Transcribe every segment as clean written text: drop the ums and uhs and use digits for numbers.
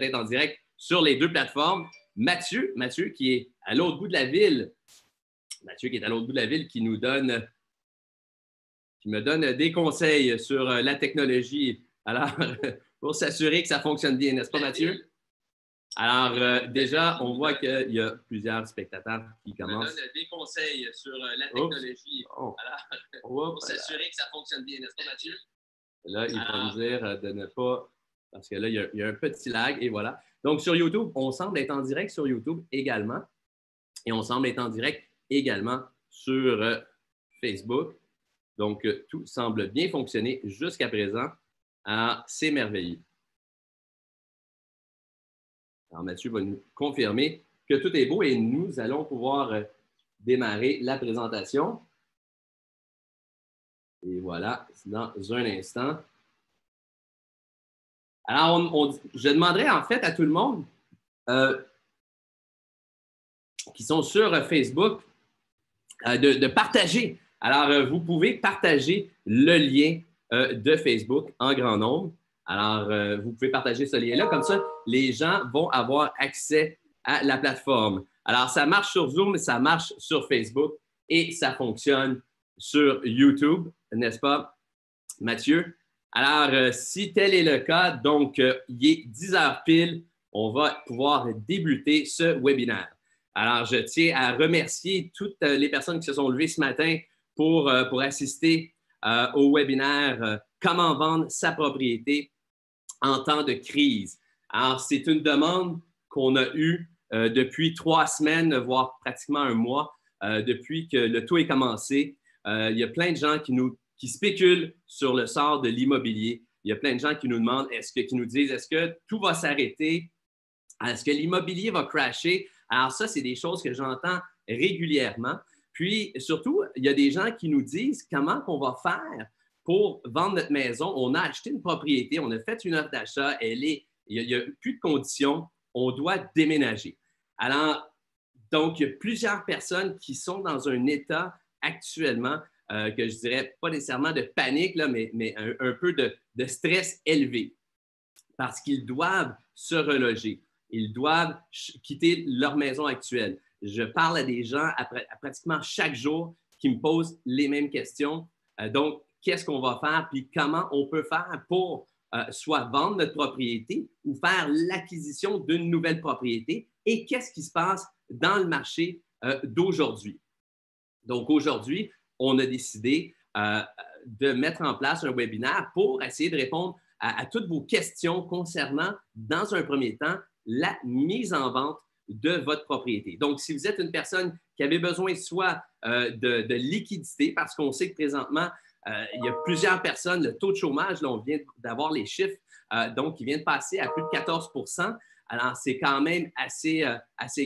être en direct sur les deux plateformes. Mathieu qui est à l'autre bout de la ville. Mathieu qui est à l'autre bout de la ville qui me donne des conseils sur la technologie. Alors, pour s'assurer que ça fonctionne bien, n'est-ce pas, Mathieu? Alors, déjà, on voit qu'il y a plusieurs spectateurs qui commencent. Me donne des conseils sur la technologie. Alors, pour s'assurer que ça fonctionne bien, n'est-ce pas, Mathieu? Là, il va me dire de ne pas... Parce que là, il y a un petit lag et voilà. Donc, sur YouTube, on semble être en direct sur YouTube également. Et on semble être en direct également sur Facebook. Donc, tout semble bien fonctionner jusqu'à présent. Alors, c'est merveilleux. Alors, Mathieu va nous confirmer que tout est beau et nous allons pouvoir démarrer la présentation. Et voilà, dans un instant. Alors, je demanderais en fait à tout le monde qui sont sur Facebook de partager. Alors, vous pouvez partager le lien de Facebook en grand nombre. Alors, vous pouvez partager ce lien-là. Comme ça, les gens vont avoir accès à la plateforme. Alors, ça marche sur Zoom, ça marche sur Facebook et ça fonctionne sur YouTube, n'est-ce pas, Mathieu? Alors, si tel est le cas, donc, il est 10 heures pile, on va pouvoir débuter ce webinaire. Alors, je tiens à remercier toutes les personnes qui se sont levées ce matin pour assister au webinaire Comment vendre sa propriété en temps de crise. Alors, c'est une demande qu'on a eue depuis 3 semaines, voire pratiquement un mois, depuis que le tout est commencé. Il y a plein de gens qui spéculent sur le sort de l'immobilier. Il y a plein de gens qui nous demandent, qui nous disent, est-ce que tout va s'arrêter? Est-ce que l'immobilier va crasher? Alors ça, c'est des choses que j'entends régulièrement. Puis surtout, il y a des gens qui nous disent comment on va faire pour vendre notre maison. On a acheté une propriété, on a fait une offre d'achat, il n'y a plus de conditions, on doit déménager. Alors, donc, il y a plusieurs personnes qui sont dans un état actuellement que je dirais pas nécessairement de panique, là, mais un peu de stress élevé parce qu'ils doivent se reloger. Ils doivent quitter leur maison actuelle. Je parle à des gens à pratiquement chaque jour qui me posent les mêmes questions. Donc, qu'est-ce qu'on va faire? Puis comment on peut faire pour soit vendre notre propriété ou faire l'acquisition d'une nouvelle propriété? Et qu'est-ce qui se passe dans le marché d'aujourd'hui? Donc, aujourd'hui, on a décidé de mettre en place un webinaire pour essayer de répondre à toutes vos questions concernant, dans un premier temps, la mise en vente de votre propriété. Donc, si vous êtes une personne qui avait besoin soit de liquidité, parce qu'on sait que présentement, il y a plusieurs personnes, le taux de chômage, là, on vient d'avoir les chiffres, donc il vient de passer à plus de 14 %. Alors, c'est quand même assez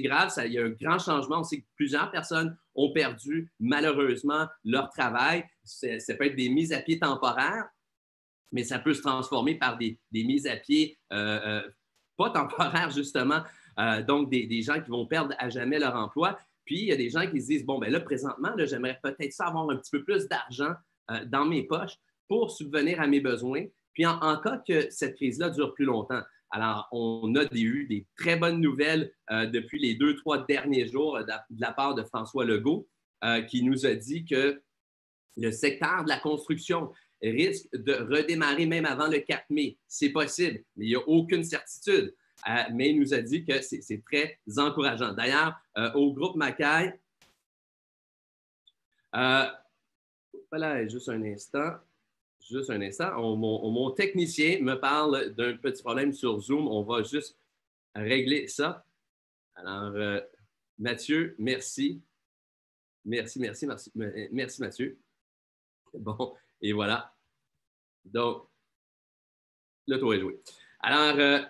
grave. Il y a un grand changement. On sait que plusieurs personnes ont perdu malheureusement leur travail. Ça peut être des mises à pied temporaires, mais ça peut se transformer par des mises à pied pas temporaires, justement. Donc, des gens qui vont perdre à jamais leur emploi. Puis, il y a des gens qui se disent, bon, ben là, présentement, là, j'aimerais peut-être ça avoir un petit peu plus d'argent dans mes poches pour subvenir à mes besoins. Puis, en cas que cette crise-là dure plus longtemps. Alors, on a eu des très bonnes nouvelles depuis les 2-3 derniers jours de la part de François Legault qui nous a dit que le secteur de la construction risque de redémarrer même avant le 4 mai. C'est possible, mais il n'y a aucune certitude. Mais il nous a dit que c'est très encourageant. D'ailleurs, au groupe Macaille, voilà, juste un instant. Mon technicien me parle d'un petit problème sur Zoom. On va juste régler ça. Alors, Mathieu, merci. Merci, Mathieu. Bon, et voilà. Donc, le tour est joué. Alors,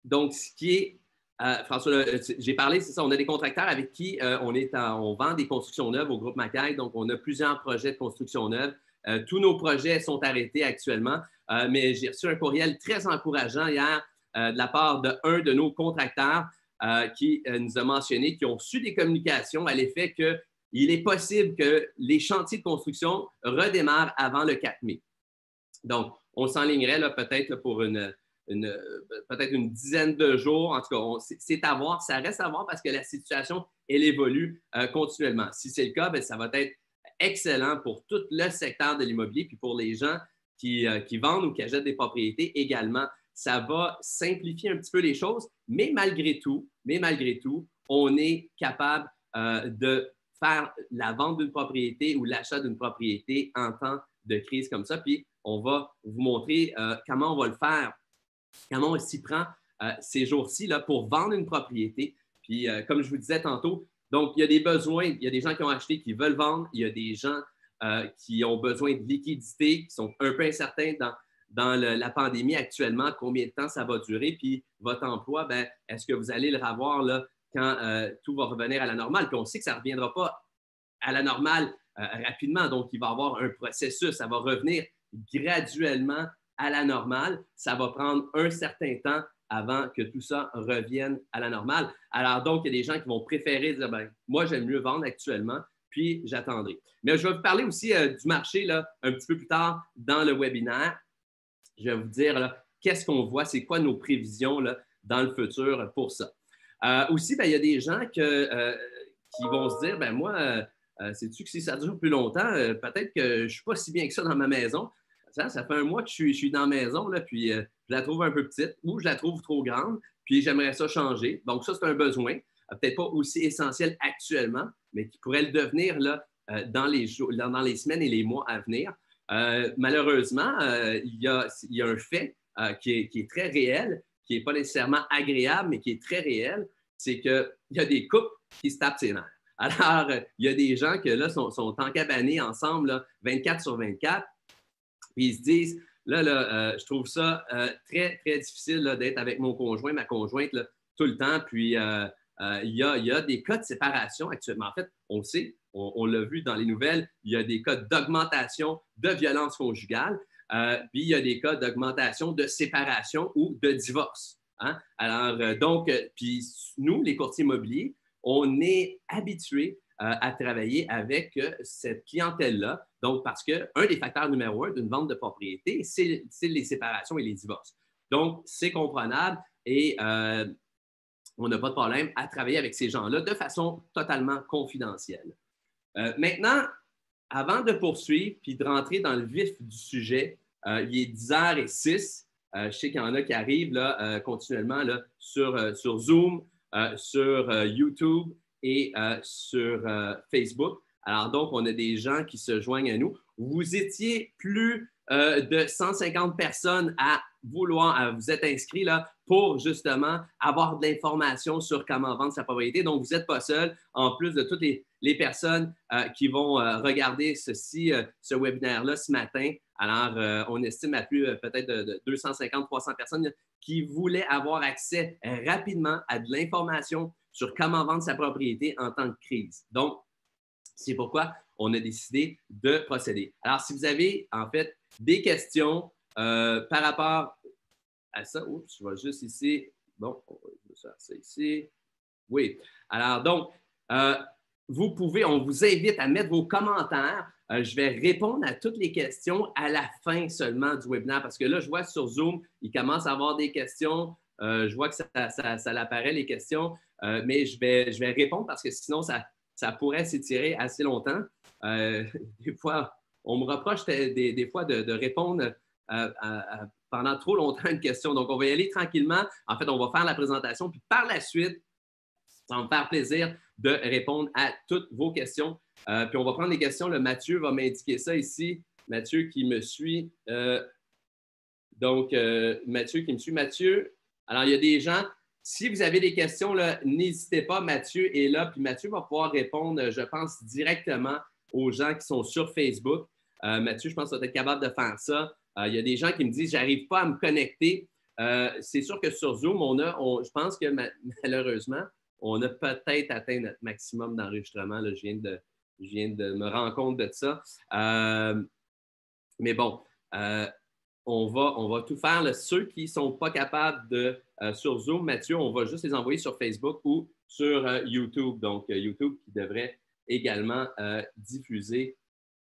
donc, ce qui est, François, j'ai parlé, c'est ça, on a des contracteurs avec qui on vend des constructions neuves au groupe Macaille. Donc, on a plusieurs projets de construction neuve. Tous nos projets sont arrêtés actuellement, mais j'ai reçu un courriel très encourageant hier de la part d'un de nos contracteurs qui nous a mentionné qu'ils ont su des communications à l'effet qu'il est possible que les chantiers de construction redémarrent avant le 4 mai. Donc, on s'enlignerait là peut-être pour une peut-être une dizaine de jours. En tout cas, c'est à voir. Ça reste à voir parce que la situation, elle évolue continuellement. Si c'est le cas, bien, ça va être excellent pour tout le secteur de l'immobilier, puis pour les gens qui vendent ou qui achètent des propriétés également. Ça va simplifier un petit peu les choses, mais malgré tout, on est capable de faire la vente d'une propriété ou l'achat d'une propriété en temps de crise comme ça. Puis, on va vous montrer comment on va le faire, comment on s'y prend ces jours-ci là, pour vendre une propriété. Puis, comme je vous disais tantôt, donc, il y a des besoins, il y a des gens qui ont acheté, qui veulent vendre, il y a des gens qui ont besoin de liquidité, qui sont un peu incertains dans la pandémie actuellement, combien de temps ça va durer, puis votre emploi, ben, est-ce que vous allez le revoir là, quand tout va revenir à la normale? Puis on sait que ça ne reviendra pas à la normale rapidement, donc il va y avoir un processus, ça va revenir graduellement à la normale. Ça va prendre un certain temps avant que tout ça revienne à la normale. Alors donc, il y a des gens qui vont préférer dire, ben, moi, j'aime mieux vendre actuellement, puis j'attendrai. Mais je vais vous parler aussi du marché là, un petit peu plus tard dans le webinaire. Je vais vous dire qu'est-ce qu'on voit, c'est quoi nos prévisions là, dans le futur pour ça. Aussi, ben, il y a des gens qui vont se dire, ben moi, sais-tu que si ça dure plus longtemps, peut-être que je ne suis pas si bien que ça dans ma maison. Ça fait un mois que je suis dans la maison, là, puis je la trouve un peu petite ou je la trouve trop grande, puis j'aimerais ça changer. Donc, ça, c'est un besoin, peut-être pas aussi essentiel actuellement, mais qui pourrait le devenir là, dans les semaines et les mois à venir. Malheureusement, il y a un fait qui est très réel, qui n'est pas nécessairement agréable, mais qui est très réel, c'est qu'il y a des couples qui se tapent ses nerfs. Alors, il y a des gens qui là, sont encabanés ensemble là, 24 sur 24, puis ils se disent, je trouve ça très, très difficile là, d'être avec mon conjoint, ma conjointe là, tout le temps, puis il y a des cas de séparation actuellement. En fait, on sait, on l'a vu dans les nouvelles, il y a des cas d'augmentation de violence conjugale, puis il y a des cas d'augmentation de séparation ou de divorce. Hein? Alors, donc, puis nous, les courtiers immobiliers, on est habitués à travailler avec cette clientèle-là. Donc, parce qu'un des facteurs numéro un d'une vente de propriété, c'est les séparations et les divorces. Donc, c'est comprenable et on n'a pas de problème à travailler avec ces gens-là de façon totalement confidentielle. Maintenant, avant de poursuivre puis de rentrer dans le vif du sujet, il est 10h06. Je sais qu'il y en a qui arrivent là, continuellement là, sur Zoom, sur YouTube et sur Facebook. Alors donc, on a des gens qui se joignent à nous. Vous étiez plus de 150 personnes à vous êtes inscrits là, pour justement avoir de l'information sur comment vendre sa propriété. Donc, vous n'êtes pas seul, en plus de toutes les personnes qui vont regarder ce webinaire-là ce matin. Alors, on estime à plus peut-être de 250-300 personnes qui voulaient avoir accès rapidement à de l'information sur comment vendre sa propriété en temps de crise. Donc, c'est pourquoi on a décidé de procéder. Alors, si vous avez en fait des questions par rapport à ça, oups, je vais juste ici. Bon, on va juste faire ça ici. Oui. Alors, donc, on vous invite à mettre vos commentaires. Je vais répondre à toutes les questions à la fin seulement du webinaire parce que là, je vois sur Zoom, il commence à avoir des questions. Je vois que ça apparaît, les questions, mais je vais répondre parce que sinon, ça pourrait s'étirer assez longtemps. Des fois, on me reproche des fois de répondre pendant trop longtemps à une question. Donc, on va y aller tranquillement. En fait, on va faire la présentation, puis par la suite, ça va me faire plaisir de répondre à toutes vos questions. Puis on va prendre les questions. Le Mathieu va m'indiquer ça ici. Mathieu qui me suit. Mathieu qui me suit. Mathieu, alors il y a des gens, si vous avez des questions, n'hésitez pas. Mathieu est là. Puis Mathieu va pouvoir répondre, je pense, directement aux gens qui sont sur Facebook. Mathieu, je pense que tu vas être capable de faire ça. Il y a des gens qui me disent, j'arrive pas à me connecter. C'est sûr que sur Zoom, je pense que malheureusement, on a peut-être atteint notre maximum d'enregistrement. Je viens de me rendre compte de ça. Mais bon, on va tout faire. Là. Ceux qui ne sont pas capables sur Zoom, Mathieu, on va juste les envoyer sur Facebook ou sur YouTube. Donc, YouTube qui devrait également diffuser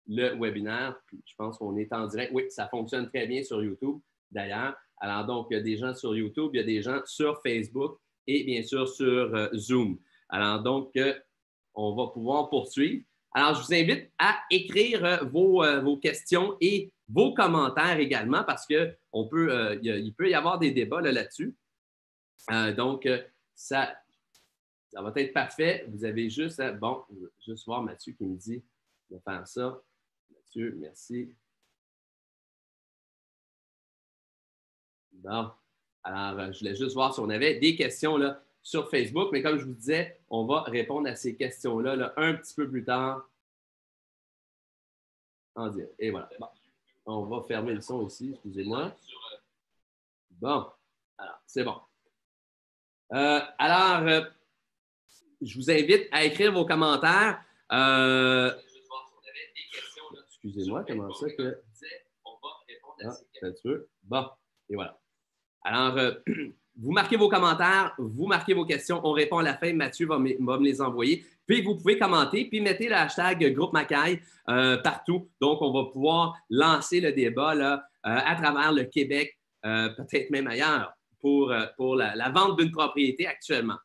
le webinaire. Puis, je pense qu'on est en direct. Oui, ça fonctionne très bien sur YouTube, d'ailleurs. Alors, donc, il y a des gens sur YouTube, il y a des gens sur Facebook et bien sûr sur Zoom. Alors, donc, on va pouvoir poursuivre. Alors, je vous invite à écrire vos questions et vos commentaires également parce qu'il peut y avoir des débats là-dessus. Donc, ça va être parfait. Vous avez juste juste voir Mathieu qui me dit de faire ça. Mathieu, merci. Bon. Alors, je voulais juste voir si on avait des questions là, sur Facebook, mais comme je vous disais, on va répondre à ces questions-là là, un petit peu plus tard en direct. Et voilà. Bon. On va fermer le son ici, excusez-moi. Bon. Alors, c'est bon. Je vous invite à écrire vos commentaires. Excusez-moi, comment ça que. Bon, et voilà. Alors, vous marquez vos commentaires, vous marquez vos questions, on répond à la fin. Mathieu va me les envoyer. Puis, vous pouvez commenter, puis mettez le hashtag Groupe Macaille partout. Donc, on va pouvoir lancer le débat là, à travers le Québec, peut-être même ailleurs, pour la vente d'une propriété actuellement.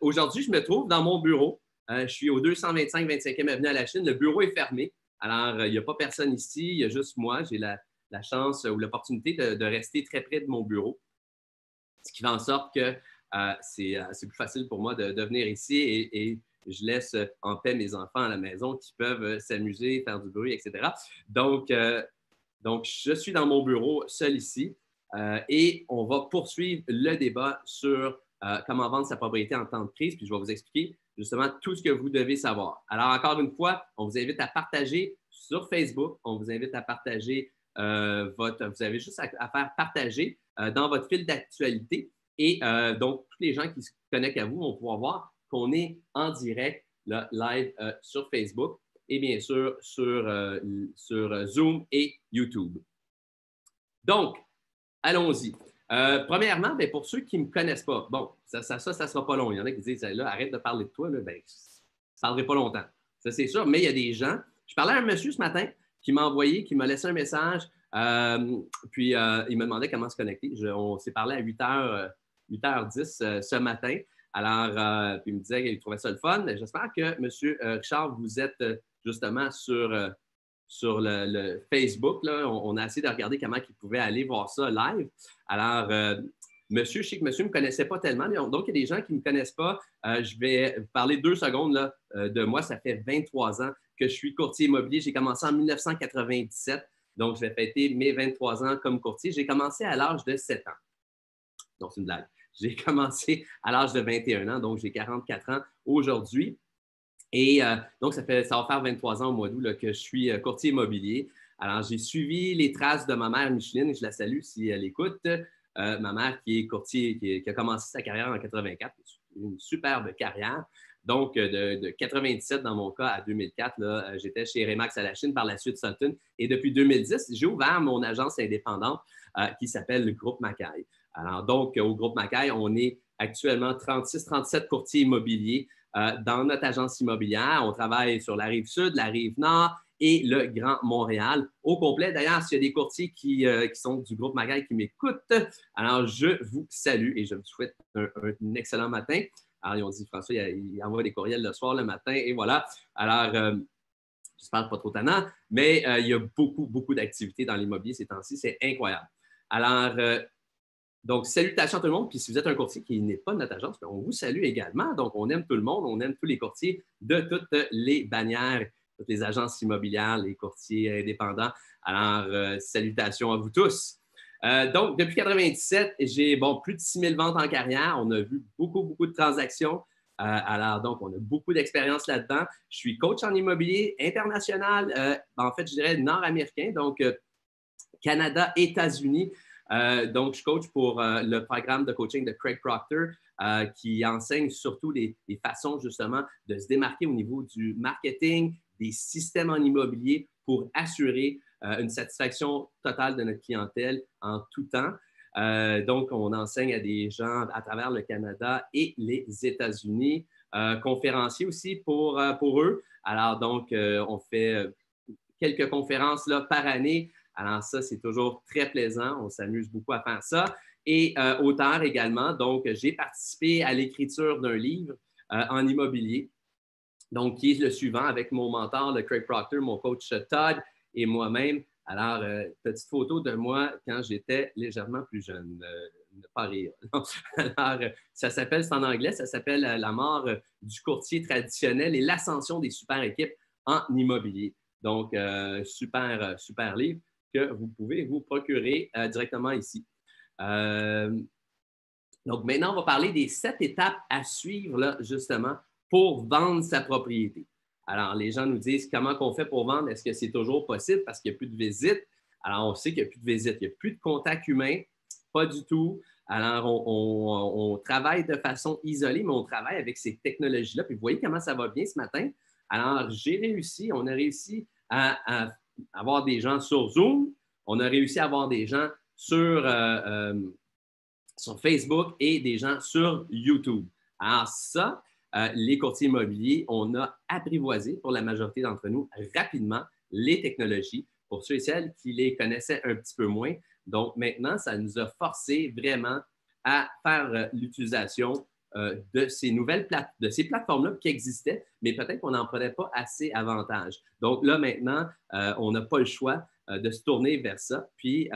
Aujourd'hui, je me trouve dans mon bureau. Je suis au 225 25e Avenue à la Chine. Le bureau est fermé. Alors, il n'y a pas personne ici. Il y a juste moi. J'ai la chance ou l'opportunité de rester très près de mon bureau. Ce qui fait en sorte que c'est plus facile pour moi de venir ici et je laisse en paix mes enfants à la maison qui peuvent s'amuser, faire du bruit, etc. Donc, je suis dans mon bureau seul ici et on va poursuivre le débat sur comment vendre sa propriété en temps de crise. Puis je vais vous expliquer justement tout ce que vous devez savoir. Alors, encore une fois, on vous invite à partager sur Facebook. On vous invite à partager vous avez juste à faire partager dans votre fil d'actualité. Et donc, tous les gens qui se connectent à vous vont pouvoir voir qu'on est en direct, là, live sur Facebook et bien sûr sur Zoom et YouTube. Donc, allons-y. Premièrement, bien, pour ceux qui ne me connaissent pas, bon, ça sera pas long. Il y en a qui disent, là, arrête de parler de toi, là, ben, je ne parlerai pas longtemps. Ça, c'est sûr, mais il y a des gens. Je parlais à un monsieur ce matin qui m'a envoyé, qui m'a laissé un message, puis il me demandait comment se connecter. On s'est parlé à 8h10 ce matin. Alors, puis il me disait qu'il trouvait ça le fun. J'espère que, M. Richard, vous êtes justement sur le Facebook. Là. On a essayé de regarder comment il pouvait aller voir ça live. Alors, monsieur, je sais que monsieur ne me connaissait pas tellement. Donc, il y a des gens qui ne me connaissent pas. Je vais vous parler 2 secondes là, de moi. Ça fait 23 ans que je suis courtier immobilier. J'ai commencé en 1997. Donc, je vais fêter mes 23 ans comme courtier. J'ai commencé à l'âge de 7 ans. Donc, c'est une blague. J'ai commencé à l'âge de 21 ans. Donc, j'ai 44 ans aujourd'hui. Et donc, ça va faire 23 ans au mois d'août là, que je suis courtier immobilier. Alors, j'ai suivi les traces de ma mère Micheline, et je la salue si elle écoute. Ma mère qui est courtier, qui a commencé sa carrière en 84, une superbe carrière. Donc, de 97 dans mon cas à 2004, là, j'étais chez Remax à la Chine, par la suite Sutton. Et depuis 2010, j'ai ouvert mon agence indépendante qui s'appelle le Groupe Macaille. Alors, donc, au Groupe Macaille, on est actuellement 36-37 courtiers immobiliers dans notre agence immobilière. On travaille sur la rive sud, la rive nord et le Grand Montréal au complet. D'ailleurs, s'il y a des courtiers qui sont du Groupe Macaille qui m'écoutent, alors je vous salue et je vous souhaite un excellent matin. Alors, ils ont dit, François, il envoie des courriels le soir, le matin, et voilà. Alors, j'espère pas trop tannant, mais il y a beaucoup, beaucoup d'activités dans l'immobilier ces temps-ci. C'est incroyable. Alors, donc, salutations à tout le monde. Puis, si vous êtes un courtier qui n'est pas de notre agence, on vous salue également. Donc, on aime tout le monde, on aime tous les courtiers de toutes les bannières, toutes les agences immobilières, les courtiers indépendants. Alors, salutations à vous tous. Donc, depuis 1997, j'ai plus de 6 000 ventes en carrière. On a vu beaucoup, beaucoup de transactions. Alors, donc, on a beaucoup d'expérience là-dedans. Je suis coach en immobilier international, en fait, je dirais nord-américain, donc Canada, États-Unis. Donc, je coach pour le programme de coaching de Craig Proctor qui enseigne surtout les façons justement de se démarquer au niveau du marketing, des systèmes en immobilier pour assurer une satisfaction totale de notre clientèle en tout temps. Donc, on enseigne à des gens à travers le Canada et les États-Unis, conférencier aussi pour eux. Alors, donc, on fait quelques conférences là, par année Alors ça, c'est toujours très plaisant. On s'amuse beaucoup à faire ça. Et auteur également. Donc, j'ai participé à l'écriture d'un livre en immobilier. Donc, qui est le suivant avec mon mentor, le Craig Proctor, mon coach Todd et moi-même. Alors, petite photo de moi quand j'étais légèrement plus jeune. Ne pas rire. Alors, ça s'appelle, c'est en anglais, ça s'appelle La mort du courtier traditionnel et l'ascension des super équipes en immobilier. Donc, super livre que vous pouvez vous procurer directement ici. Donc, maintenant, on va parler des 7 étapes à suivre, là, justement, pour vendre sa propriété. Alors, les gens nous disent comment on fait pour vendre. Est-ce que c'est toujours possible parce qu'il n'y a plus de visites? Alors, on sait qu'il n'y a plus de visites, il n'y a plus de contact humain, pas du tout. Alors, on travaille de façon isolée, mais on travaille avec ces technologies-là. Puis, vous voyez comment ça va bien ce matin. Alors, on a réussi à avoir des gens sur Zoom, on a réussi à avoir des gens sur Facebook et des gens sur YouTube. Alors ça, les courtiers immobiliers, on a apprivoisé pour la majorité d'entre nous rapidement les technologies pour ceux et celles qui les connaissaient un petit peu moins. Donc maintenant, ça nous a forcé vraiment à faire l'utilisation de ces plateformes-là qui existaient, mais peut-être qu'on n'en prenait pas assez avantage. Donc là, maintenant, on n'a pas le choix de se tourner vers ça, puis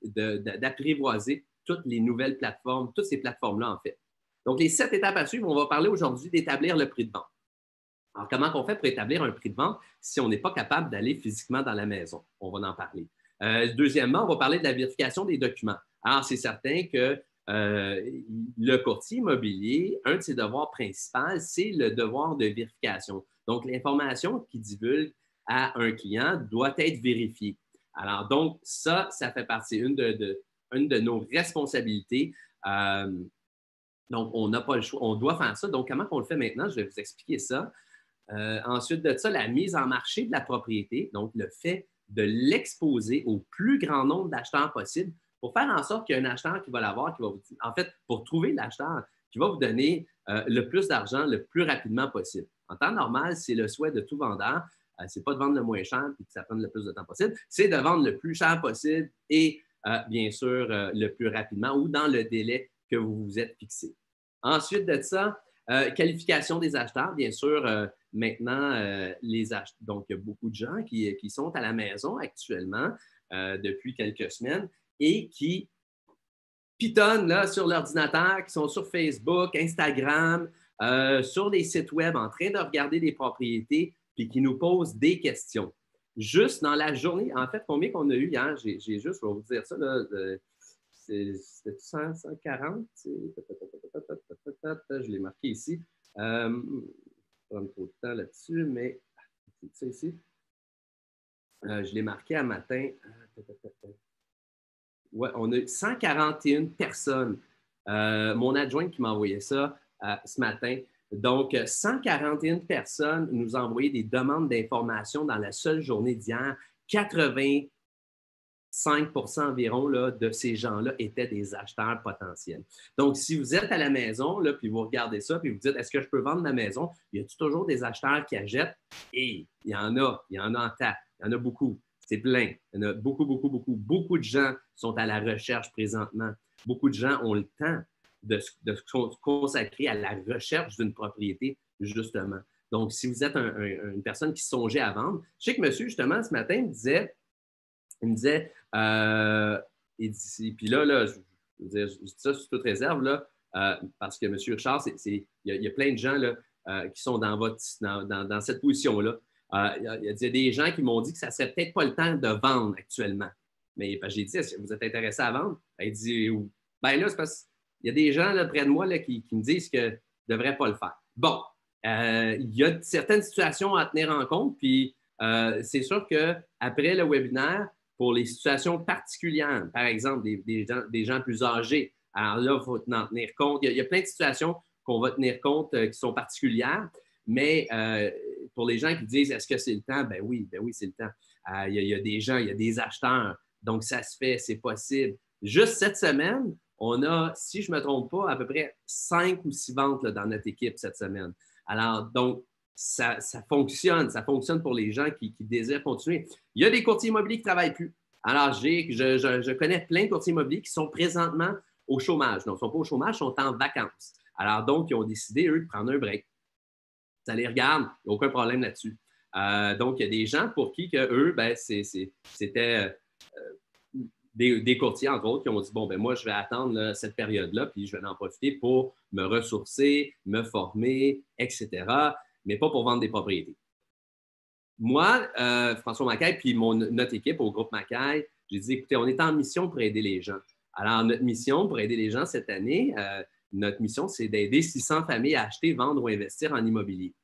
d'apprivoiser toutes les nouvelles plateformes, toutes ces plateformes-là, en fait. Donc, les 7 étapes à suivre, on va parler aujourd'hui d'établir le prix de vente. Alors, comment on fait pour établir un prix de vente si on n'est pas capable d'aller physiquement dans la maison? On va en parler. Deuxièmement, on va parler de la vérification des documents. Alors, c'est certain que le courtier immobilier, un de ses devoirs principaux, c'est le devoir de vérification. Donc, l'information qu'il divulgue à un client doit être vérifiée. Alors, donc, ça fait partie une de nos responsabilités. Donc, on n'a pas le choix. On doit faire ça. Donc, comment on le fait maintenant? Je vais vous expliquer ça. Ensuite de ça, la mise en marché de la propriété. Donc, le fait de l'exposer au plus grand nombre d'acheteurs possible pour faire en sorte qu'il y a un acheteur qui va l'avoir, qui va vous dire, en fait, pour trouver l'acheteur qui va vous donner le plus d'argent le plus rapidement possible. En temps normal, c'est le souhait de tout vendeur. Ce n'est pas de vendre le moins cher et que ça prenne le plus de temps possible. C'est de vendre le plus cher possible et bien sûr, le plus rapidement ou dans le délai que vous vous êtes fixé. Ensuite de ça, qualification des acheteurs. Bien sûr, maintenant, donc, il y a beaucoup de gens qui sont à la maison actuellement depuis quelques semaines et qui pitonnent là, sur l'ordinateur, qui sont sur Facebook, Instagram, sur les sites web en train de regarder des propriétés puis qui nous posent des questions. Juste dans la journée, en fait, combien qu'on a eu hier? J'ai juste, je vais vous dire ça, là, c'était 140? Je l'ai marqué ici. Je vais prendre trop de temps là-dessus, mais c'est ça ici. Je l'ai marqué à matin. Ouais, on a eu 141 personnes. Mon adjointe qui m'a envoyé ça ce matin. Donc, 141 personnes nous ont envoyé des demandes d'informations dans la seule journée d'hier. 85% environ là, de ces gens-là étaient des acheteurs potentiels. Donc, si vous êtes à la maison, là, puis vous regardez ça, puis vous dites, est-ce que je peux vendre ma maison? Y a-t-il toujours des acheteurs qui achètent? Et il y en a en tas, il y en a beaucoup. C'est plein. Il y en a beaucoup, beaucoup, beaucoup. Beaucoup de gens sont à la recherche présentement. Beaucoup de gens ont le temps de se consacrer à la recherche d'une propriété, justement. Donc, si vous êtes une personne qui songeait à vendre, je sais que monsieur, justement, ce matin, il me disait, puis là je dis ça sur toute réserve, là, parce que M. Richard, il y a plein de gens là, qui sont dans cette position-là. Il y a des gens qui m'ont dit que ça ne serait peut-être pas le temps de vendre actuellement. Mais j'ai dit, est-ce que vous êtes intéressé à vendre? Il dit, ben là, c'est parce qu'il y a des gens là, près de moi là, qui me disent que je ne devrais pas le faire. Bon, il y a certaines situations à tenir en compte, puis c'est sûr qu'après le webinaire, pour les situations particulières, par exemple, des gens plus âgés, alors là, il faut en tenir compte. Il y a plein de situations qu'on va tenir compte qui sont particulières, mais pour les gens qui disent est-ce que c'est le temps? Ben oui, c'est le temps. Il y a des gens, il y a des acheteurs, donc ça se fait, c'est possible. Juste cette semaine, on a, si je ne me trompe pas, à peu près 5 ou 6 ventes là, dans notre équipe cette semaine. Alors, donc, ça fonctionne pour les gens qui désirent continuer. Il y a des courtiers immobiliers qui ne travaillent plus. Alors, je connais plein de courtiers immobiliers qui sont présentement au chômage. Non, ils ne sont pas au chômage, ils sont en vacances. Alors, donc, ils ont décidé, eux, de prendre un break. Ça les regarde, il n'y a aucun problème là-dessus. Donc, il y a des gens pour qui, que eux, ben, c'était des courtiers, entre autres, qui ont dit, bon, ben moi, je vais attendre là, cette période-là, puis je vais en profiter pour me ressourcer, me former, etc., mais pas pour vendre des propriétés. Moi, François Macaille, puis notre équipe au groupe Macaille, j'ai dit, écoutez, on est en mission pour aider les gens. Alors, notre mission pour aider les gens cette année, notre mission, c'est d'aider 600 familles à acheter, vendre ou investir en immobilier.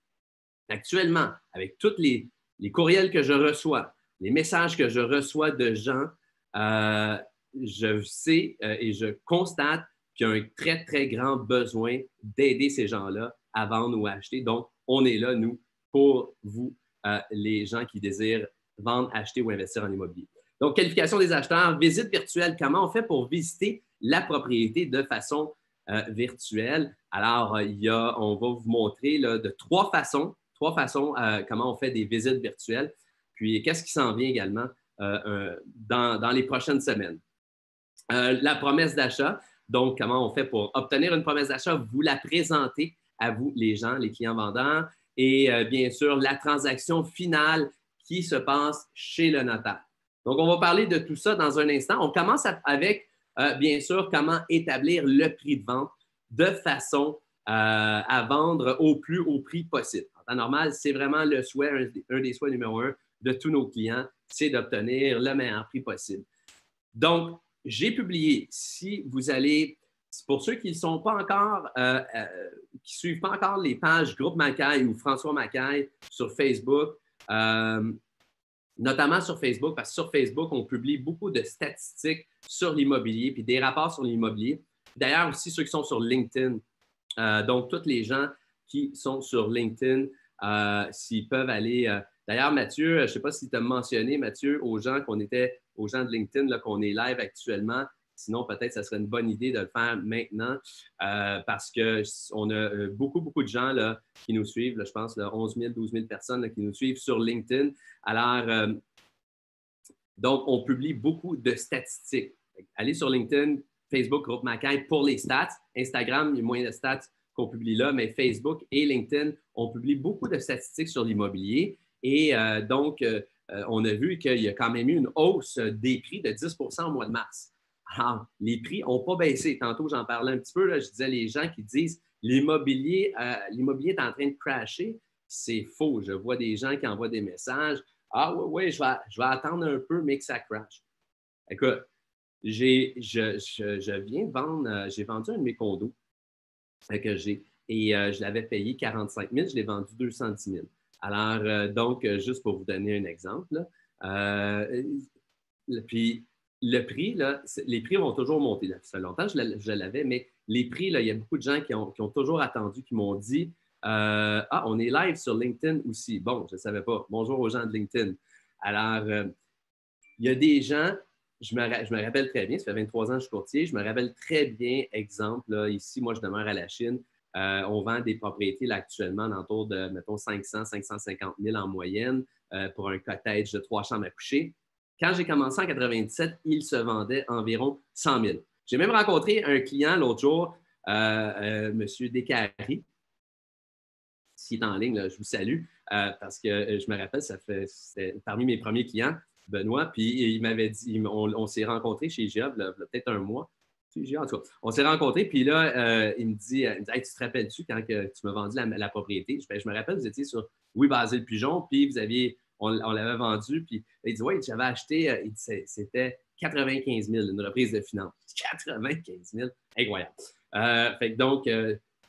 Actuellement, avec tous les courriels que je reçois, les messages que je reçois de gens, je sais et je constate qu'il y a un très, très grand besoin d'aider ces gens-là à vendre ou à acheter. Donc, on est là, nous, pour vous, les gens qui désirent vendre, acheter ou investir en immobilier. Donc, qualification des acheteurs, visite virtuelle. Comment on fait pour visiter la propriété de façon virtuelle? Alors, on va vous montrer là, de trois façons comment on fait des visites virtuelles. Puis, qu'est-ce qui s'en vient également dans les prochaines semaines? La promesse d'achat. Donc, comment on fait pour obtenir une promesse d'achat? Vous la présentez à vous, les gens, les clients vendeurs. Et bien sûr, la transaction finale qui se passe chez le notaire. Donc, on va parler de tout ça dans un instant. On commence avec, bien sûr, comment établir le prix de vente de façon à vendre au plus haut prix possible. En temps normal, c'est vraiment le souhait, un des souhaits numéro un de tous nos clients, c'est d'obtenir le meilleur prix possible. Donc, j'ai publié, si vous allez, pour ceux qui ne sont pas encore, qui ne suivent pas encore les pages Groupe Macaille ou François Macaille sur Facebook, notamment sur Facebook, parce que sur Facebook, on publie beaucoup de statistiques sur l'immobilier, puis des rapports sur l'immobilier. D'ailleurs, aussi ceux qui sont sur LinkedIn. Donc, tous les gens qui sont sur LinkedIn, s'ils peuvent aller. D'ailleurs, Mathieu, je ne sais pas si tu as mentionné, Mathieu, aux gens de LinkedIn, qu'on est live actuellement. Sinon, peut-être que ça serait une bonne idée de le faire maintenant parce qu'on a beaucoup, beaucoup de gens là, qui nous suivent. Là, je pense là, 11 000, 12 000 personnes là, qui nous suivent sur LinkedIn. Alors, donc, on publie beaucoup de statistiques. Allez sur LinkedIn, Facebook, Groupe Macaille pour les stats. Instagram, il y a moins de stats qu'on publie là, mais Facebook et LinkedIn, on publie beaucoup de statistiques sur l'immobilier. Et donc, on a vu qu'il y a quand même eu une hausse des prix de 10 au mois de mars. Alors, les prix n'ont pas baissé. Tantôt, j'en parlais un petit peu. Là, je disais les gens qui disent l'immobilier est en train de crasher. C'est faux. Je vois des gens qui envoient des messages. Ah oui, je vais attendre un peu, mais que ça crash. Écoute, je viens de vendre, j'ai vendu un de mes condos que j'ai et je l'avais payé 45 000, je l'ai vendu 210 000. Alors, donc, juste pour vous donner un exemple, puis le prix, là, les prix vont toujours monter. Là. Ça fait longtemps que je l'avais, mais les prix, là, il y a beaucoup de gens qui ont toujours attendu, qui m'ont dit ah, on est live sur LinkedIn aussi. Bon, je ne savais pas. Bonjour aux gens de LinkedIn. Alors, il y a des gens, je me rappelle très bien, ça fait 23 ans que je suis courtier, je me rappelle très bien, exemple, là, ici, moi, je demeure à la Chine. On vend des propriétés là, actuellement d'entour de, mettons, 500, 550 000 en moyenne pour un cottage de 3 chambres à coucher. Quand j'ai commencé en 97, il se vendait environ 100 000. J'ai même rencontré un client l'autre jour, M. Descaries, s'il est en ligne, là, je vous salue, parce que je me rappelle, c'était parmi mes premiers clients, Benoît, puis il m'avait dit, on s'est rencontrés chez GIA, peut-être un mois. En tout cas, on s'est rencontrés, puis là, il me dit hey, tu te rappelles-tu quand que tu m'as vendu la propriété? Je me rappelle, vous étiez sur Oui Basile Pigeon, puis on l'avait vendu, puis il dit oui, j'avais acheté, c'était 95 000, une reprise de finance. 95 000, incroyable. Donc,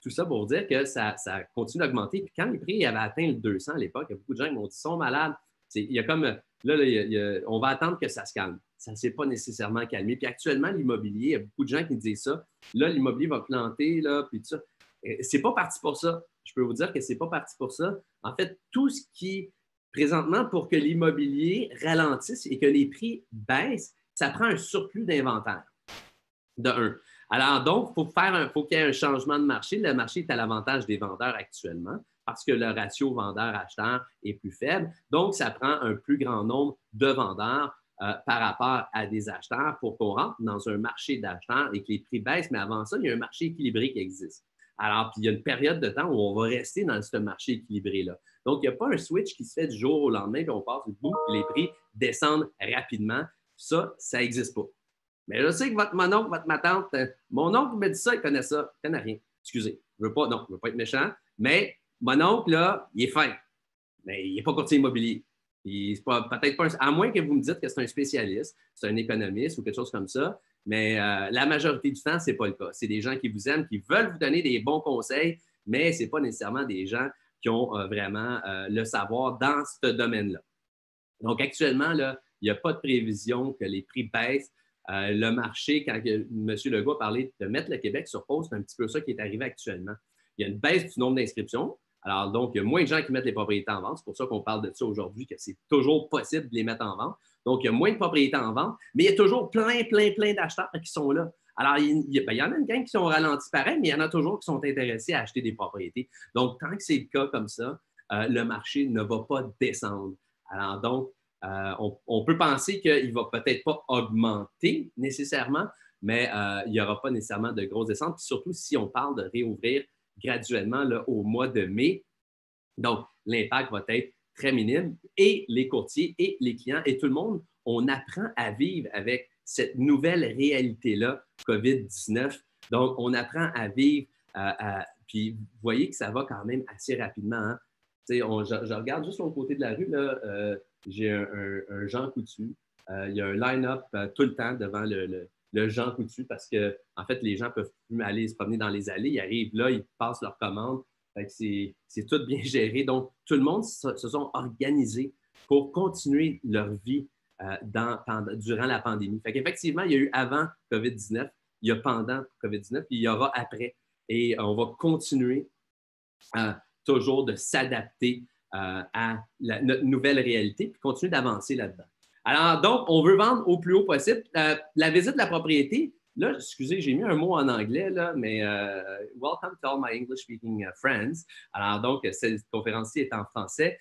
tout ça pour vous dire que ça continue d'augmenter. Puis quand les prix avaient atteint le 200 à l'époque, il y a beaucoup de gens qui m'ont dit ils sont malades. Il y a comme, on va attendre que ça se calme. Ça ne s'est pas nécessairement calmé. Puis actuellement, l'immobilier, il y a beaucoup de gens qui disent ça. Là, l'immobilier va planter, là, puis tout ça. C'est pas parti pour ça. Je peux vous dire que c'est pas parti pour ça. En fait, tout ce qui, présentement, pour que l'immobilier ralentisse et que les prix baissent, ça prend un surplus d'inventaire, de un. Alors, donc, faut qu'il y ait un changement de marché. Le marché est à l'avantage des vendeurs actuellement parce que le ratio vendeur-acheteur est plus faible. Donc, ça prend un plus grand nombre de vendeurs par rapport à des acheteurs pour qu'on rentre dans un marché d'acheteurs et que les prix baissent. Mais avant ça, il y a un marché équilibré qui existe. Alors, puis il y a une période de temps où on va rester dans ce marché équilibré-là. Donc, il n'y a pas un switch qui se fait du jour au lendemain, puis on passe du bout, puis les prix descendent rapidement. Ça n'existe pas. Mais je sais que mon oncle, ma tante, mon oncle me dit ça, il connaît ça. Il connaît rien. Excusez. Je ne veux pas être méchant, mais mon oncle, là, il est fin. Mais il n'est pas courtier immobilier. Peut-être pas à moins que vous me dites que c'est un spécialiste, c'est un économiste ou quelque chose comme ça, mais la majorité du temps, ce n'est pas le cas. C'est des gens qui vous aiment, qui veulent vous donner des bons conseils, mais ce n'est pas nécessairement des gens qui ont vraiment le savoir dans ce domaine-là. Donc, actuellement, là, il n'y a pas de prévision que les prix baissent. Le marché, quand M. Legault a parlé de mettre le Québec sur pause, c'est un petit peu ça qui est arrivé actuellement. Il y a une baisse du nombre d'inscriptions. Alors, donc, il y a moins de gens qui mettent les propriétés en vente. C'est pour ça qu'on parle de ça aujourd'hui, que c'est toujours possible de les mettre en vente. Donc, il y a moins de propriétés en vente, mais il y a toujours plein d'acheteurs qui sont là. Alors, il y en a une gang qui sont ralentis pareil, mais il y en a toujours qui sont intéressés à acheter des propriétés. Donc, tant que c'est le cas comme ça, le marché ne va pas descendre. Alors, donc, on peut penser qu'il ne va peut-être pas augmenter nécessairement, mais il n'y aura pas nécessairement de grosses descentes. Puis surtout si on parle de réouvrir graduellement là, au mois de mai. Donc, l'impact va être très minime. Et les courtiers et les clients et tout le monde, on apprend à vivre avec cette nouvelle réalité-là, COVID-19. Donc, on apprend à vivre. Puis, vous voyez que ça va quand même assez rapidement. Hein? Je regarde juste l'autre côté de la rue, là, j'ai un Jean Coutu. Il y a un line-up tout le temps devant le Jean Coutu parce que, en fait, les gens peuvent plus aller se promener dans les allées. Ils arrivent là, ils passent leur commande. C'est tout bien géré. Donc, tout le monde se sont organisés pour continuer leur vie durant la pandémie. Fait qu'effectivement, il y a eu avant COVID-19, il y a pendant COVID-19, puis il y aura après. Et on va continuer toujours de s'adapter à notre nouvelle réalité, puis continuer d'avancer là-dedans. Alors, donc, on veut vendre au plus haut possible. La visite de la propriété, là, excusez, j'ai mis un mot en anglais, là, mais welcome to all my English-speaking friends. Alors, donc, cette conférence-ci est en français,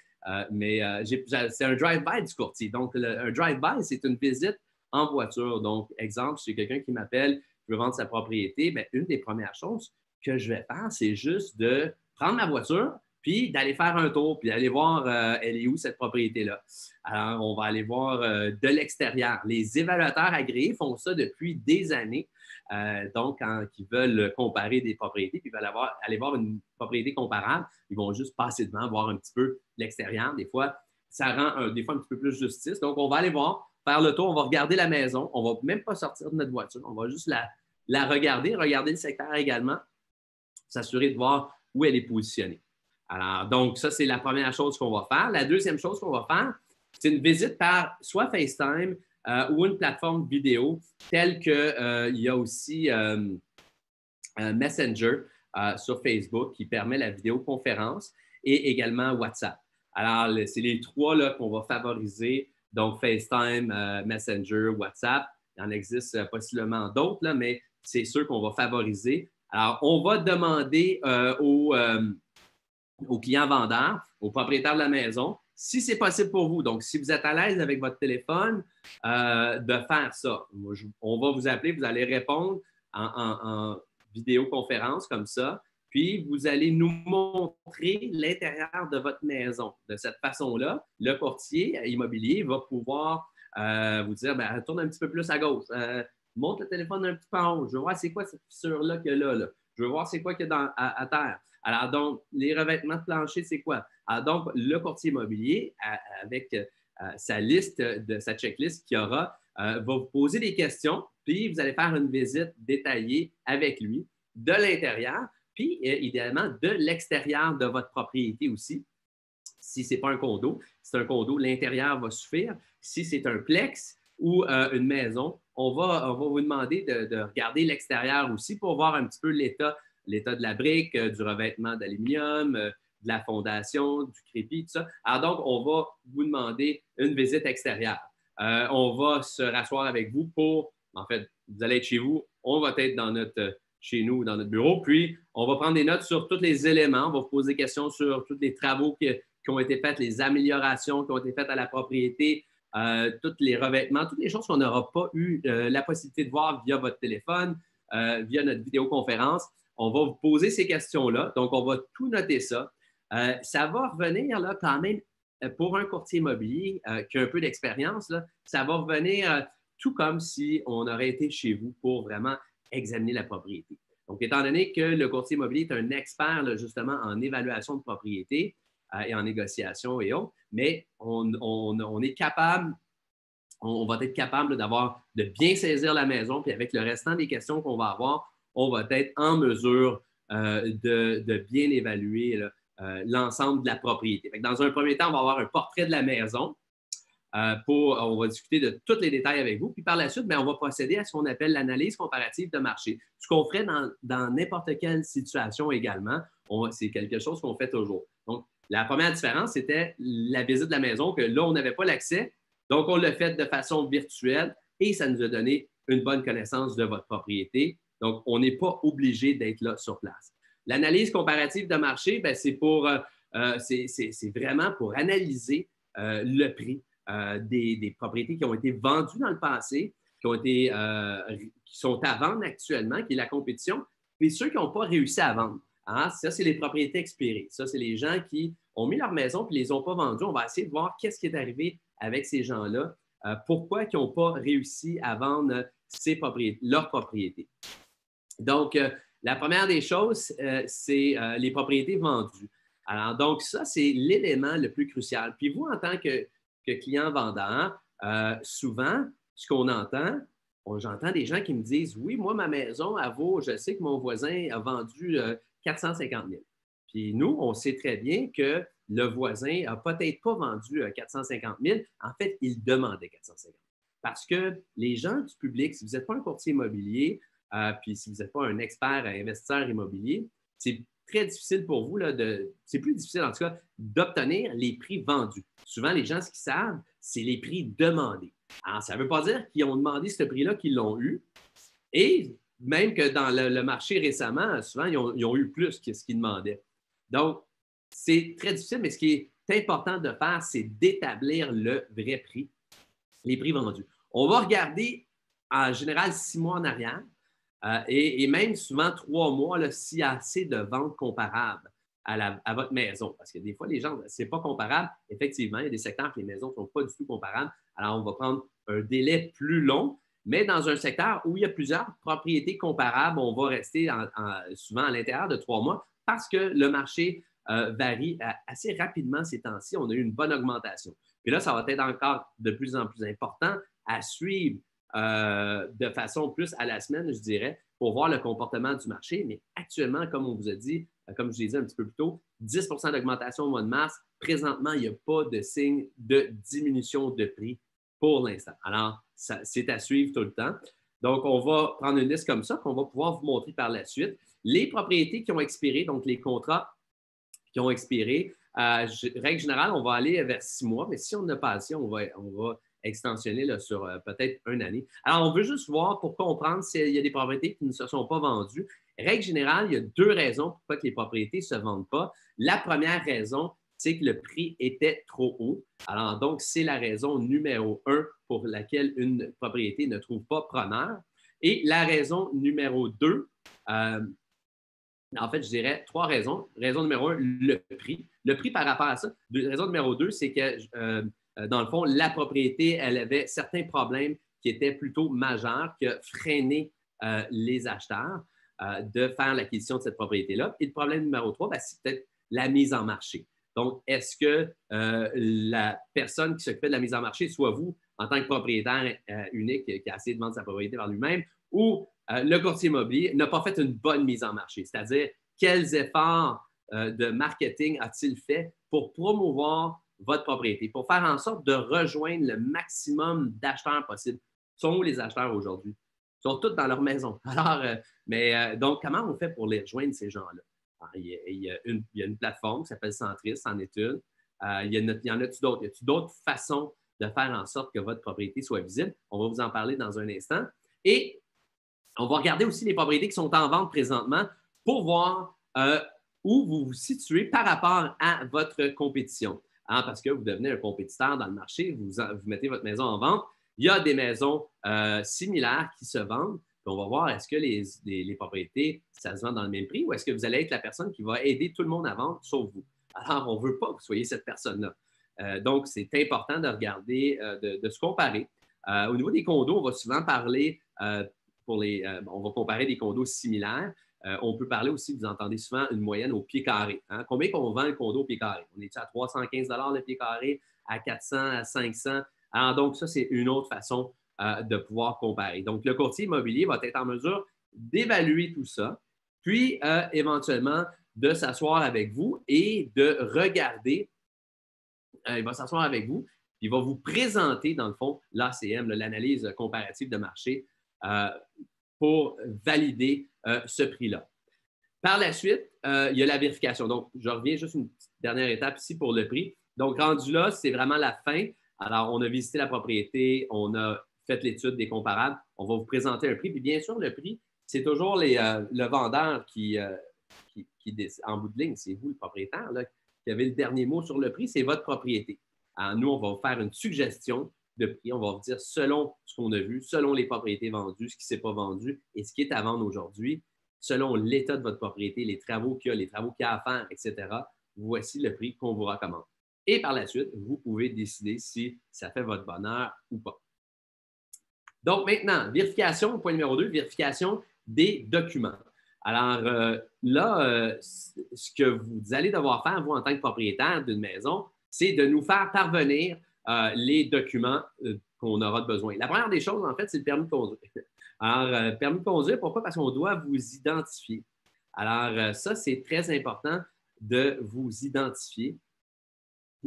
mais c'est un drive-by du courtier. Donc, un drive-by, c'est une visite en voiture. Donc, exemple, si quelqu'un qui m'appelle, veut vendre sa propriété, bien, une des premières choses que je vais faire, c'est juste de prendre ma voiture, puis d'aller faire un tour, puis d'aller voir elle est où cette propriété-là. Alors, on va aller voir de l'extérieur. Les évaluateurs agréés font ça depuis des années. Donc, quand ils veulent comparer des propriétés, puis ils veulent aller voir une propriété comparable, ils vont juste passer devant, voir un petit peu l'extérieur. Des fois, ça rend des fois un petit peu plus justice. Donc, on va aller voir, faire le tour, on va regarder la maison. On ne va même pas sortir de notre voiture. On va juste la regarder le secteur également, s'assurer de voir où elle est positionnée. Alors, donc, ça, c'est la première chose qu'on va faire. La deuxième chose qu'on va faire, c'est une visite par soit FaceTime ou une plateforme vidéo telle qu'il y a aussi Messenger sur Facebook qui permet la vidéoconférence et également WhatsApp. Alors, c'est les trois là, qu'on va favoriser. Donc, FaceTime, Messenger, WhatsApp. Il en existe possiblement d'autres, là, mais c'est ceux qu'on va favoriser. Alors, on va demander aux clients vendeurs, aux propriétaires de la maison, si c'est possible pour vous. Donc, si vous êtes à l'aise avec votre téléphone, de faire ça. On va vous appeler, vous allez répondre en vidéoconférence comme ça, puis vous allez nous montrer l'intérieur de votre maison. De cette façon-là, le courtier immobilier va pouvoir vous dire, ben, tourne un petit peu plus à gauche, monte le téléphone un petit peu en haut, je veux voir c'est quoi cette fissure-là qu'il y a là. Je veux voir c'est quoi qu'il y a à terre. Alors, donc, les revêtements de plancher, c'est quoi? Alors, donc, le courtier immobilier, avec sa liste, sa checklist qu'il aura, va vous poser des questions, puis vous allez faire une visite détaillée avec lui de l'intérieur, puis idéalement de l'extérieur de votre propriété aussi. Si ce n'est pas un condo, si c'est un condo, l'intérieur va suffire. Si c'est un plex ou une maison, on va vous demander de regarder l'extérieur aussi pour voir un petit peu l'état de la brique, du revêtement d'aluminium, de la fondation, du crépi, tout ça. Alors donc, on va vous demander une visite extérieure. On va se rasseoir avec vous en fait, vous allez être chez vous, on va être chez nous, dans notre bureau, puis on va prendre des notes sur tous les éléments, on va vous poser des questions sur tous les travaux qui ont été faits, les améliorations qui ont été faites à la propriété, tous les revêtements, toutes les choses qu'on n'aura pas eu la possibilité de voir via votre téléphone, via notre vidéoconférence. On va vous poser ces questions-là. Donc, on va tout noter ça. Ça va revenir là, quand même pour un courtier immobilier qui a un peu d'expérience. Ça va revenir tout comme si on aurait été chez vous pour vraiment examiner la propriété. Donc, étant donné que le courtier immobilier est un expert là, justement en évaluation de propriété et en négociation et autres, mais on est capable, on va être capable de bien saisir la maison, puis avec le restant des questions qu'on va avoir, on va être en mesure de bien évaluer l'ensemble de la propriété. Dans un premier temps, on va avoir un portrait de la maison. On va discuter de tous les détails avec vous. Puis par la suite, on va procéder à ce qu'on appelle l'analyse comparative de marché. Ce qu'on ferait dans n'importe quelle situation également, c'est quelque chose qu'on fait toujours. Donc, la première différence, c'était la visite de la maison, que là, on n'avait pas l'accès. Donc, on l'a fait de façon virtuelle et ça nous a donné une bonne connaissance de votre propriété. Donc, on n'est pas obligé d'être là sur place. L'analyse comparative de marché, c'est vraiment pour analyser le prix des propriétés qui ont été vendues dans le passé, qui sont à vendre actuellement, qui est la compétition, et ceux qui n'ont pas réussi à vendre. Hein? Ça, c'est les propriétés expirées. Ça, c'est les gens qui ont mis leur maison et ne les ont pas vendues. On va essayer de voir qu'est-ce qui est arrivé avec ces gens-là, pourquoi ils n'ont pas réussi à vendre leurs propriétés. Donc, la première des choses, c'est les propriétés vendues. Alors, donc, ça, c'est l'élément le plus crucial. Puis vous, en tant que client vendeur, souvent, ce qu'on entend, j'entends des gens qui me disent, oui, moi, ma maison, elle vaut, je sais que mon voisin a vendu 450 000. Puis nous, on sait très bien que le voisin n'a peut-être pas vendu 450 000. En fait, il demandait 450 000. Parce que les gens du public, si vous n'êtes pas un courtier immobilier, puis si vous n'êtes pas un expert investisseur immobilier, c'est très difficile pour vous, c'est plus difficile en tout cas, d'obtenir les prix vendus. Souvent, les gens, ce qu'ils savent, c'est les prix demandés. Alors, ça ne veut pas dire qu'ils ont demandé ce prix-là, qu'ils l'ont eu. Et même que dans le marché récemment, souvent, ils ont eu plus que ce qu'ils demandaient. Donc, c'est très difficile, mais ce qui est important de faire, c'est d'établir le vrai prix, les prix vendus. On va regarder en général 6 mois en arrière. Et même souvent 3 mois, s'il y a assez de ventes comparables à votre maison. Parce que des fois, les gens, ce n'est pas comparable. Effectivement, il y a des secteurs que les maisons ne sont pas du tout comparables. Alors, on va prendre un délai plus long. Mais dans un secteur où il y a plusieurs propriétés comparables, on va rester souvent à l'intérieur de 3 mois parce que le marché varie assez rapidement ces temps-ci. On a eu une bonne augmentation. Puis là, ça va être encore de plus en plus important à suivre de façon plus à la semaine, je dirais, pour voir le comportement du marché. Mais actuellement, comme on vous a dit, comme je disais un petit peu plus tôt, 10 d'augmentation au mois de mars. Présentement, il n'y a pas de signe de diminution de prix pour l'instant. Alors, c'est à suivre tout le temps. Donc, on va prendre une liste comme ça qu'on va pouvoir vous montrer par la suite. Les propriétés qui ont expiré, donc les contrats qui ont expiré, règle générale, on va aller vers 6 mois, mais si on n'a pas assez, on va extensionner là, sur peut-être une année. Alors, on veut juste voir pour comprendre s'il y a des propriétés qui ne se sont pas vendues. Règle générale, il y a 2 raisons pourquoi les propriétés ne se vendent pas. La première raison, c'est que le prix était trop haut. Alors, donc, c'est la raison numéro 1 pour laquelle une propriété ne trouve pas preneur. Et la raison numéro 2, en fait, je dirais 3 raisons. Raison numéro 1, le prix. Le prix par rapport à ça. Raison numéro 2, c'est que dans le fond, la propriété, elle avait certains problèmes qui étaient plutôt majeurs, qui ont freiné les acheteurs de faire l'acquisition de cette propriété-là. Et le problème numéro 3, c'est peut-être la mise en marché. Donc, est-ce que la personne qui s'occupait de la mise en marché, soit vous, en tant que propriétaire unique qui a essayé de vendre sa propriété par lui-même, ou le courtier immobilier n'a pas fait une bonne mise en marché? C'est-à-dire, quels efforts de marketing a-t-il fait pour promouvoir votre propriété, pour faire en sorte de rejoindre le maximum d'acheteurs possible? Sont où les acheteurs aujourd'hui? Ils sont tous dans leur maison. Alors, donc, comment on fait pour les rejoindre, ces gens-là? Alors, il y a une plateforme qui s'appelle Centris, en études. Il y en a-tu d'autres? Y a-t-il d'autres façons de faire en sorte que votre propriété soit visible? On va vous en parler dans un instant. Et on va regarder aussi les propriétés qui sont en vente présentement pour voir où vous vous situez par rapport à votre compétition. hein, parce que vous devenez un compétiteur dans le marché, vous mettez votre maison en vente. Il y a des maisons similaires qui se vendent. Puis on va voir, est-ce que les propriétés, ça se vend dans le même prix ou est-ce que vous allez être la personne qui va aider tout le monde à vendre, sauf vous? Alors, on ne veut pas que vous soyez cette personne-là. Donc, c'est important de regarder, de se comparer. Au niveau des condos, on va souvent parler on va comparer des condos similaires. On peut parler aussi, vous entendez souvent, une moyenne au pied carré. Hein? Combien qu'on vend le condo au pied carré? On est à 315 le pied carré, à 400, à 500. Alors, donc, ça, c'est une autre façon de pouvoir comparer. Donc, le courtier immobilier va être en mesure d'évaluer tout ça, puis éventuellement de s'asseoir avec vous et de regarder. Il va s'asseoir avec vous, puis il va vous présenter, dans le fond, l'ACM, l'analyse comparative de marché, pour valider ce prix-là. Par la suite, il y a la vérification. Donc, je reviens juste une petite dernière étape ici pour le prix. Donc, rendu là, c'est vraiment la fin. Alors, on a visité la propriété, on a fait l'étude des comparables, on va vous présenter un prix. Puis bien sûr, le prix, c'est toujours le vendeur qui en bout de ligne, c'est vous, le propriétaire, là, qui avez le dernier mot sur le prix, c'est votre propriété. Alors, nous, on va vous faire une suggestion de prix. On va vous dire selon ce qu'on a vu, selon les propriétés vendues, ce qui ne s'est pas vendu et ce qui est à vendre aujourd'hui, selon l'état de votre propriété, les travaux qu'il y a, les travaux qu'il y a à faire, etc. Voici le prix qu'on vous recommande. Et par la suite, vous pouvez décider si ça fait votre bonheur ou pas. Donc maintenant, vérification, point numéro 2, vérification des documents. Alors là, ce que vous allez devoir faire, vous, en tant que propriétaire d'une maison, c'est de nous faire parvenir les documents qu'on aura besoin. La première des choses, en fait, c'est le permis de conduire. Alors, permis de conduire, pourquoi? Parce qu'on doit vous identifier. Alors, ça, c'est très important de vous identifier.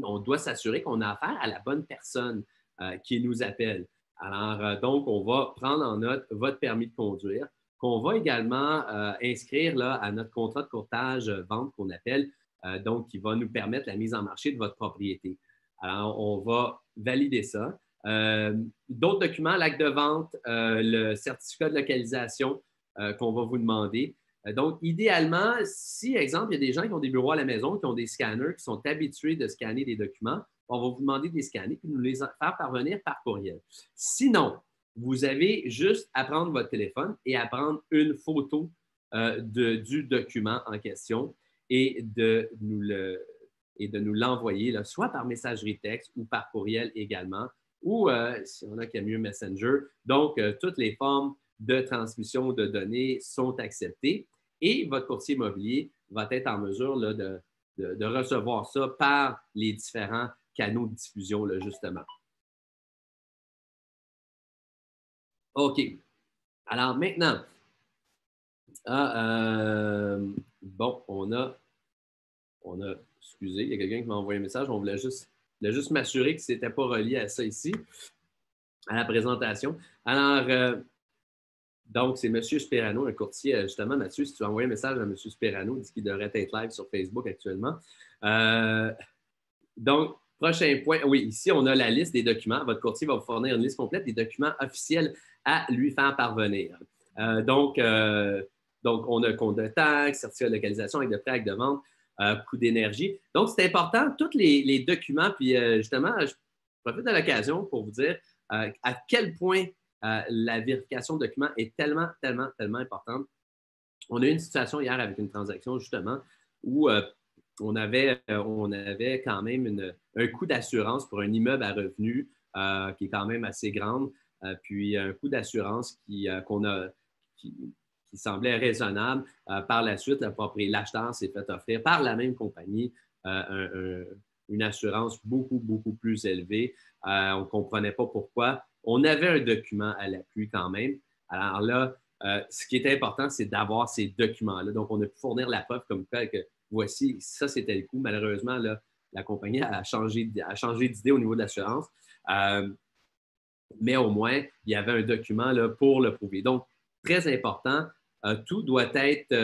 On doit s'assurer qu'on a affaire à la bonne personne qui nous appelle. Alors, donc, on va prendre en note votre permis de conduire, qu'on va également inscrire là, à notre contrat de courtage-vente qu'on appelle, donc qui va nous permettre la mise en marché de votre propriété. Alors, on va valider ça. D'autres documents, l'acte de vente, le certificat de localisation qu'on va vous demander. Donc, idéalement, si, exemple, il y a des gens qui ont des bureaux à la maison, qui ont des scanners, qui sont habitués de scanner des documents, on va vous demander de les scanner puis de nous les faire parvenir par courriel. Sinon, vous avez juste à prendre votre téléphone et à prendre une photo du document en question et de nous l'envoyer, là, soit par messagerie texte ou par courriel également, ou si on a qui a mieux Messenger. Donc, toutes les formes de transmission de données sont acceptées et votre courtier immobilier va être en mesure là, de recevoir ça par les différents canaux de diffusion, là, justement. OK. Alors maintenant, bon, excusez, il y a quelqu'un qui m'a envoyé un message. On voulait juste m'assurer que ce n'était pas relié à ça ici, à la présentation. Alors, donc, c'est M. Sperano, un courtier. Justement, Mathieu, si tu as envoyé un message à M. Sperano, il dit qu'il devrait être live sur Facebook actuellement. Donc, prochain point. Oui, ici, on a la liste des documents. Votre courtier va vous fournir une liste complète des documents officiels à lui faire parvenir. Donc, on a compte de taxes, certificat de localisation, acte de prêt, acte de vente, coût d'énergie. Donc, c'est important, tous les documents. Puis, justement, je profite de l'occasion pour vous dire à quel point la vérification de documents est tellement, tellement, tellement importante. On a eu une situation hier avec une transaction, justement, où on avait quand même un coût d'assurance pour un immeuble à revenus qui est quand même assez grand, puis un coût d'assurance qui semblait raisonnable. Par la suite, l'acheteur s'est fait offrir par la même compagnie une assurance beaucoup, beaucoup plus élevée. On ne comprenait pas pourquoi. On avait un document à l'appui quand même. Alors là, ce qui est important, c'est d'avoir ces documents-là. Donc, on a pu fournir la preuve comme quoi que voici, ça, c'était le coût. Malheureusement, là, la compagnie a changé d'idée au niveau de l'assurance. Mais au moins, il y avait un document là, pour le prouver. Donc, très important, tout doit être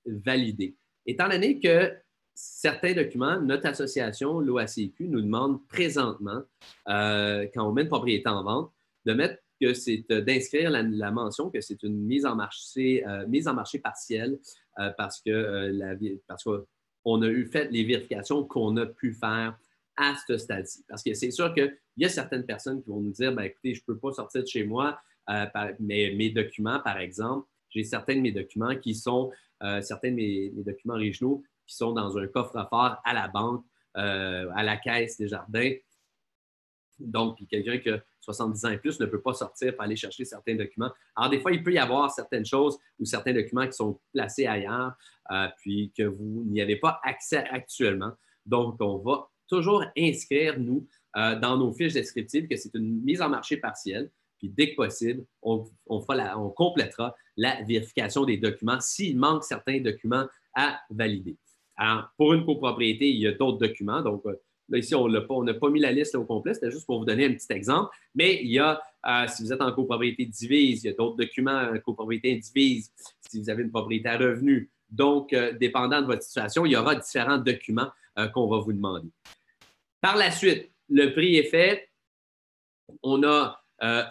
validé. Étant donné que certains documents, notre association, l'OACQ, nous demande présentement, quand on met une propriété en vente, de mettre que c'est d'inscrire la mention que c'est une mise en marché partielle parce que on a eu fait les vérifications qu'on a pu faire à ce stade-ci. Parce que c'est sûr qu'il y a certaines personnes qui vont nous dire, écoutez, je ne peux pas sortir de chez moi, mes documents, par exemple, j'ai certains de mes documents qui sont, certains de mes documents originaux qui sont dans un coffre-fort à la banque, à la caisse des jardins. Donc, quelqu'un qui a 70 ans et plus ne peut pas sortir pour aller chercher certains documents. Alors, des fois, il peut y avoir certaines choses ou certains documents qui sont placés ailleurs, puis que vous n'y avez pas accès actuellement. Donc, on va toujours inscrire, nous, dans nos fiches descriptives que c'est une mise en marché partielle. Puis, dès que possible, on complétera la vérification des documents s'il manque certains documents à valider. Alors, pour une copropriété, il y a d'autres documents. Donc, là, ici, on n'a pas mis la liste au complet, c'était juste pour vous donner un petit exemple. Mais il y a, si vous êtes en copropriété divise, il y a d'autres documents en copropriété indivise, si vous avez une propriété à revenu. Donc, dépendant de votre situation, il y aura différents documents qu'on va vous demander. Par la suite, le prix est fait. On a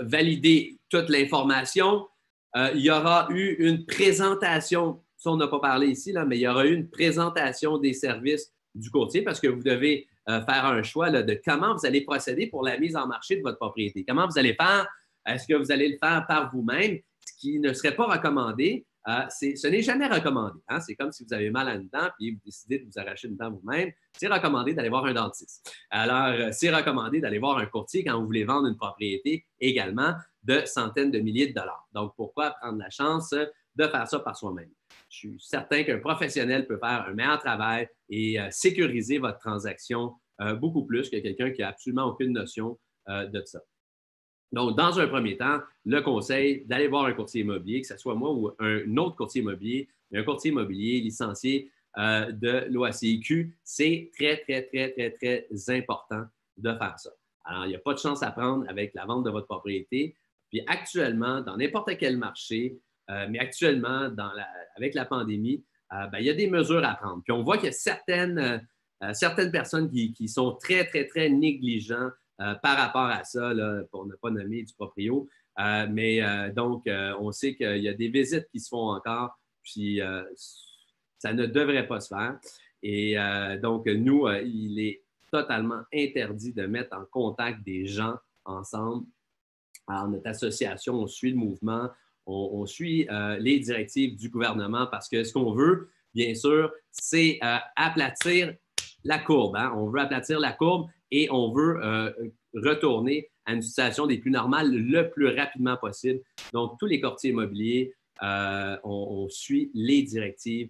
validé toute l'information. Il y aura eu une présentation, ça on n'a pas parlé ici, là, mais il y aura eu une présentation des services du courtier parce que vous devez faire un choix là, de comment vous allez procéder pour la mise en marché de votre propriété. Comment vous allez faire? Est-ce que vous allez le faire par vous-même? Ce qui ne serait pas recommandé, ce n'est jamais recommandé. Hein? C'est comme si vous avez mal à une dent et vous décidez de vous arracher une dent vous-même. C'est recommandé d'aller voir un dentiste. Alors, c'est recommandé d'aller voir un courtier quand vous voulez vendre une propriété également de centaines de milliers de dollars. Donc, pourquoi prendre la chance de faire ça par soi-même? Je suis certain qu'un professionnel peut faire un meilleur travail et sécuriser votre transaction beaucoup plus que quelqu'un qui n'a absolument aucune notion de ça. Donc, dans un premier temps, le conseil d'aller voir un courtier immobilier, que ce soit moi ou un autre courtier immobilier, mais un courtier immobilier licencié de l'OACIQ, c'est très, très, très, très, très important de faire ça. Alors, il n'y a pas de chance à prendre avec la vente de votre propriété. Puis actuellement, dans n'importe quel marché, mais actuellement, avec la pandémie, il y a des mesures à prendre. Puis on voit qu'il y a certaines personnes qui sont très, très, très négligents par rapport à ça, là, pour ne pas nommer du proprio. Donc, on sait qu'il y a des visites qui se font encore, puis ça ne devrait pas se faire. Et donc, nous, il est totalement interdit de mettre en contact des gens ensemble. Alors, notre association, on suit le mouvement, on suit les directives du gouvernement parce que ce qu'on veut, bien sûr, c'est aplatir la courbe. Hein? On veut aplatir la courbe et on veut retourner à une situation des plus normales le plus rapidement possible. Donc, tous les courtiers immobiliers, on suit les directives.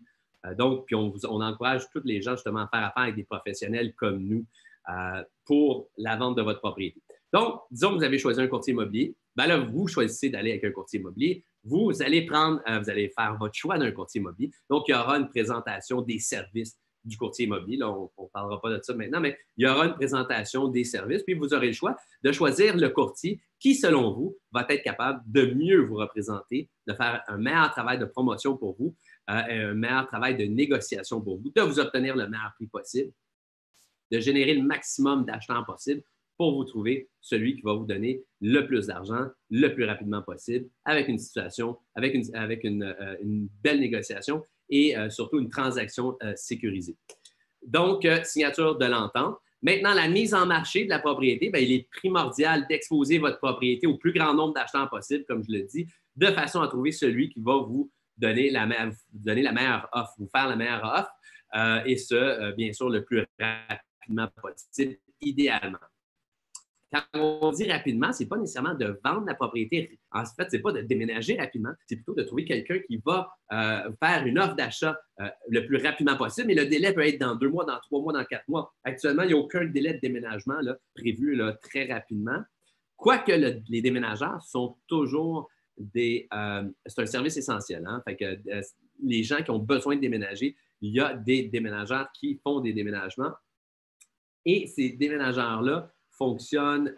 Donc, puis on encourage tous les gens justement à faire affaire avec des professionnels comme nous pour la vente de votre propriété. Donc, disons que vous avez choisi un courtier immobilier. Bien là, vous choisissez d'aller avec un courtier immobilier. Vous allez faire votre choix d'un courtier immobilier. Donc, il y aura une présentation des services du courtier immobilier. Là, on ne parlera pas de ça maintenant, mais il y aura une présentation des services. Puis, vous aurez le choix de choisir le courtier qui, selon vous, va être capable de mieux vous représenter, de faire un meilleur travail de promotion pour vous, un meilleur travail de négociation pour vous, de vous obtenir le meilleur prix possible, de générer le maximum d'achetants possible pour vous trouver celui qui va vous donner le plus d'argent le plus rapidement possible avec une situation, avec une belle négociation et surtout une transaction sécurisée. Donc, signature de l'entente. Maintenant, la mise en marché de la propriété, bien, il est primordial d'exposer votre propriété au plus grand nombre d'achetants possible, comme je le dis, de façon à trouver celui qui va vous donner la meilleure offre, vous faire la meilleure offre, et ce, bien sûr, le plus rapidement possible, idéalement. Quand on dit rapidement, ce n'est pas nécessairement de vendre la propriété. En fait, ce n'est pas de déménager rapidement, c'est plutôt de trouver quelqu'un qui va faire une offre d'achat le plus rapidement possible. Mais le délai peut être dans 2 mois, dans 3 mois, dans 4 mois. Actuellement, il n'y a aucun délai de déménagement là, prévu là, très rapidement. Quoique les déménageurs sont toujours c'est un service essentiel. Hein? Fait que les gens qui ont besoin de déménager, il y a des déménageurs qui font des déménagements. Et ces déménageurs-là fonctionnent,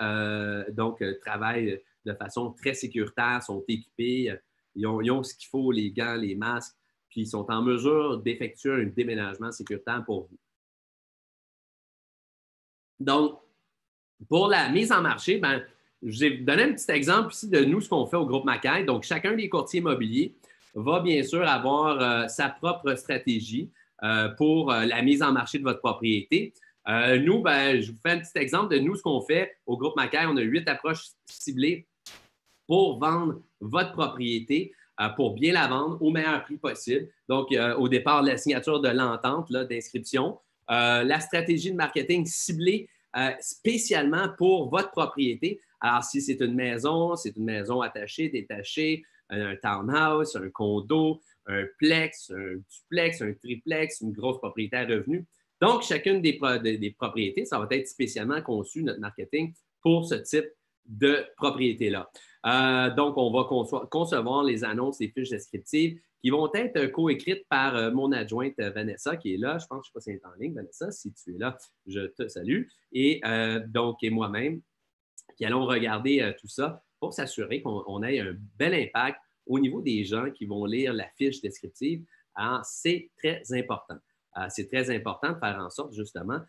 travaillent de façon très sécuritaire, sont équipés, ils ont ce qu'il faut, les gants, les masques, puis ils sont en mesure d'effectuer un déménagement sécuritaire pour vous. Donc, pour la mise en marché, ben, je vous ai donné un petit exemple ici de nous, ce qu'on fait au groupe Macaille. Donc, chacun des courtiers immobiliers va bien sûr avoir sa propre stratégie pour la mise en marché de votre propriété. Nous, ben, je vous fais un petit exemple de nous, ce qu'on fait au groupe Macaire. On a 8 approches ciblées pour vendre votre propriété, pour bien la vendre au meilleur prix possible. Donc, au départ, la signature de l'entente d'inscription, la stratégie de marketing ciblée spécialement pour votre propriété. Alors, si c'est une maison attachée, détachée, un townhouse, un condo, un plex, un duplex, un triplex, une grosse propriété à revenus. Donc, chacune des propriétés, ça va être spécialement conçu, notre marketing, pour ce type de propriété-là. Donc, on va concevoir les annonces, les fiches descriptives qui vont être coécrites par mon adjointe Vanessa, qui est là. Je pense, je ne sais pas si elle est en ligne, Vanessa. Si tu es là, je te salue. Et moi-même, qui allons regarder tout ça pour s'assurer qu'on ait un bel impact au niveau des gens qui vont lire la fiche descriptive. C'est très important. C'est très important de faire en sorte, justement,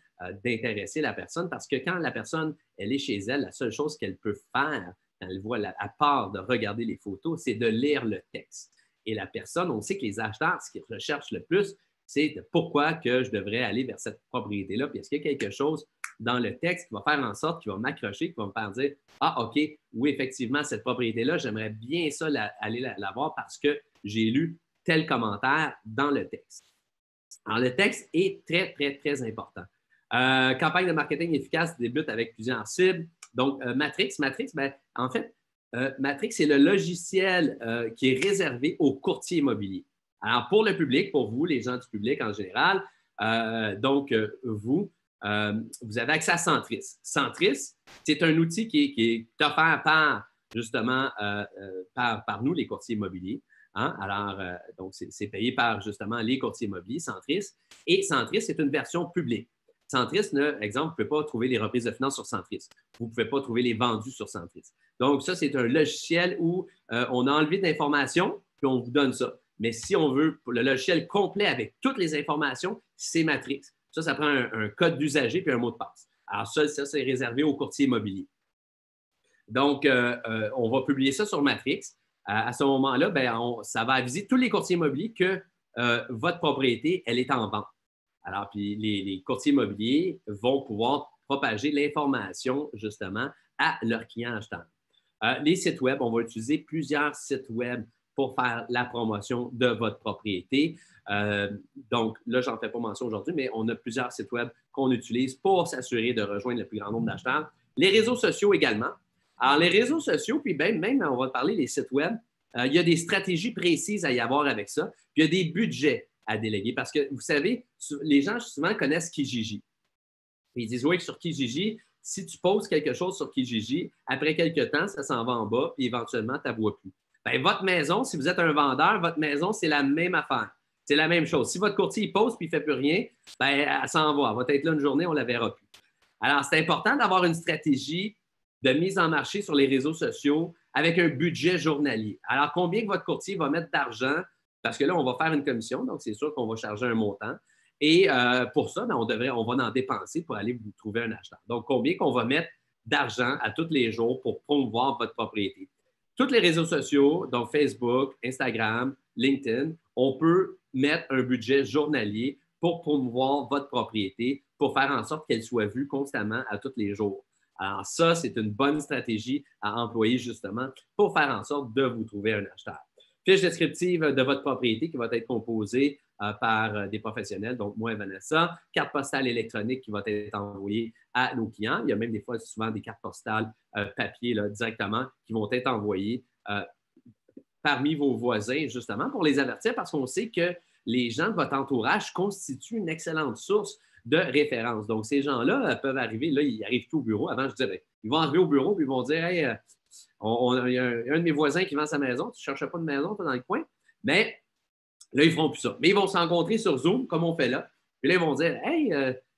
d'intéresser la personne parce que quand la personne, elle est chez elle, la seule chose qu'elle peut faire quand elle voit, à part de regarder les photos, c'est de lire le texte. Et la personne, on sait que les acheteurs, ce qu'ils recherchent le plus, c'est pourquoi que je devrais aller vers cette propriété-là. Puis est-ce qu'il y a quelque chose dans le texte qui va faire en sorte, qui va m'accrocher, qui va me faire dire « Ah, OK, oui, effectivement, cette propriété-là, j'aimerais bien ça aller la voir parce que j'ai lu tel commentaire dans le texte. » Alors, le texte est très, très, très important. Campagne de marketing efficace débute avec plusieurs cibles. Donc, Matrix, ben, en fait, Matrix, c'est le logiciel qui est réservé aux courtiers immobiliers. Alors, pour le public, pour vous, les gens du public en général, vous avez accès à Centris. Centris, c'est un outil qui est offert par, justement, par nous, les courtiers immobiliers. Hein? Alors, donc, c'est payé par, justement, les courtiers immobiliers, Centris. Et Centris, c'est une version publique. Centris, exemple, vous ne pouvez pas trouver les reprises de finances sur Centris. Vous ne pouvez pas trouver les vendus sur Centris. Donc, ça, c'est un logiciel où on a enlevé de l'information, puis on vous donne ça. Mais si on veut le logiciel complet avec toutes les informations, c'est Matrix. Ça prend un code d'usager puis un mot de passe. Alors, ça c'est réservé aux courtiers immobiliers. Donc, on va publier ça sur Matrix. À ce moment-là, ben, ça va aviser tous les courtiers immobiliers que votre propriété, elle est en vente. Alors, puis les courtiers immobiliers vont pouvoir propager l'information, justement, à leurs clients acheteurs. Les sites web, on va utiliser plusieurs sites web pour faire la promotion de votre propriété. Donc, là, je n'en fais pas mention aujourd'hui, mais on a plusieurs sites web qu'on utilise pour s'assurer de rejoindre le plus grand nombre d'acheteurs. Les réseaux sociaux également. Alors, les réseaux sociaux, puis même on va parler des sites web, il y a des stratégies précises à y avoir avec ça, puis il y a des budgets à déléguer parce que, vous savez, les gens souvent connaissent Kijiji. Ils disent, oui, sur Kijiji, si tu poses quelque chose sur Kijiji, après quelques temps, ça s'en va en bas, puis éventuellement, tu ne la vois plus. Bien, votre maison, si vous êtes un vendeur, votre maison, c'est la même affaire. C'est la même chose. Si votre courtier il pose puis il ne fait plus rien, bien, elle s'en va. Elle va être là une journée, on ne la verra plus. Alors, c'est important d'avoir une stratégie de mise en marché sur les réseaux sociaux avec un budget journalier. Alors, combien que votre courtier va mettre d'argent? Parce que là, on va faire une commission, donc c'est sûr qu'on va charger un montant. Et pour ça, bien, on va en dépenser pour aller vous trouver un acheteur. Donc, combien qu'on va mettre d'argent à tous les jours pour promouvoir votre propriété? Tous les réseaux sociaux, donc Facebook, Instagram, LinkedIn, on peut mettre un budget journalier pour promouvoir votre propriété, pour faire en sorte qu'elle soit vue constamment à tous les jours. Alors ça, c'est une bonne stratégie à employer justement pour faire en sorte de vous trouver un acheteur. Fiche descriptive de votre propriété qui va être composée par des professionnels, donc moi et Vanessa. Carte postale électronique qui va être envoyée à nos clients. Il y a même des fois souvent des cartes postales papier là, directement qui vont être envoyées parmi vos voisins, justement, pour les avertir parce qu'on sait que les gens de votre entourage constituent une excellente source de référence. Donc, ces gens-là peuvent arriver, là, ils arrivent tout au bureau. Avant, je dirais, ils vont arriver au bureau puis ils vont dire, hey, il y a un de mes voisins qui vend sa maison, tu ne cherches pas de maison, tu es dans le coin. Mais là, ils ne feront plus ça. Mais ils vont se rencontrer sur Zoom, comme on fait là. Puis là, ils vont dire, hey,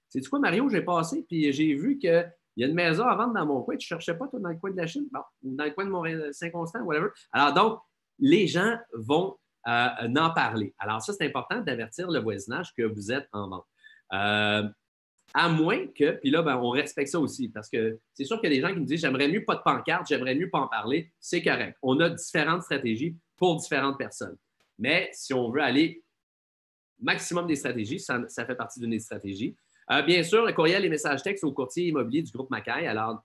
sais-tu quoi, Mario, j'ai passé, puis j'ai vu qu'il y a une maison à vendre dans mon coin, tu ne cherchais pas, toi, dans le coin de la Chine, bon, ou dans le coin de Saint-Constant, whatever. Alors, donc, les gens vont en parler. Alors, ça, c'est important d'avertir le voisinage que vous êtes en vente. À moins que, puis là, ben, on respecte ça aussi, parce que c'est sûr qu'il y a des gens qui me disent j'aimerais mieux pas de pancarte, j'aimerais mieux pas en parler. C'est correct. On a différentes stratégies pour différentes personnes. Mais si on veut aller maximum des stratégies. Ça fait partie d'une des stratégies. Bien sûr, le courriel et messages textes au courtier immobilier du groupe Macaille. Alors,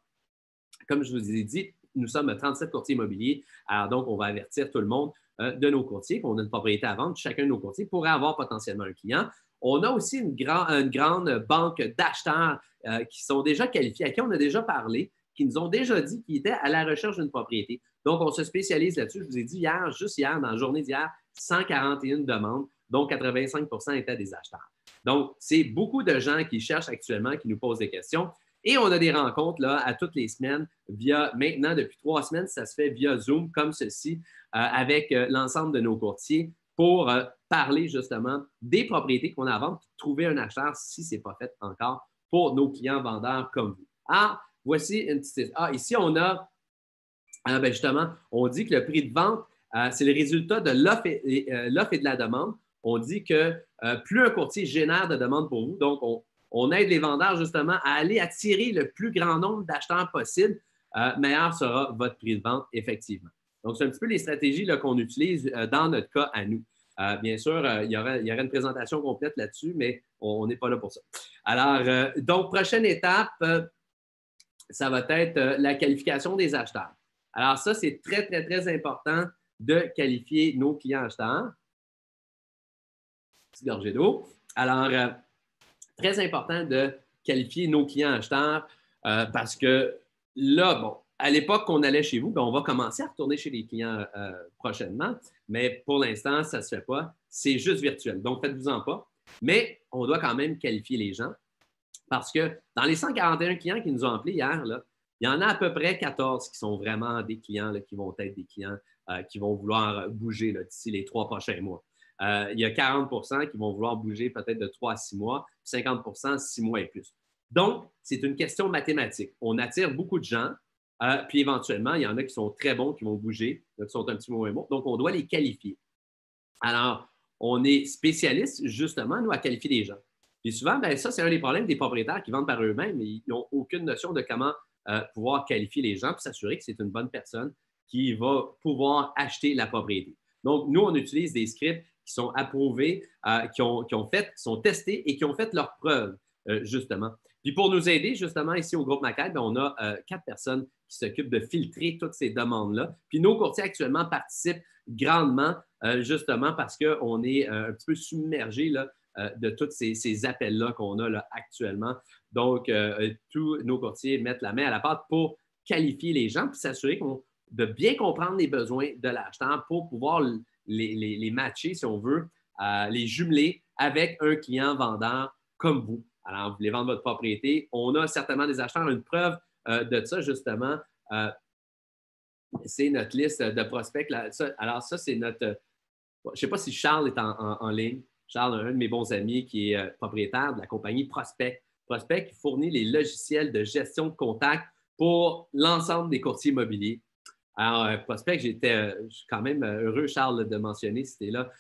comme je vous ai dit, nous sommes 37 courtiers immobiliers. Alors, donc, on va avertir tout le monde de nos courtiers qu'on a une propriété à vendre. Chacun de nos courtiers pourrait avoir potentiellement un client. On a aussi une grande banque d'acheteurs qui sont déjà qualifiés, à qui on a déjà parlé, qui nous ont déjà dit qu'ils étaient à la recherche d'une propriété. Donc, on se spécialise là-dessus. Je vous ai dit hier, juste hier, dans la journée d'hier, 141 demandes, dont 85 étaient des acheteurs. Donc, c'est beaucoup de gens qui cherchent actuellement, qui nous posent des questions. Et on a des rencontres là, à toutes les semaines, maintenant, depuis 3 semaines, ça se fait via Zoom, comme ceci, avec l'ensemble de nos courtiers pour parler justement des propriétés qu'on a à vendre, puis trouver un acheteur si ce n'est pas fait encore pour nos clients vendeurs comme vous. Ah, voici une petite. Ah, ici, on a, justement, on dit que le prix de vente, c'est le résultat de l'offre et de la demande. On dit que plus un courtier génère de demandes pour vous, donc on aide les vendeurs justement à aller attirer le plus grand nombre d'acheteurs possible, meilleur sera votre prix de vente, effectivement. Donc, c'est un petit peu les stratégies qu'on utilise dans notre cas à nous. Bien sûr, il y aurait une présentation complète là-dessus, mais on n'est pas là pour ça. Alors, donc, prochaine étape, ça va être la qualification des acheteurs. Alors, ça, c'est très, très, très important de qualifier nos clients acheteurs. Petite gorgée d'eau. Alors, très important de qualifier nos clients acheteurs parce que là, bon, à l'époque qu'on allait chez vous, bien, on va commencer à retourner chez les clients prochainement, mais pour l'instant, ça ne se fait pas. C'est juste virtuel. Donc, faites-vous-en pas. Mais on doit quand même qualifier les gens parce que dans les 141 clients qui nous ont appelés hier, là, il y en a à peu près 14 qui sont vraiment des clients là, qui vont être des clients qui vont vouloir bouger d'ici les 3 prochains mois. Il y a 40 qui vont vouloir bouger peut-être de 3 à 6 mois, 50 6 mois et plus. Donc, c'est une question mathématique. On attire beaucoup de gens, puis éventuellement, il y en a qui sont très bons, qui vont bouger, qui sont un petit peu moins bons. Donc, on doit les qualifier. Alors, on est spécialiste, justement, nous, à qualifier les gens. Puis souvent, bien, ça, c'est un des problèmes des propriétaires qui vendent par eux-mêmes, mais ils n'ont aucune notion de comment pouvoir qualifier les gens, puis s'assurer que c'est une bonne personne qui va pouvoir acheter la propriété. Donc, nous, on utilise des scripts qui sont approuvés, qui sont testés et qui ont fait leurs preuves, justement. Puis pour nous aider, justement, ici au groupe Macaille, on a 4 personnes qui s'occupent de filtrer toutes ces demandes-là. Puis nos courtiers actuellement participent grandement, justement, parce qu'on est un petit peu submergé là, de tous ces appels-là qu'on a là, actuellement. Donc, tous nos courtiers mettent la main à la pâte pour qualifier les gens puis s'assurer de bien comprendre les besoins de l'acheteur pour pouvoir les matcher, si on veut, les jumeler avec un client vendeur comme vous. Alors, vous voulez vendre votre propriété. On a certainement des acheteurs. Une preuve de ça, justement, c'est notre liste de prospects. Alors, ça, c'est notre… je ne sais pas si Charles est en ligne. Charles, un de mes bons amis qui est propriétaire de la compagnie Prospect. Prospect qui fournit les logiciels de gestion de contact pour l'ensemble des courtiers immobiliers. Alors, Prospect, je suis quand même heureux, Charles, de mentionner, c'était là,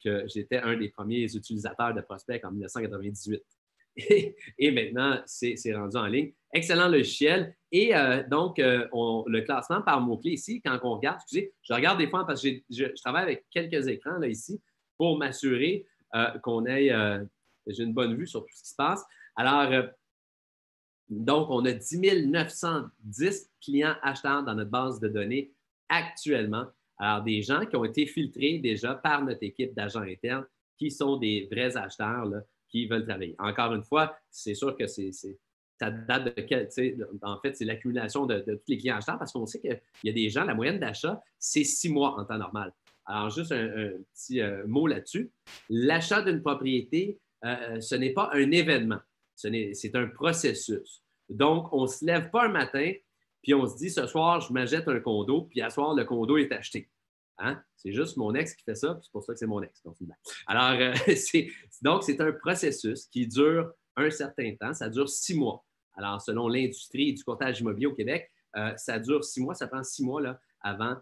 que j'étais un des premiers utilisateurs de Prospect en 1998. Et maintenant, c'est rendu en ligne. Excellent logiciel. Et donc, le classement par mots-clés ici, quand on regarde, excusez, je regarde des fois parce que je travaille avec quelques écrans là, ici pour m'assurer qu'on ait j'ai une bonne vue sur tout ce qui se passe. Alors, donc, on a 10 910 clients acheteurs dans notre base de données actuellement. Alors, des gens qui ont été filtrés déjà par notre équipe d'agents internes qui sont des vrais acheteurs là, qui veulent travailler. Encore une fois, c'est sûr que ça date de quel, en fait, c'est l'accumulation de tous les clients acheteurs parce qu'on sait qu'il y a des gens, la moyenne d'achat, c'est 6 mois en temps normal. Alors, juste un petit mot là-dessus. L'achat d'une propriété, ce n'est pas un événement. C'est un processus. Donc, on ne se lève pas un matin, puis on se dit, ce soir, je m'achète un condo, puis à soir, le condo est acheté. Hein? C'est juste mon ex qui fait ça, puis c'est pour ça que c'est mon ex. Donc, alors, donc, c'est un processus qui dure un certain temps. Ça dure 6 mois. Alors, selon l'industrie du courtage immobilier au Québec, ça dure 6 mois. Ça prend 6 mois là, avant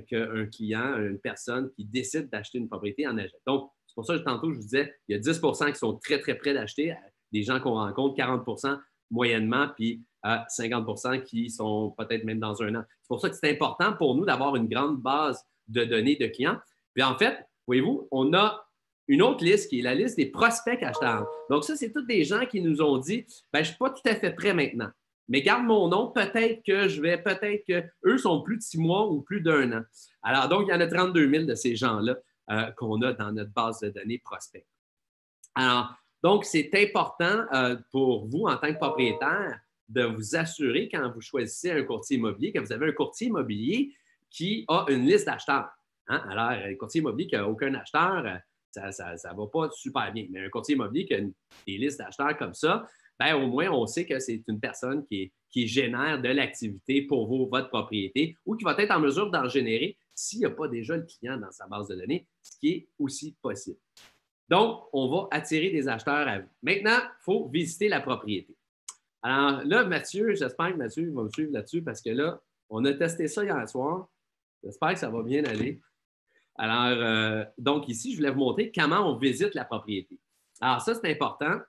qu'un client, une personne qui décide d'acheter une propriété en achète. Donc, c'est pour ça que tantôt, je vous disais, il y a 10 qui sont très, très près d'acheter. Des gens qu'on rencontre, 40 moyennement, puis 50 qui sont peut-être même dans un an. C'est pour ça que c'est important pour nous d'avoir une grande base de données de clients. Puis en fait, voyez-vous, on a une autre liste qui est la liste des prospects acheteurs. Donc, ça, c'est tous des gens qui nous ont dit ben, je ne suis pas tout à fait prêt maintenant. Mais garde mon nom, peut-être qu'eux sont plus de 6 mois ou plus d'1 an. Alors, donc, il y en a 32 000 de ces gens-là qu'on a dans notre base de données prospects. Alors, donc, c'est important pour vous, en tant que propriétaire, de vous assurer quand vous choisissez un courtier immobilier, que vous avez un courtier immobilier qui a une liste d'acheteurs. Hein? Alors, un courtier immobilier qui n'a aucun acheteur, ça ne va pas super bien. Mais un courtier immobilier qui a des listes d'acheteurs comme ça, bien, au moins, on sait que c'est une personne qui génère de l'activité pour votre propriété ou qui va être en mesure d'en générer s'il n'y a pas déjà le client dans sa base de données, ce qui est aussi possible. Donc, on va attirer des acheteurs à vous. Maintenant, il faut visiter la propriété. Alors là, Mathieu, j'espère que Mathieu va me suivre là-dessus parce que là, on a testé ça hier soir. J'espère que ça va bien aller. Alors, donc ici, je voulais vous montrer comment on visite la propriété. Alors ça, c'est important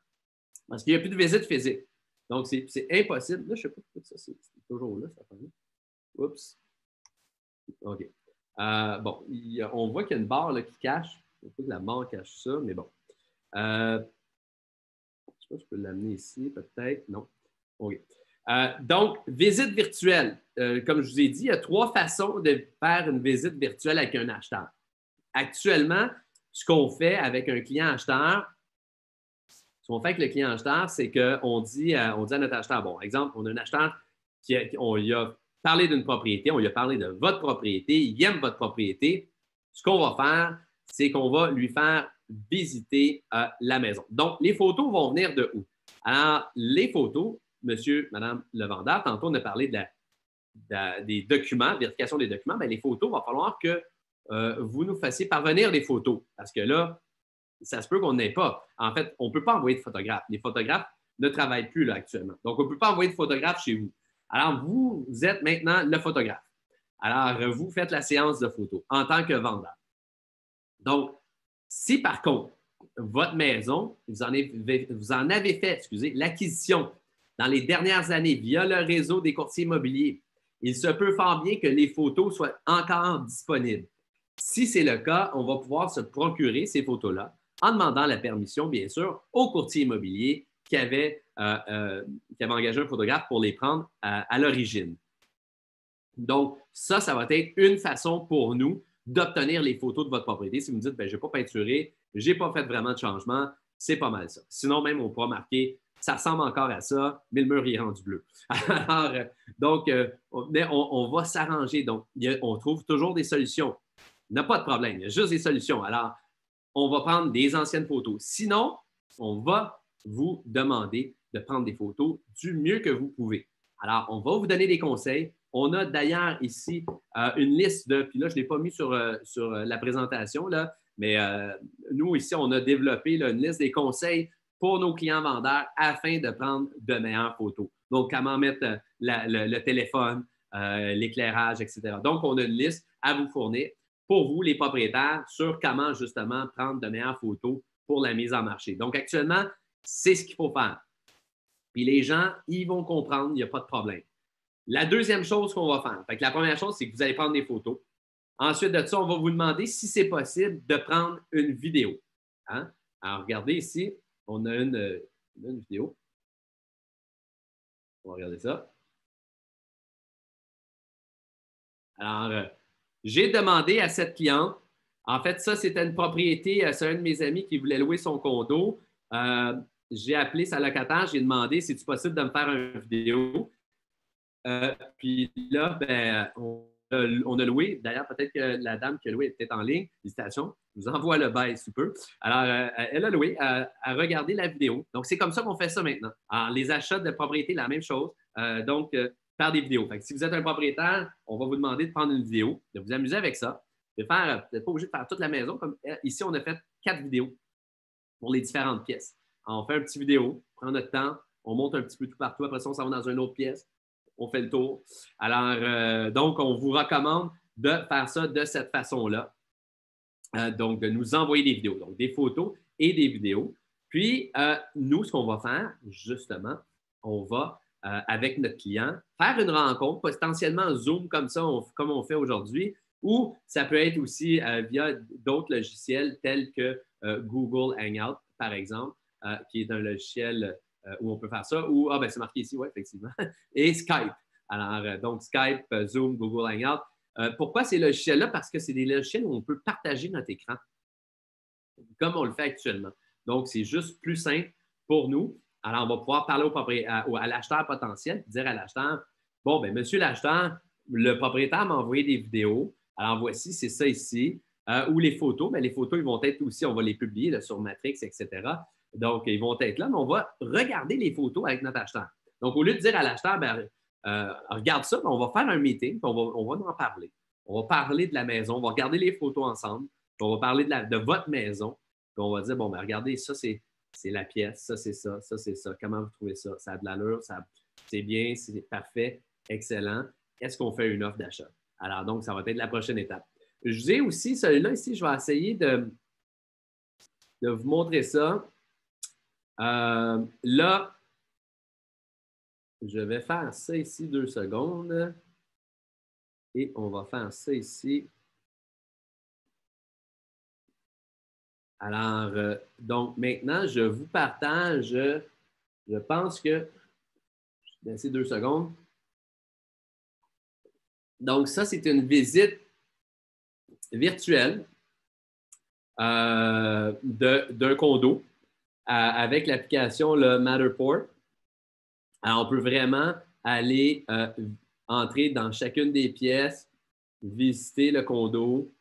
parce qu'il n'y a plus de visite physique. Donc, c'est impossible. Là, je ne sais pas pourquoi ça, c'est toujours là, ça fait. Oups. OK. Bon, on voit qu'il y a une barre là, qui cache. Je sais que la barre cache ça, mais bon. Je ne sais pas si je peux l'amener ici, peut-être. Non. OK. Donc, visite virtuelle. Comme je vous ai dit, il y a 3 façons de faire une visite virtuelle avec un acheteur. Actuellement, ce qu'on fait avec un client acheteur, c'est qu'on dit à notre acheteur, bon, exemple, on a un acheteur on lui a parlé d'une propriété, on lui a parlé de votre propriété, il aime votre propriété. Ce qu'on va faire, c'est qu'on va lui faire visiter la maison. Donc, les photos vont venir de où? Alors, les photos, monsieur, madame le vendeur, tantôt on a parlé des documents, vérification des documents, bien, les photos, il va falloir que vous nous fassiez parvenir des photos. Parce que là, ça se peut qu'on n'ait pas. En fait, on ne peut pas envoyer de photographes. Les photographes ne travaillent plus là, actuellement. Donc, on ne peut pas envoyer de photographes chez vous. Alors, vous êtes maintenant le photographe. Alors, vous faites la séance de photos en tant que vendeur. Donc, si par contre, votre maison, vous en avez fait, l'acquisition dans les dernières années via le réseau des courtiers immobiliers, il se peut fort bien que les photos soient encore disponibles. Si c'est le cas, on va pouvoir se procurer ces photos-là en demandant la permission, bien sûr, au courtier immobilier qui avait engagé un photographe pour les prendre à l'origine. Donc, ça va être une façon pour nous d'obtenir les photos de votre propriété. Si vous me dites, je n'ai pas peinturé, je n'ai pas fait vraiment de changement, c'est pas mal ça. Sinon, même, on pourra marquer, ça ressemble encore à ça, mais le mur est rendu bleu. Alors, donc, on va s'arranger. Donc, on trouve toujours des solutions. Il n'y a pas de problème, il y a juste des solutions. Alors, on va prendre des anciennes photos. Sinon, on va vous demander de prendre des photos du mieux que vous pouvez. Alors, on va vous donner des conseils. On a d'ailleurs ici une liste puis là, je ne l'ai pas mis sur la présentation, là, mais nous, ici, on a développé là, une liste des conseils pour nos clients vendeurs afin de prendre de meilleures photos. Donc, comment mettre le téléphone, l'éclairage, etc. Donc, on a une liste à vous fournir pour vous, les propriétaires, sur comment justement prendre de meilleures photos pour la mise en marché. Donc, actuellement, c'est ce qu'il faut faire. Puis les gens, ils vont comprendre, il n'y a pas de problème. La deuxième chose qu'on va faire, la première chose, c'est que vous allez prendre des photos. Ensuite de ça, on va vous demander si c'est possible de prendre une vidéo. Hein? Alors, regardez ici, on a une vidéo. On va regarder ça. Alors, j'ai demandé à cette cliente, en fait, ça, c'était une propriété, c'est un de mes amis qui voulait louer son condo. J'ai appelé sa locataire, j'ai demandé si c'est possible de me faire une vidéo. Puis là, on a loué. D'ailleurs, peut-être que la dame qui a loué est peut-être en ligne. Félicitations. Je vous envoie le bail sous peu. Alors, elle a loué, a regardé la vidéo. Donc, c'est comme ça qu'on fait ça maintenant. Alors, les achats de propriété, la même chose. Donc, faire des vidéos. Fait que si vous êtes un propriétaire, on va vous demander de prendre une vidéo, de vous amuser avec ça, de faire, vous n'êtes pas obligé de faire toute la maison. Comme ici, on a fait 4 vidéos pour les différentes pièces. Alors, on fait un petit vidéo, on prend notre temps, on monte un petit peu tout partout. Après ça, on s'en va dans une autre pièce. On fait le tour. Alors, donc, on vous recommande de faire ça de cette façon-là. Donc, de nous envoyer des vidéos, donc des photos et des vidéos. Puis, nous, ce qu'on va faire, justement, on va, avec notre client, faire une rencontre, potentiellement Zoom comme ça, comme on fait aujourd'hui, Ou ça peut être aussi via d'autres logiciels tels que Google Hangout, par exemple, qui est un logiciel où on peut faire ça. Ou, ben, c'est marqué ici, oui, effectivement. Et Skype. Alors, donc, Skype, Zoom, Google Hangout. Pourquoi ces logiciels-là? Parce que c'est des logiciels où on peut partager notre écran, comme on le fait actuellement. Donc, c'est juste plus simple pour nous. Alors, on va pouvoir parler à l'acheteur potentiel, dire à l'acheteur, bon, bien, monsieur l'acheteur, le propriétaire m'a envoyé des vidéos. Alors, voici, c'est ça ici. Ou les photos. Bien, les photos, ils vont être aussi, on va les publier là, sur Matrix, etc. Donc, ils vont être là, mais on va regarder les photos avec notre acheteur. Donc, au lieu de dire à l'acheteur, ben, regarde ça, ben, on va faire un meeting, puis on va en parler. On va parler de la maison, on va regarder les photos ensemble, puis on va parler de votre maison, puis on va dire, bon, ben, regardez, ça, c'est la pièce, ça, c'est ça, ça, c'est ça. Comment vous trouvez ça? Ça a de l'allure, c'est bien, c'est parfait, excellent. Est-ce qu'on fait une offre d'achat? Alors, donc, ça va être la prochaine étape. Je vous ai aussi, celui-là ici, je vais essayer de vous montrer ça. Là, je vais faire ça ici 2 secondes. Et on va faire ça ici. Alors, donc maintenant, je vous partage, je pense que, je vais laisser 2 secondes. Donc, ça, c'est une visite virtuelle d'un condo avec l'application le Matterport. Alors, on peut vraiment aller entrer dans chacune des pièces, visiter le condo.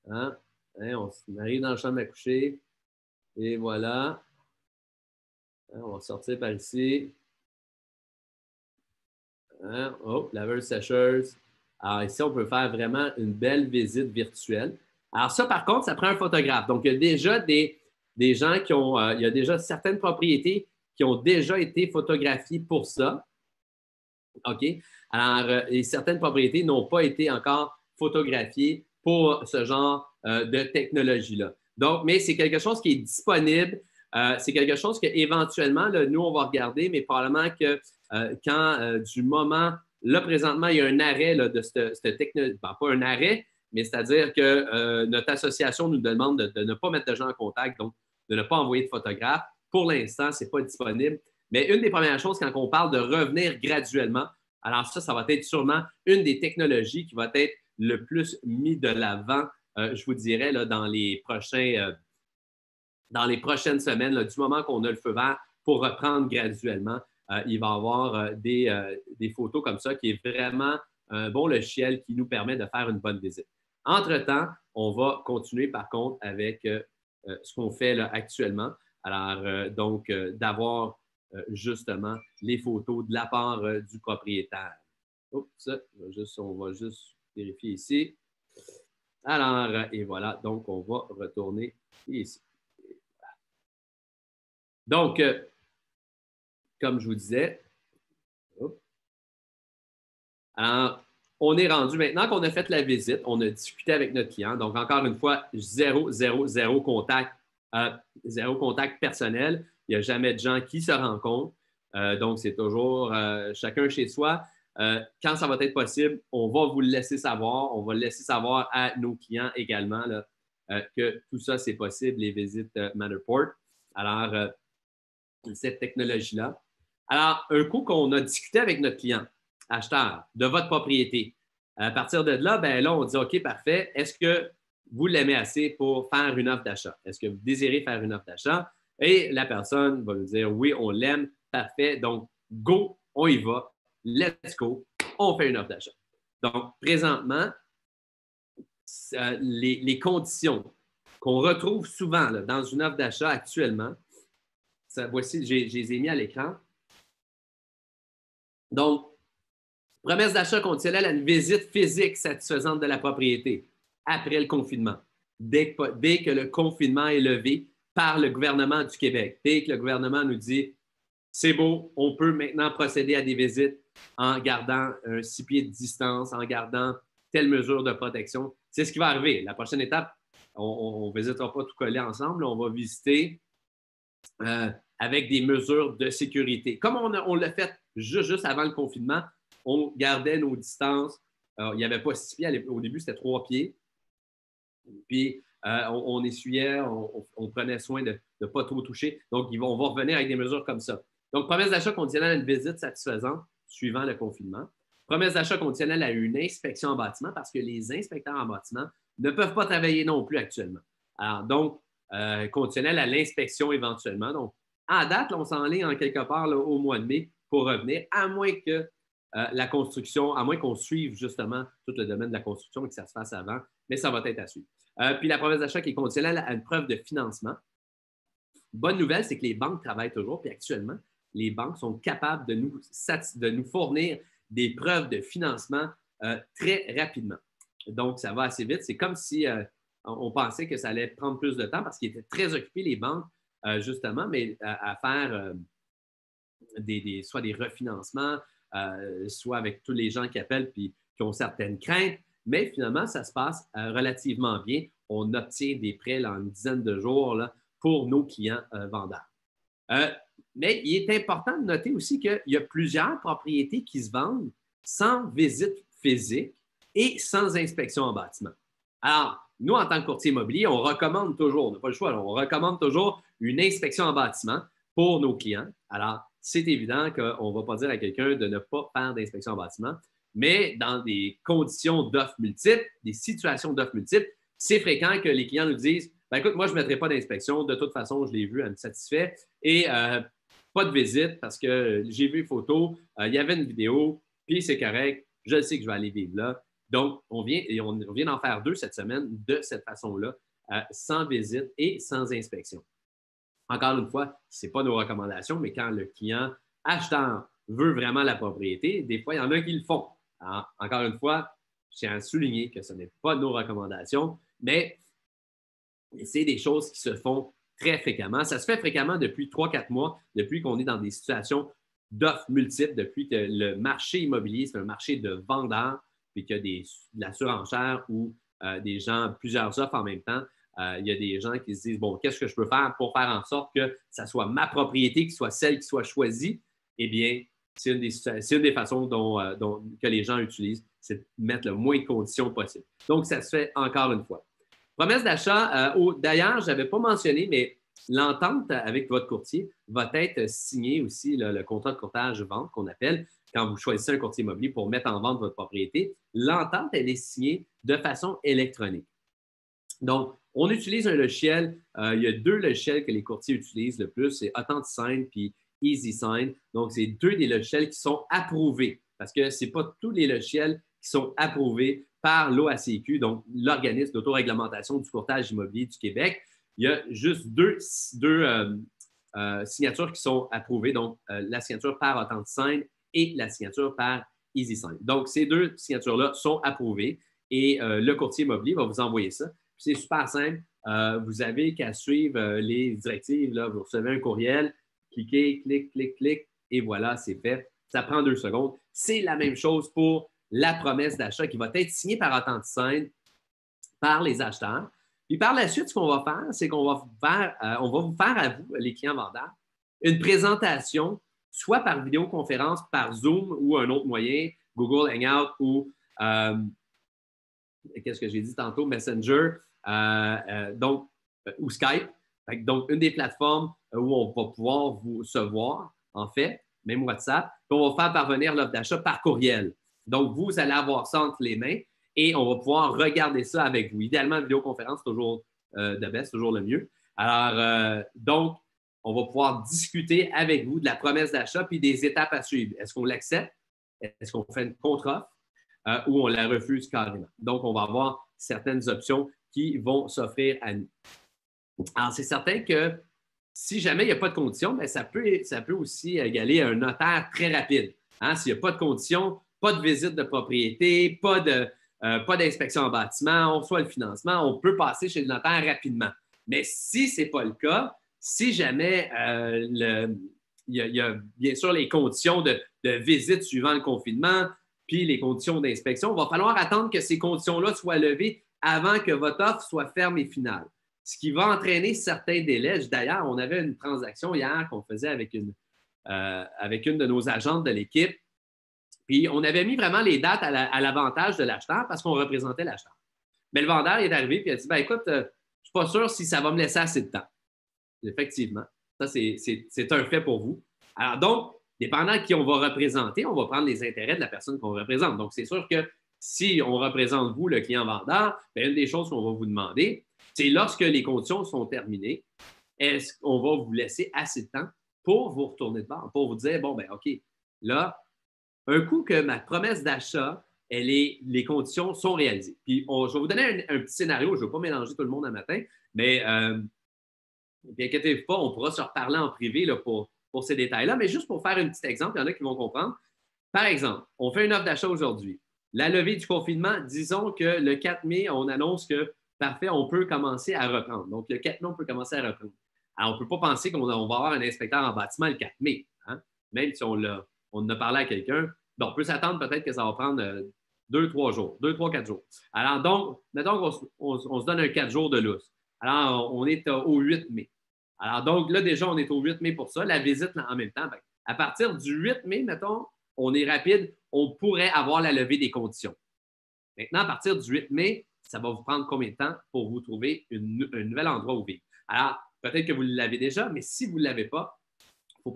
Hein? On arrive dans la chambre à coucher et voilà. Hein, on va sortir par ici. Hein? Oh, laveuse sécheuse. Alors ici, on peut faire vraiment une belle visite virtuelle. Alors ça, par contre, ça prend un photographe. Donc, il y a déjà des gens qui ont, il y a déjà certaines propriétés qui ont déjà été photographiées pour ça. OK? Alors, et certaines propriétés n'ont pas été encore photographiées pour ce genre de technologie-là. Donc, mais c'est quelque chose qui est disponible. C'est quelque chose qu'éventuellement, nous, on va regarder, mais probablement que quand du moment, là, présentement, il y a un arrêt là, de cette technologie, pas un arrêt, mais c'est-à-dire que notre association nous demande de ne pas mettre de gens en contact, donc de ne pas envoyer de photographes. Pour l'instant, ce n'est pas disponible. Mais une des premières choses, quand on parle de revenir graduellement, alors ça va être sûrement une des technologies qui va être le plus mis de l'avant, je vous dirais, là, dans les prochaines semaines, là, du moment qu'on a le feu vert pour reprendre graduellement. Il va y avoir des photos comme ça qui est vraiment un bon logiciel qui nous permet de faire une bonne visite. Entre-temps, on va continuer par contre avec ce qu'on fait là, actuellement. Alors, donc, d'avoir justement les photos de la part du propriétaire. Oups, on va juste vérifier ici. Alors, et voilà, donc on va retourner ici. Donc, comme je vous disais, alors, on est rendu maintenant qu'on a fait la visite, on a discuté avec notre client. Donc, encore une fois, zéro contact personnel. Il n'y a jamais de gens qui se rencontrent. Donc, c'est toujours chacun chez soi. Quand ça va être possible, on va vous le laisser savoir. On va le laisser savoir à nos clients également là, que tout ça, c'est possible, les visites Matterport. Alors, cette technologie-là. Alors, un coup qu'on a discuté avec notre client, acheteur, de votre propriété, à partir de là, ben là, on dit OK, parfait. Est-ce que vous l'aimez assez pour faire une offre d'achat? Est-ce que vous désirez faire une offre d'achat? Et la personne va nous dire oui, on l'aime, parfait. Donc, go, on y va, let's go, on fait une offre d'achat. Donc, présentement, les conditions qu'on retrouve souvent là, dans une offre d'achat actuellement, voici, je les ai mis à l'écran. Donc, promesse d'achat conditionnelle à une visite physique satisfaisante de la propriété après le confinement. Dès que le confinement est levé par le gouvernement du Québec, dès que le gouvernement nous dit c'est beau, on peut maintenant procéder à des visites en gardant 6 pieds de distance, en gardant telle mesure de protection. C'est ce qui va arriver. La prochaine étape, on ne visitera pas tout collé ensemble, on va visiter avec des mesures de sécurité. Comme on l'a fait juste avant le confinement, on gardait nos distances il n'y avait pas 6 pieds. Au début, c'était 3 pieds. Puis, on essuyait, on prenait soin de ne pas trop toucher. Donc, on va revenir avec des mesures comme ça. Donc, promesse d'achat conditionnelle à une visite satisfaisante suivant le confinement. Promesse d'achat conditionnelle à une inspection en bâtiment parce que les inspecteurs en bâtiment ne peuvent pas travailler non plus actuellement. Alors, donc, conditionnelle à l'inspection éventuellement. Donc, à date, là, on s'enligne en quelque part là, au mois de mai pour revenir, à moins que la construction, à moins qu'on suive justement tout le domaine de la construction et que ça se fasse avant, mais ça va être à suivre. Puis la promesse d'achat qui est conditionnelle à une preuve de financement. Bonne nouvelle, c'est que les banques travaillent toujours, puis actuellement, les banques sont capables de nous fournir des preuves de financement très rapidement. Donc, ça va assez vite. C'est comme si on pensait que ça allait prendre plus de temps parce qu'ils étaient très occupés, les banques, justement, mais à faire soit des refinancements, soit avec tous les gens qui appellent puis qui ont certaines craintes. Mais finalement, ça se passe relativement bien. On obtient des prêts là, en une dizaine de jours là, pour nos clients vendeurs. Mais il est important de noter aussi qu'il y a plusieurs propriétés qui se vendent sans visite physique et sans inspection en bâtiment. Alors, nous, en tant que courtier immobilier, on recommande toujours, on n'a pas le choix, on recommande toujours une inspection en bâtiment pour nos clients. Alors, c'est évident qu'on ne va pas dire à quelqu'un de ne pas faire d'inspection en bâtiment, mais dans des conditions d'offres multiples, des situations d'offres multiples, c'est fréquent que les clients nous disent ben, écoute, moi, je ne mettrai pas d'inspection. De toute façon, je l'ai vu, elle me satisfait. Et pas de visite parce que j'ai vu les photos, il y avait une vidéo, puis c'est correct. Je sais que je vais aller vivre là. Donc, on vient d'en faire 2 cette semaine de cette façon-là, sans visite et sans inspection. Encore une fois, ce n'est pas nos recommandations, mais quand le client acheteur veut vraiment la propriété, des fois, il y en a qui le font. Alors, encore une fois, je tiens à souligner que ce n'est pas nos recommandations, mais c'est des choses qui se font très fréquemment. Ça se fait fréquemment depuis 3-4 mois, depuis qu'on est dans des situations d'offres multiples, depuis que le marché immobilier, c'est un marché de vendeurs, puis qu'il y a de la surenchère ou des gens, plusieurs offres en même temps. Il y a des gens qui se disent, bon, qu'est-ce que je peux faire pour faire en sorte que ça soit ma propriété, que ce soit celle qui soit choisie? Eh bien, c'est une des façons que les gens utilisent, c'est de mettre le moins de conditions possible. Donc, ça se fait encore une fois. Promesse d'achat, d'ailleurs, je n'avais pas mentionné, mais l'entente avec votre courtier va être signée aussi, le contrat de courtage-vente qu'on appelle quand vous choisissez un courtier immobilier pour mettre en vente votre propriété. L'entente, elle est signée de façon électronique. Donc, on utilise un logiciel. Il y a 2 logiciels que les courtiers utilisent le plus, c'est AuthentiSign puis EasySign. Donc, c'est 2 des logiciels qui sont approuvés parce que ce n'est pas tous les logiciels qui sont approuvés par l'OACQ, donc l'organisme d'autoréglementation du courtage immobilier du Québec. Il y a juste deux signatures qui sont approuvées, donc la signature par AuthentiSign et la signature par EasySign. Donc, ces 2 signatures-là sont approuvées et le courtier immobilier va vous envoyer ça. C'est super simple. Vous avez qu'à suivre les directives. Là. Vous recevez un courriel, cliquez, clic, et voilà, c'est fait. Ça prend 2 secondes. C'est la même chose pour la promesse d'achat qui va être signée par AuthentiSign par les acheteurs. Puis par la suite, ce qu'on va faire, c'est qu'on va vous faire à vous, les clients vendeurs, une présentation, soit par vidéoconférence, par Zoom ou un autre moyen, Google Hangout ou qu'est-ce que j'ai dit tantôt, Messenger, ou Skype. Donc, une des plateformes où on va pouvoir se voir, en fait, même WhatsApp, puis on va faire parvenir l'offre d'achat par courriel. Donc, vous allez avoir ça entre les mains et on va pouvoir regarder ça avec vous. Idéalement, vidéoconférence, toujours de best, toujours le mieux. Alors, donc, on va pouvoir discuter avec vous de la promesse d'achat puis des étapes à suivre. Est-ce qu'on l'accepte? Est-ce qu'on fait une contre-offre? Ou on la refuse carrément. Donc, on va avoir certaines options qui vont s'offrir à nous. Alors, c'est certain que si jamais il n'y a pas de conditions, bien, ça peut aussi égaler un notaire très rapide. Hein? S'il n'y a pas de conditions, pas de visite de propriété, pas d'inspection en bâtiment, on reçoit le financement, on peut passer chez le notaire rapidement. Mais si ce n'est pas le cas, si jamais il y a bien sûr les conditions de visite suivant le confinement, puis les conditions d'inspection, il va falloir attendre que ces conditions-là soient levées avant que votre offre soit ferme et finale. Ce qui va entraîner certains délais. D'ailleurs, on avait une transaction hier qu'on faisait avec une de nos agentes de l'équipe. Puis, on avait mis vraiment les dates à l'avantage de l'acheteur parce qu'on représentait l'acheteur. Mais le vendeur est arrivé et il a dit, ben, écoute, je ne suis pas sûr si ça va me laisser assez de temps. Effectivement, ça, c'est un fait pour vous. Alors donc, dépendant de qui on va représenter, on va prendre les intérêts de la personne qu'on représente. Donc, c'est sûr que si on représente vous, le client vendeur, bien, une des choses qu'on va vous demander, c'est lorsque les conditions sont terminées, est-ce qu'on va vous laisser assez de temps pour vous retourner de bord, pour vous dire, bon, ben OK, là, un coup que ma promesse d'achat, les conditions sont réalisées. Puis, je vais vous donner un petit scénario, je ne veux pas mélanger tout le monde un matin, mais inquiétez-vous pas, on pourra se reparler en privé là, pour ces détails-là, mais juste pour faire un petit exemple, il y en a qui vont comprendre. Par exemple, on fait une offre d'achat aujourd'hui. La levée du confinement, disons que le 4 mai, on annonce que, parfait, on peut commencer à reprendre. Donc, le 4 mai, on peut commencer à reprendre. Alors, on ne peut pas penser qu'on va avoir un inspecteur en bâtiment le 4 mai, hein? Même si on en a parlé à quelqu'un. Donc, on peut s'attendre peut-être que ça va prendre 2-3 jours, 2-3-4 jours. Alors, donc, mettons qu'on se donne un 4 jours de lousse. Alors, on est au 8 mai. Alors, donc, là, déjà, on est au 8 mai pour ça. La visite, là, en même temps, bien, à partir du 8 mai, mettons, on est rapide, on pourrait avoir la levée des conditions. Maintenant, à partir du 8 mai, ça va vous prendre combien de temps pour vous trouver un nouvel endroit où vivre? Alors, peut-être que vous l'avez déjà, mais si vous ne l'avez pas, il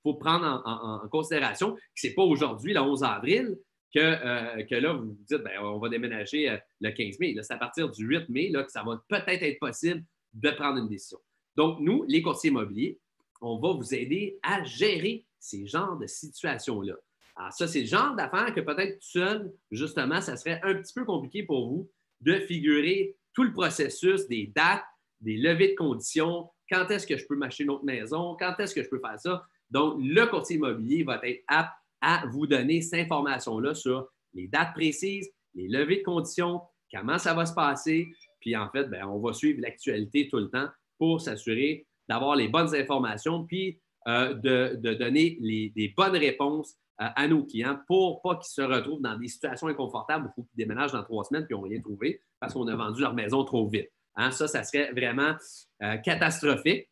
faut prendre en considération que ce n'est pas aujourd'hui, le 11 avril, que là, vous vous dites, bien, on va déménager le 15 mai. C'est à partir du 8 mai là, que ça va peut-être être possible de prendre une décision. Donc, nous, les courtiers immobiliers, on va vous aider à gérer ces genres de situations-là. Alors, ça, c'est le genre d'affaires que peut-être seul, justement, ça serait un petit peu compliqué pour vous de figurer tout le processus des dates, des levées de conditions, quand est-ce que je peux m'acheter une autre maison, quand est-ce que je peux faire ça. Donc, le courtier immobilier va être apte à vous donner cette information-là sur les dates précises, les levées de conditions, comment ça va se passer. Puis, en fait, bien, on va suivre l'actualité tout le temps pour s'assurer d'avoir les bonnes informations, puis de donner des bonnes réponses à nos clients pour pas qu'ils se retrouvent dans des situations inconfortables où il faut qu'ils déménagent dans 3 semaines puis ils n'ont rien trouvé parce qu'on a vendu leur maison trop vite. Hein? Ça serait vraiment catastrophique.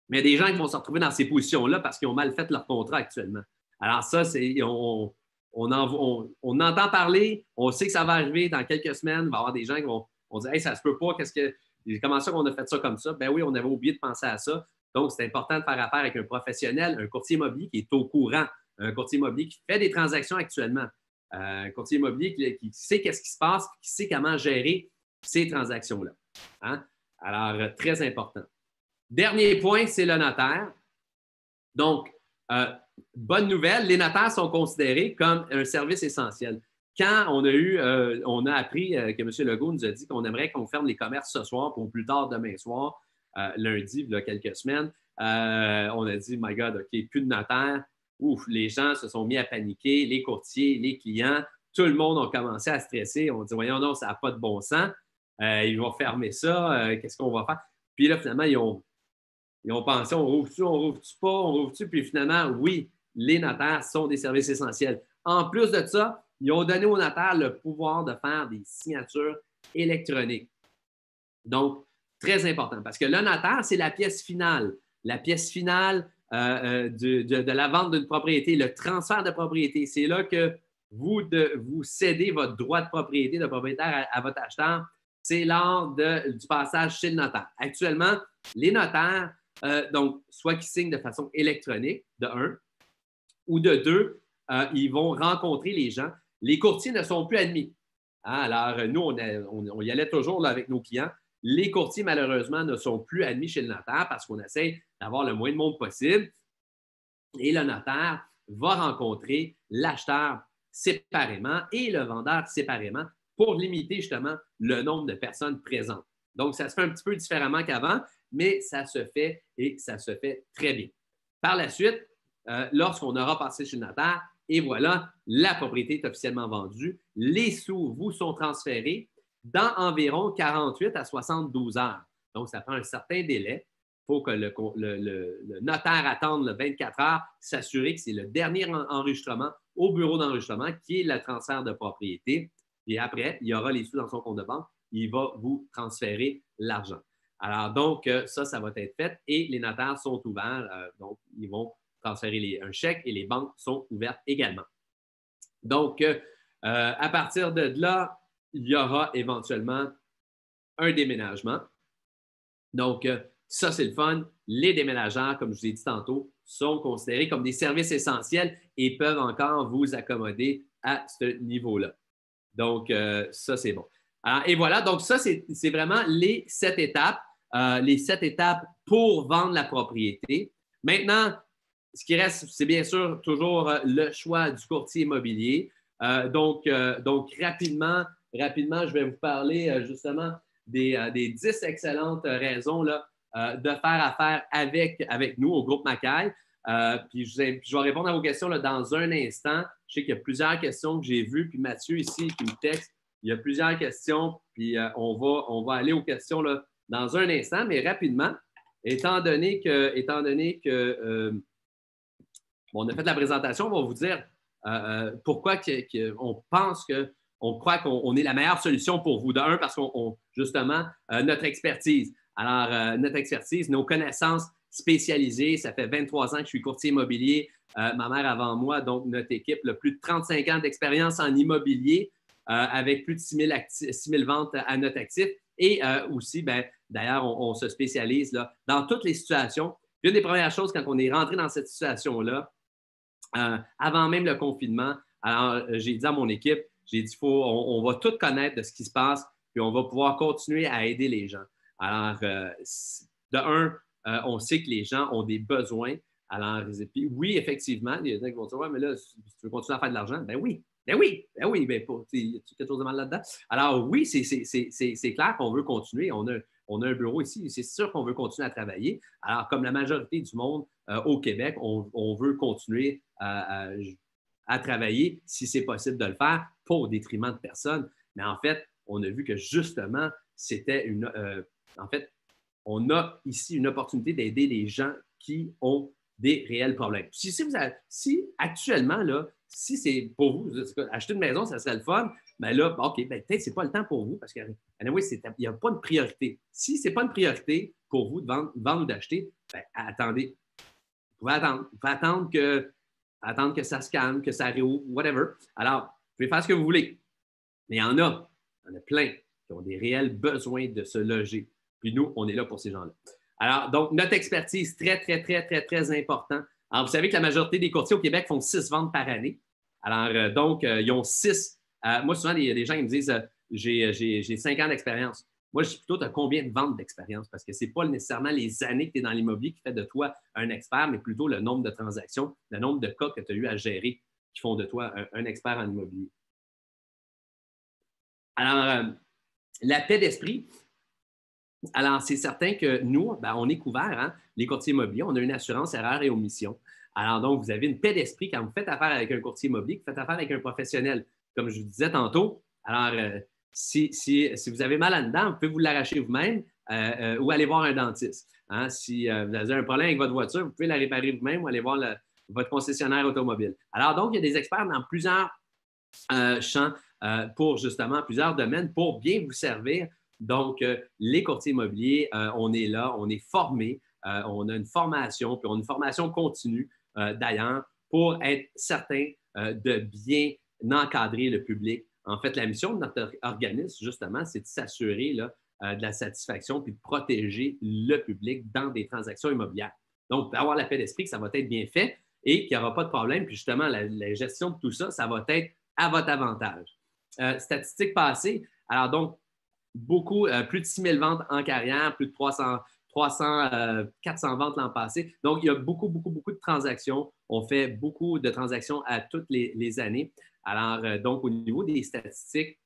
Mais il y a des gens qui vont se retrouver dans ces positions-là parce qu'ils ont mal fait leur contrat actuellement. Alors ça, on entend parler, on sait que ça va arriver dans quelques semaines, il va y avoir des gens qui vont dire « Hey, ça se peut pas, comment ça qu'on a fait ça comme ça? » Ben oui, on avait oublié de penser à ça. Donc, c'est important de faire affaire avec un professionnel, un courtier immobilier qui est au courant, un courtier immobilier qui fait des transactions actuellement, un courtier immobilier qui sait qu'est-ce qui se passe, qui sait comment gérer ces transactions-là. Hein? Alors, très important. Dernier point, c'est le notaire. Donc, bonne nouvelle, les notaires sont considérés comme un service essentiel. Quand on a appris que M. Legault nous a dit qu'on aimerait qu'on ferme les commerces ce soir pour plus tard demain soir, lundi, il y a quelques semaines, on a dit, my God, OK, plus de notaire. Ouf, les gens se sont mis à paniquer, les courtiers, les clients, tout le monde a commencé à stresser. On dit, voyons, non, ça n'a pas de bon sens. Ils vont fermer ça. Qu'est-ce qu'on va faire? Puis là, finalement, ils ont pensé, on rouvre-tu, on rouvre-tu pas, on rouvre-tu? Puis finalement, oui, les notaires sont des services essentiels. En plus de ça, ils ont donné aux notaires le pouvoir de faire des signatures électroniques. Donc, très important, parce que le notaire, c'est la pièce finale. La pièce finale de la vente d'une propriété, le transfert de propriété. C'est là que vous cédez votre droit de propriété de propriétaire à votre acheteur. C'est lors du passage chez le notaire. Actuellement, les notaires, donc, soit qu'ils signent de façon électronique, de un, ou de deux, ils vont rencontrer les gens. Les courtiers ne sont plus admis. Hein? Alors, nous, on y allait toujours là, avec nos clients. Les courtiers, malheureusement, ne sont plus admis chez le notaire parce qu'on essaie d'avoir le moins de monde possible. Et le notaire va rencontrer l'acheteur séparément et le vendeur séparément pour limiter justement le nombre de personnes présentes. Donc, ça se fait un petit peu différemment qu'avant, mais ça se fait et ça se fait très bien. Par la suite, lorsqu'on aura passé chez le notaire, et voilà, la propriété est officiellement vendue, les sous vous sont transférés dans environ 48 à 72 heures. Donc, ça prend un certain délai. Il faut que le notaire attende le 24 heures, s'assurer que c'est le dernier enregistrement au bureau d'enregistrement qui est le transfert de propriété. Et après, il y aura les sous dans son compte de banque. Il va vous transférer l'argent. Alors, donc, ça va être fait et les notaires sont ouverts. Donc, ils vont transférer un chèque et les banques sont ouvertes également. Donc, à partir de là, il y aura éventuellement un déménagement. Donc, ça, c'est le fun. Les déménageurs, comme je vous ai dit tantôt, sont considérés comme des services essentiels et peuvent encore vous accommoder à ce niveau-là. Donc, ça, c'est bon. Alors, et voilà, donc ça, c'est vraiment les 7 étapes. Les 7 étapes pour vendre la propriété. Maintenant, ce qui reste, c'est bien sûr toujours le choix du courtier immobilier. Donc, rapidement, je vais vous parler justement des 10 excellentes raisons là, de faire affaire avec nous au groupe Macaille. Puis je vais répondre à vos questions là, dans un instant. Je sais qu'il y a plusieurs questions que j'ai vues. Puis Mathieu ici qui me texte, il y a plusieurs questions. Puis on va aller aux questions là, dans un instant, mais rapidement, étant donné que on a fait la présentation, on va vous dire pourquoi on pense qu'on croit qu'on est la meilleure solution pour vous. D'un, parce qu'on justement, notre expertise. Alors, notre expertise, nos connaissances spécialisées, ça fait 23 ans que je suis courtier immobilier, ma mère avant moi, donc notre équipe, là, plus de 35 ans d'expérience en immobilier, avec plus de 6 000 ventes à notre actif. Et aussi, d'ailleurs, on se spécialise là, dans toutes les situations. Une des premières choses quand on est rentré dans cette situation-là, avant même le confinement, alors j'ai dit à mon équipe, j'ai dit, on va tout connaître de ce qui se passe, puis on va pouvoir continuer à aider les gens. Alors, on sait que les gens ont des besoins. Alors, puis, oui, effectivement, il y a des gens qui vont dire, ouais, mais là, si tu veux continuer à faire de l'argent, ben oui, il y a quelque chose de mal là-dedans. Alors, oui, c'est clair qu'on veut continuer. On a un bureau ici. C'est sûr qu'on veut continuer à travailler. Alors, comme la majorité du monde au Québec, on veut continuer à travailler si c'est possible de le faire, pas au détriment de personne. Mais en fait, on a vu que justement, en fait, on a ici une opportunité d'aider les gens qui ont des réels problèmes. Si actuellement, là, si c'est pour vous, acheter une maison, ça serait le fun, mais là, OK, peut-être que ce n'est pas le temps pour vous parce qu'il n'y a pas de priorité. Si ce n'est pas une priorité pour vous de vendre ou d'acheter, attendez. Vous pouvez attendre que ça se calme, que ça réouvre, whatever. Alors, vous pouvez faire ce que vous voulez. Mais il y en a plein qui ont des réels besoins de se loger. Puis nous, on est là pour ces gens-là. Alors, donc, notre expertise, très, très, très, très, très important. Alors, vous savez que la majorité des courtiers au Québec font 6 ventes par année. Alors, donc, ils ont 6. Moi, souvent, il y a des gens qui me disent j'ai 5 ans d'expérience. Moi, je dis plutôt, tu as combien de ventes d'expérience? Parce que ce n'est pas nécessairement les années que tu es dans l'immobilier qui fait de toi un expert, mais plutôt le nombre de transactions, le nombre de cas que tu as eu à gérer qui font de toi un expert en immobilier. Alors, la paix d'esprit. Alors, c'est certain que nous, on est couverts, hein, les courtiers immobiliers, on a une assurance erreur et omission. Alors, donc, vous avez une paix d'esprit quand vous faites affaire avec un courtier immobilier, vous faites affaire avec un professionnel. Comme je vous disais tantôt, alors, si vous avez mal en dedans, vous pouvez vous l'arracher vous-même ou aller voir un dentiste. Hein. Si vous avez un problème avec votre voiture, vous pouvez la réparer vous-même ou aller voir votre concessionnaire automobile. Alors, donc, il y a des experts dans plusieurs champs pour justement plusieurs domaines pour bien vous servir. Donc, les courtiers immobiliers, on est là, on est formés, on a une formation, puis on a une formation continue d'ailleurs pour être certain de bien encadrer le public. En fait, la mission de notre organisme, justement, c'est de s'assurer de la satisfaction puis de protéger le public dans des transactions immobilières. Donc, pour avoir la paix d'esprit que ça va être bien fait et qu'il n'y aura pas de problème, puis justement, la gestion de tout ça, ça va être à votre avantage. Statistiques passées, alors donc, plus de 6 000 ventes en carrière, plus de 400 ventes l'an passé. Donc, il y a beaucoup, beaucoup, beaucoup de transactions. On fait beaucoup de transactions à toutes les années. Alors, donc, au niveau des statistiques,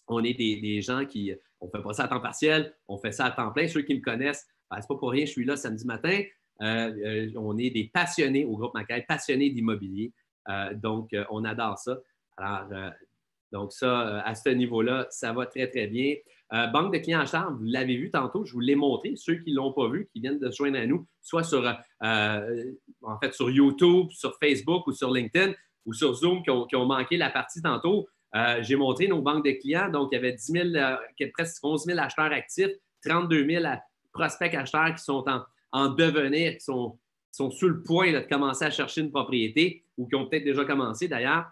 on est des gens qui, on ne fait pas ça à temps partiel, on fait ça à temps plein. Ceux qui me connaissent, c'est pas pour rien, je suis là samedi matin. On est des passionnés au groupe Macaille, passionnés d'immobilier. Donc, on adore ça. Alors, donc ça, à ce niveau-là, ça va très, très bien. Banque de clients en charge, vous l'avez vu tantôt, je vous l'ai montré. Ceux qui ne l'ont pas vu, qui viennent de se joindre à nous, soit sur YouTube, sur Facebook ou sur LinkedIn ou sur Zoom qui ont manqué la partie tantôt. J'ai montré nos banques de clients. Donc, il y avait presque 11 000 acheteurs actifs, 32 000 prospects acheteurs qui sont en devenir, qui sont sur le point de commencer à chercher une propriété ou qui ont peut-être déjà commencé d'ailleurs.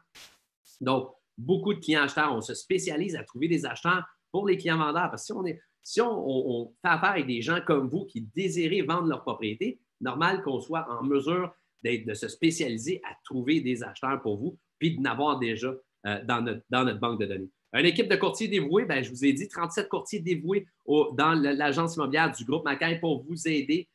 Donc, beaucoup de clients acheteurs, on se spécialise à trouver des acheteurs pour les clients vendeurs. Parce que si on fait affaire avec des gens comme vous qui désirez vendre leur propriété, normal qu'on soit en mesure de se spécialiser à trouver des acheteurs pour vous, puis d'en avoir déjà dans notre banque de données. Une équipe de courtiers dévoués, bien, je vous ai dit, 37 courtiers dévoués dans l'agence immobilière du groupe Macaille pour vous aider,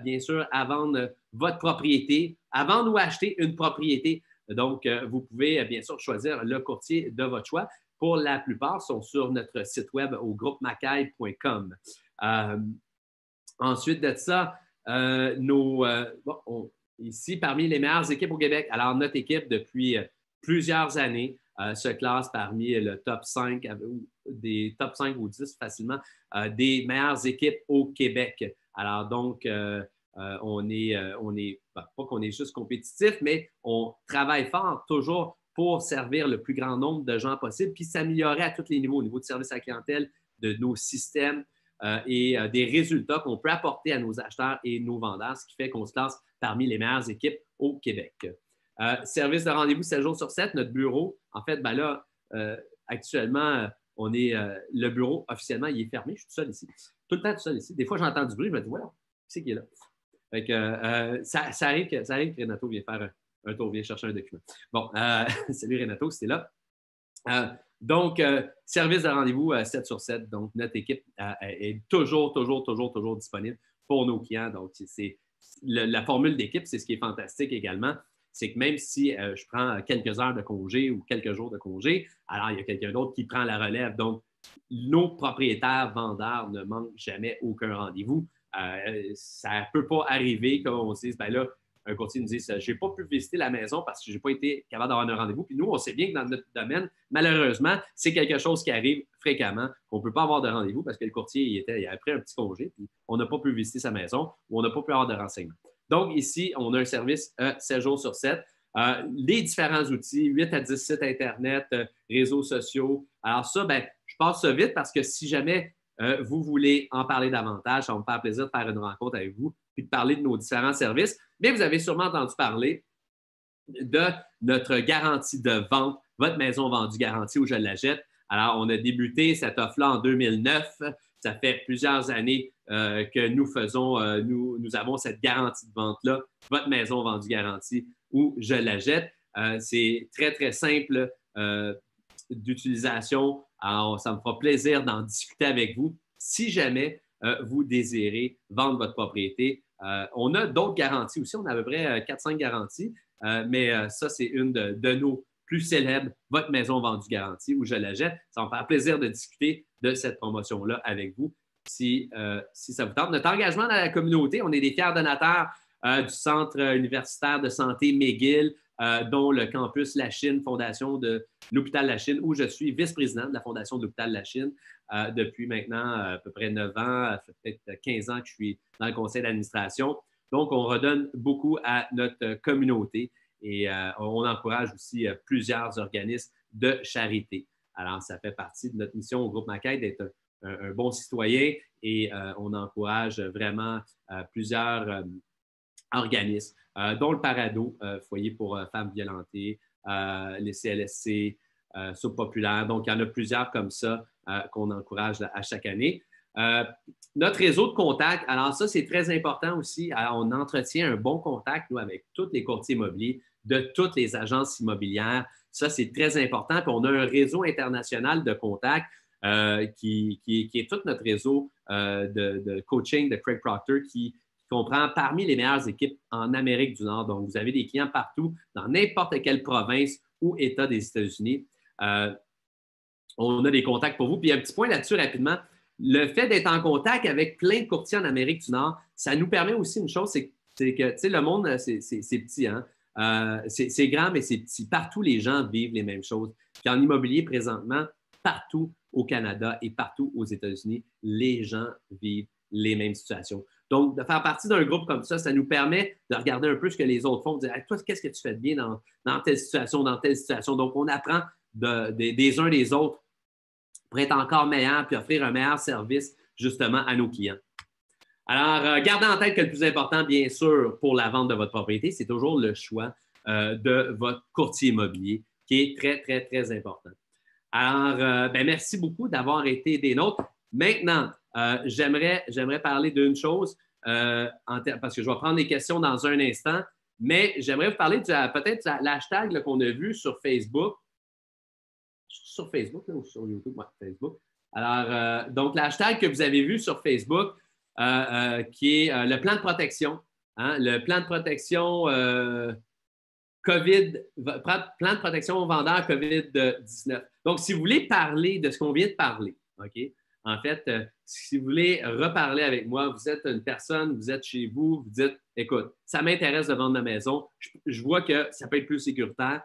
bien sûr, à vendre votre propriété, à vendre ou acheter une propriété. Donc, vous pouvez, bien sûr, choisir le courtier de votre choix. Pour la plupart, sont sur notre site web au groupemacaille.com. Ensuite de ça, ici, parmi les meilleures équipes au Québec, alors notre équipe, depuis plusieurs années, se classe parmi le top 5, des top 5 ou 10 facilement, des meilleures équipes au Québec. Alors donc, on est pas qu'on est juste compétitif, mais on travaille fort toujours pour servir le plus grand nombre de gens possible, puis s'améliorer à tous les niveaux, au niveau de service à la clientèle, de nos systèmes et des résultats qu'on peut apporter à nos acheteurs et nos vendeurs, ce qui fait qu'on se classe parmi les meilleures équipes au Québec. Service de rendez-vous 7 jours sur 7, notre bureau. En fait, ben là, actuellement, le bureau, officiellement, il est fermé. Je suis tout seul ici. Tout le temps tout seul ici. Des fois, j'entends du bruit, je me dis, voilà, qui c'est qui est là? Fait que, ça arrive que Renato vienne faire un tour, vient chercher un document. Bon, salut Renato, c'était là. Donc, service de rendez-vous 7 sur 7. Donc, notre équipe est toujours disponible pour nos clients. Donc, c'est la formule d'équipe, c'est ce qui est fantastique également. C'est que même si je prends quelques heures de congé ou quelques jours de congé, alors il y a quelqu'un d'autre qui prend la relève. Donc, nos propriétaires vendeurs ne manquent jamais aucun rendez-vous. Ça ne peut pas arriver qu'on se dise, ben là, un courtier nous dit, je n'ai pas pu visiter la maison parce que je n'ai pas été capable d'avoir un rendez-vous. Puis nous, on sait bien que dans notre domaine, malheureusement, c'est quelque chose qui arrive fréquemment, qu'on ne peut pas avoir de rendez-vous parce que le courtier, il a pris un petit congé, puis on n'a pas pu visiter sa maison ou on n'a pas pu avoir de renseignements. Donc, ici, on a un service 7 jours sur 7. Les différents outils, 8 à 10 sites Internet, réseaux sociaux. Alors ça, ben, je passe ça vite parce que si jamais vous voulez en parler davantage, ça va me faire plaisir de faire une rencontre avec vous puis de parler de nos différents services. Mais vous avez sûrement entendu parler de notre garantie de vente, votre maison vendue garantie où je la jette. Alors, on a débuté cette offre-là en 2009. Ça fait plusieurs années que nous avons cette garantie de vente-là, votre maison vendue garantie où je la jette. C'est très, très simple d'utilisation. Alors, ça me fera plaisir d'en discuter avec vous si jamais vous désirez vendre votre propriété. On a d'autres garanties aussi. On a à peu près 4-5 garanties, mais ça, c'est une de nos plus célèbres, votre maison vendue garantie, où je la jette. Ça va me faire plaisir de discuter de cette promotion-là avec vous si ça vous tente. Notre engagement dans la communauté, on est des fiers donateurs du Centre universitaire de santé McGill, dont le campus La Chine, fondation de l'hôpital La Chine, où je suis vice-président de la fondation de l'hôpital La Chine depuis maintenant à peu près 9 ans, ça fait peut-être 15 ans que je suis dans le conseil d'administration. Donc, on redonne beaucoup à notre communauté et on encourage aussi plusieurs organismes de charité. Alors, ça fait partie de notre mission au groupe Macaille d'être un bon citoyen et on encourage vraiment plusieurs organismes, dont le Parado, Foyer pour femmes violentées, les CLSC, Soupe populaire. Donc, il y en a plusieurs comme ça qu'on encourage à chaque année. Notre réseau de contacts, alors ça, c'est très important aussi. Alors, on entretient un bon contact, nous, avec tous les courtiers immobiliers de toutes les agences immobilières. Ça, c'est très important. Puis, on a un réseau international de contacts qui est tout notre réseau de coaching de Craig Proctor qui comprend parmi les meilleures équipes en Amérique du Nord. Donc, vous avez des clients partout, dans n'importe quelle province ou État des États-Unis. On a des contacts pour vous. Puis, un petit point là-dessus rapidement. Le fait d'être en contact avec plein de courtiers en Amérique du Nord, ça nous permet aussi une chose, c'est que, tu sais, le monde, c'est petit, hein? C'est grand, mais c'est petit. Partout, les gens vivent les mêmes choses. Puis en immobilier, présentement, partout au Canada et partout aux États-Unis, les gens vivent les mêmes situations. Donc, de faire partie d'un groupe comme ça nous permet de regarder un peu ce que les autres font, de dire hey, toi, qu'est-ce que tu fais de bien dans telle situation, dans telle situation. Donc, on apprend des uns des autres pour être encore meilleur puis offrir un meilleur service justement à nos clients. Alors, gardez en tête que le plus important, bien sûr, pour la vente de votre propriété, c'est toujours le choix de votre courtier immobilier qui est très, très, très important. Alors, merci beaucoup d'avoir été des nôtres. Maintenant, j'aimerais parler d'une chose, parce que je vais prendre les questions dans un instant, mais j'aimerais vous parler peut-être de l'hashtag qu'on a vu sur Facebook. Sur Facebook là, ou sur YouTube? Oui, Facebook. Alors, donc, l'hashtag que vous avez vu sur Facebook, qui est le plan de protection. Hein, le plan de protection COVID, plan de protection aux vendeurs COVID-19. Donc, si vous voulez parler de ce qu'on vient de parler, OK? En fait, si vous voulez reparler avec moi, vous êtes une personne, vous êtes chez vous, vous dites, écoute, ça m'intéresse de vendre ma maison, je vois que ça peut être plus sécuritaire.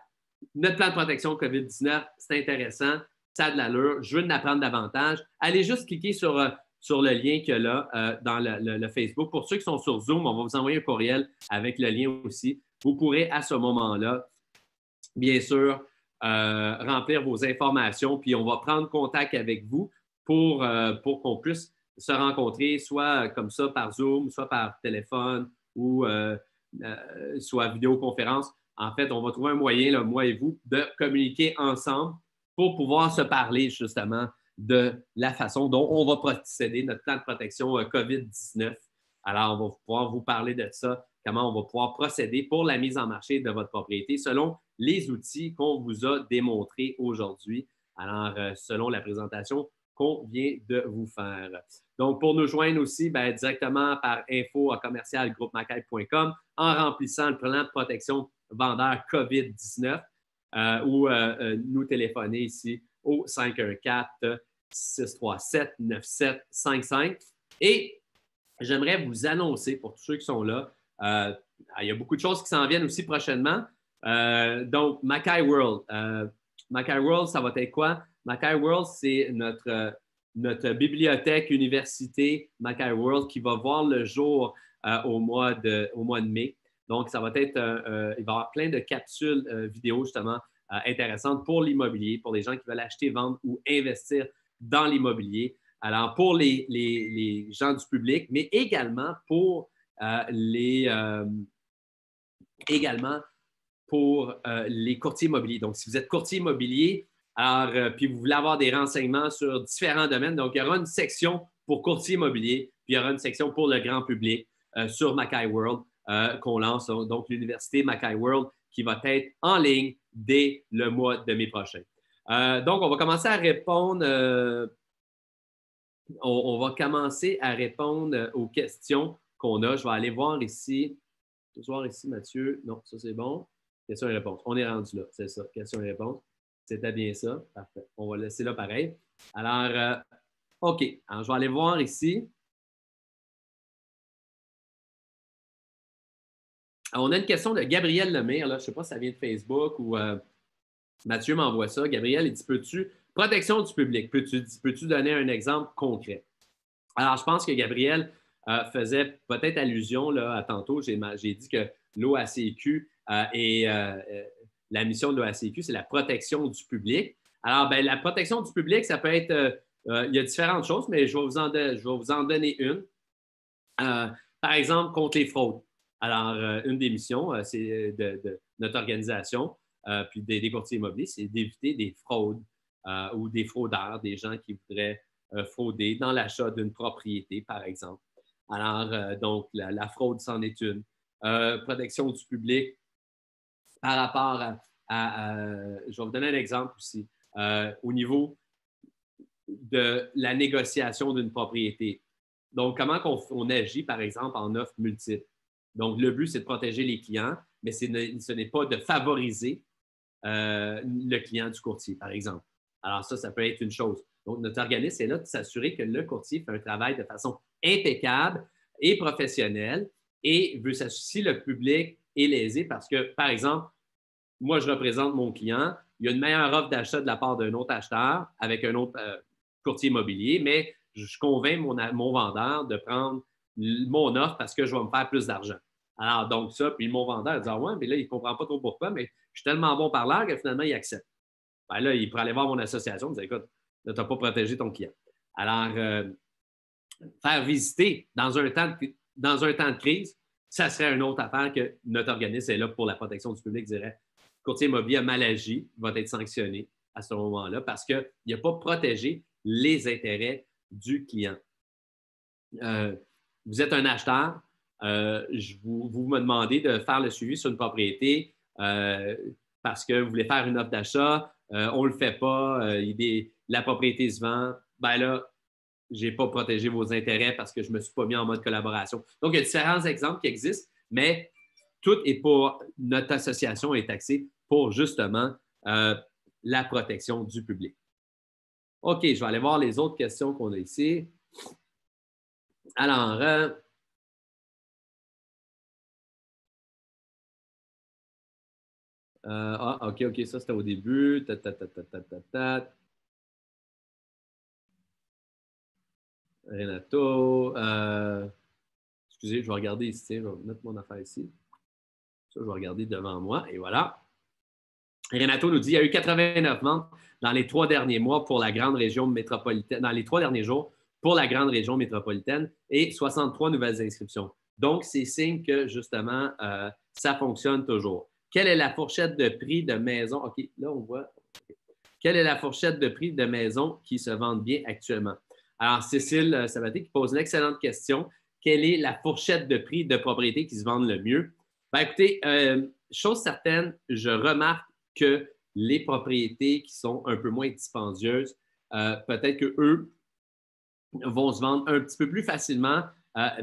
Notre plan de protection COVID-19, c'est intéressant, ça a de l'allure, je veux en apprendre davantage. Allez juste cliquer sur le lien qu'il y a là dans le Facebook. Pour ceux qui sont sur Zoom, on va vous envoyer un courriel avec le lien aussi. Vous pourrez à ce moment-là, bien sûr, remplir vos informations, puis on va prendre contact avec vous pour qu'on puisse se rencontrer, soit comme ça par Zoom, soit par téléphone ou soit vidéoconférence. En fait, on va trouver un moyen, là, moi et vous, de communiquer ensemble pour pouvoir se parler justement de la façon dont on va procéder notre plan de protection COVID-19. Alors, on va pouvoir vous parler de ça, comment on va pouvoir procéder pour la mise en marché de votre propriété selon les outils qu'on vous a démontrés aujourd'hui. Alors, selon la présentation qu'on vient de vous faire. Donc, pour nous joindre aussi, directement par info@commercialgroupeMacaire.com en remplissant le plan de protection vendeur COVID-19 ou nous téléphoner ici au 514-637-9755. Et j'aimerais vous annoncer, pour tous ceux qui sont là, il y a beaucoup de choses qui s'en viennent aussi prochainement. Donc, Macaire World. Macaire World, ça va être quoi? Macaire World, c'est notre bibliothèque université Macaire World qui va voir le jour au mois de mai. Donc, ça va être, il va y avoir plein de capsules vidéo justement intéressantes pour l'immobilier, pour les gens qui veulent acheter, vendre ou investir dans l'immobilier. Alors, pour les gens du public, mais également pour les courtiers immobiliers. Donc, si vous êtes courtier immobilier, alors, puis vous voulez avoir des renseignements sur différents domaines, donc il y aura une section pour courtier immobilier, puis il y aura une section pour le grand public sur Macaire World qu'on lance, donc l'université Macaire World qui va être en ligne dès le mois de mai prochain. Donc, on va commencer à répondre. On va commencer à répondre aux questions qu'on a. Je vais aller voir ici. Je vais voir ici, Mathieu. Non, ça c'est bon. Questions et réponses. On est rendu là. C'est ça. Questions et réponses. C'était bien ça. Parfait. On va laisser là pareil. Alors, OK. Alors, je vais aller voir ici. Alors, on a une question de Gabriel Lemire. Là. Je ne sais pas si ça vient de Facebook ou Mathieu m'envoie ça. Gabriel, il dit, protection du public, peux-tu donner un exemple concret? Alors, je pense que Gabriel faisait peut-être allusion là, à tantôt. J'ai dit que l'OACQ et la mission de l'OACQ, c'est la protection du public. Alors, la protection du public, ça peut être, il y a différentes choses, mais je vais vous en donner une. Par exemple, contre les fraudes. Alors, une des missions, c'est de notre organisation, puis des courtiers immobiliers, c'est d'éviter des fraudes ou des fraudeurs, des gens qui voudraient frauder dans l'achat d'une propriété, par exemple. Alors, donc, la fraude, c'en est une. Protection du public par rapport je vais vous donner un exemple aussi, au niveau de la négociation d'une propriété. Donc, comment on agit, par exemple, en offre multiple. Donc, le but, c'est de protéger les clients, mais ce n'est pas de favoriser le client du courtier, par exemple. Alors, ça peut être une chose. Donc, notre organisme est là de s'assurer que le courtier fait un travail de façon impeccable et professionnelle et veut s'assurer si le public est lésé parce que, par exemple, moi, je représente mon client, il y a une meilleure offre d'achat de la part d'un autre acheteur avec un autre courtier immobilier, mais je convainc mon vendeur de prendre mon offre parce que je vais me faire plus d'argent. Alors, donc ça, puis mon vendeur dit, ah ouais, mais là, il ne comprend pas trop pourquoi, mais je suis tellement bon parleur que finalement, il accepte. Ben là, il pourrait aller voir mon association et dire, écoute, là, tu n'as pas protégé ton client. Alors, faire visiter dans un temps de crise, ça serait une autre affaire que notre organisme est là pour la protection du public, dirait, courtier immobilier a mal agi, va être sanctionné à ce moment-là parce qu'il n'a pas protégé les intérêts du client. Vous êtes un acheteur, vous me demandez de faire le suivi sur une propriété parce que vous voulez faire une offre d'achat, on ne le fait pas, la propriété se vend, ben là, je n'ai pas protégé vos intérêts parce que je ne me suis pas mis en mode collaboration. Donc, il y a différents exemples qui existent, mais tout est pour notre association est axée pour justement la protection du public. OK, je vais aller voir les autres questions qu'on a ici. Alors, OK, ça c'était au début. Renato. Excusez, je vais regarder ici. Je vais mettre mon affaire ici. Ça, je vais regarder devant moi et voilà. Renato nous dit il y a eu 89 ventes dans les 3 derniers mois pour la grande région métropolitaine, dans les 3 derniers jours pour la grande région métropolitaine et 63 nouvelles inscriptions. Donc, c'est signe que justement, ça fonctionne toujours. Quelle est la fourchette de prix de maison? OK, là, on voit. Quelle est la fourchette de prix de maison qui se vendent bien actuellement? Alors, Cécile Sabaté qui pose une excellente question. Quelle est la fourchette de prix de propriété qui se vendent le mieux? Ben, écoutez, chose certaine, je remarque que les propriétés qui sont un peu moins dispendieuses, peut-être qu'eux vont se vendre un petit peu plus facilement,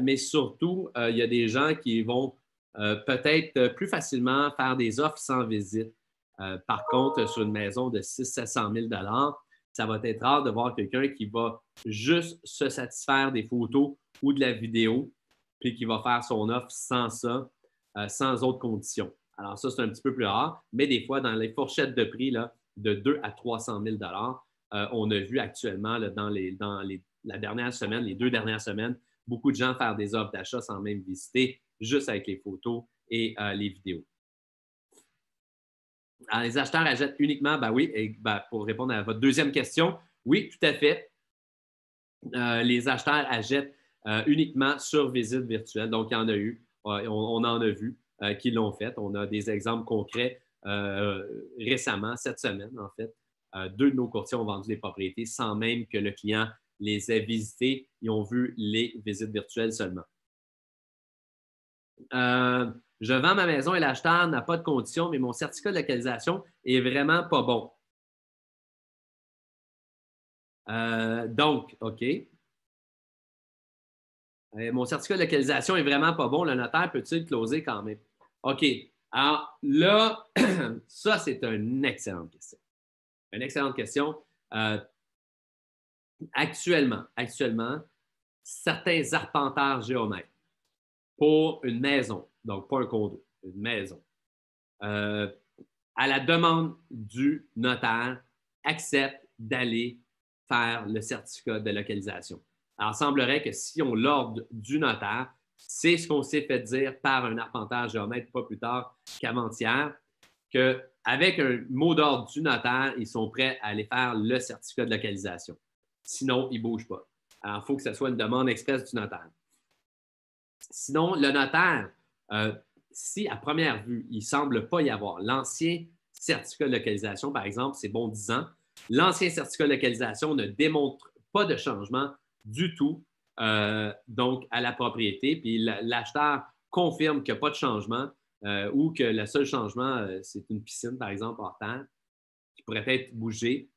mais surtout, il y a des gens qui vont peut-être plus facilement faire des offres sans visite. Par contre, sur une maison de 600 000 700 000 ça va être rare de voir quelqu'un qui va juste se satisfaire des photos ou de la vidéo, puis qui va faire son offre sans ça, sans autres conditions. Alors ça, c'est un petit peu plus rare, mais des fois, dans les fourchettes de prix là, de 2 à 300 000 on a vu actuellement là, la dernière semaine, les 2 dernières semaines, beaucoup de gens faire des offres d'achat sans même visiter, juste avec les photos et les vidéos. Alors, les acheteurs achètent uniquement, ben oui, et ben, pour répondre à votre deuxième question, oui, tout à fait. Les acheteurs achètent uniquement sur visite virtuelle. Donc, il y en a eu, on en a vu qui l'ont fait. On a des exemples concrets récemment, cette semaine, en fait. 2 de nos courtiers ont vendu des propriétés sans même que le client les ait visités. Ils ont vu les visites virtuelles seulement. Je vends ma maison et l'acheteur n'a pas de conditions, mais mon certificat de localisation est vraiment pas bon. Donc, OK. Mon certificat de localisation est vraiment pas bon. Le notaire peut-il closer quand même? OK. Alors là, ça, c'est une excellente question. Une excellente question. Actuellement, certains arpenteurs géomètres pour une maison, donc pas un condo, une maison, à la demande du notaire, acceptent d'aller faire le certificat de localisation. Alors, il semblerait que si on l'ordre du notaire, c'est ce qu'on s'est fait dire par un arpenteur géomètre pas plus tard qu'avant-hier, qu'avec un mot d'ordre du notaire, ils sont prêts à aller faire le certificat de localisation. Sinon, ils ne bougent pas. Alors, il faut que ce soit une demande express du notaire. Sinon, le notaire, si à première vue, il ne semble pas y avoir l'ancien certificat de localisation, par exemple, c'est bon 10 ans, l'ancien certificat de localisation ne démontre pas de changement du tout donc à la propriété, puis l'acheteur confirme qu'il n'y a pas de changement ou que le seul changement, c'est une piscine, par exemple, hors terre, qui pourrait être bougée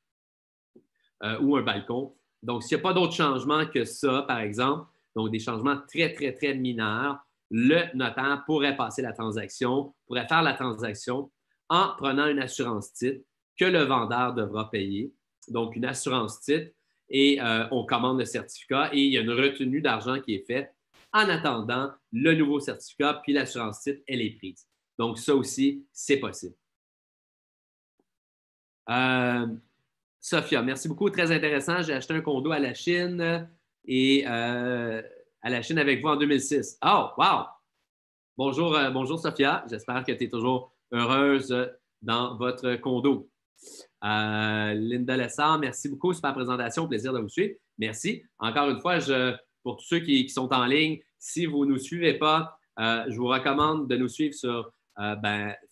ou un balcon. Donc, s'il n'y a pas d'autre changement que ça, par exemple, donc des changements très, très, très mineurs, le notaire pourrait passer la transaction, pourrait faire la transaction en prenant une assurance titre que le vendeur devra payer. Donc, une assurance titre et on commande le certificat et il y a une retenue d'argent qui est faite en attendant le nouveau certificat, puis l'assurance titre, elle est prise. Donc, ça aussi, c'est possible. Sophia, merci beaucoup, très intéressant. J'ai acheté un condo à la Chine et à la Chine avec vous en 2006. Oh, wow! Bonjour, bonjour Sophia. J'espère que tu es toujours heureuse dans votre condo. Linda Lessard, merci beaucoup. Super présentation. Plaisir de vous suivre. Merci. Encore une fois, pour tous ceux qui sont en ligne, si vous ne nous suivez pas, je vous recommande de nous suivre sur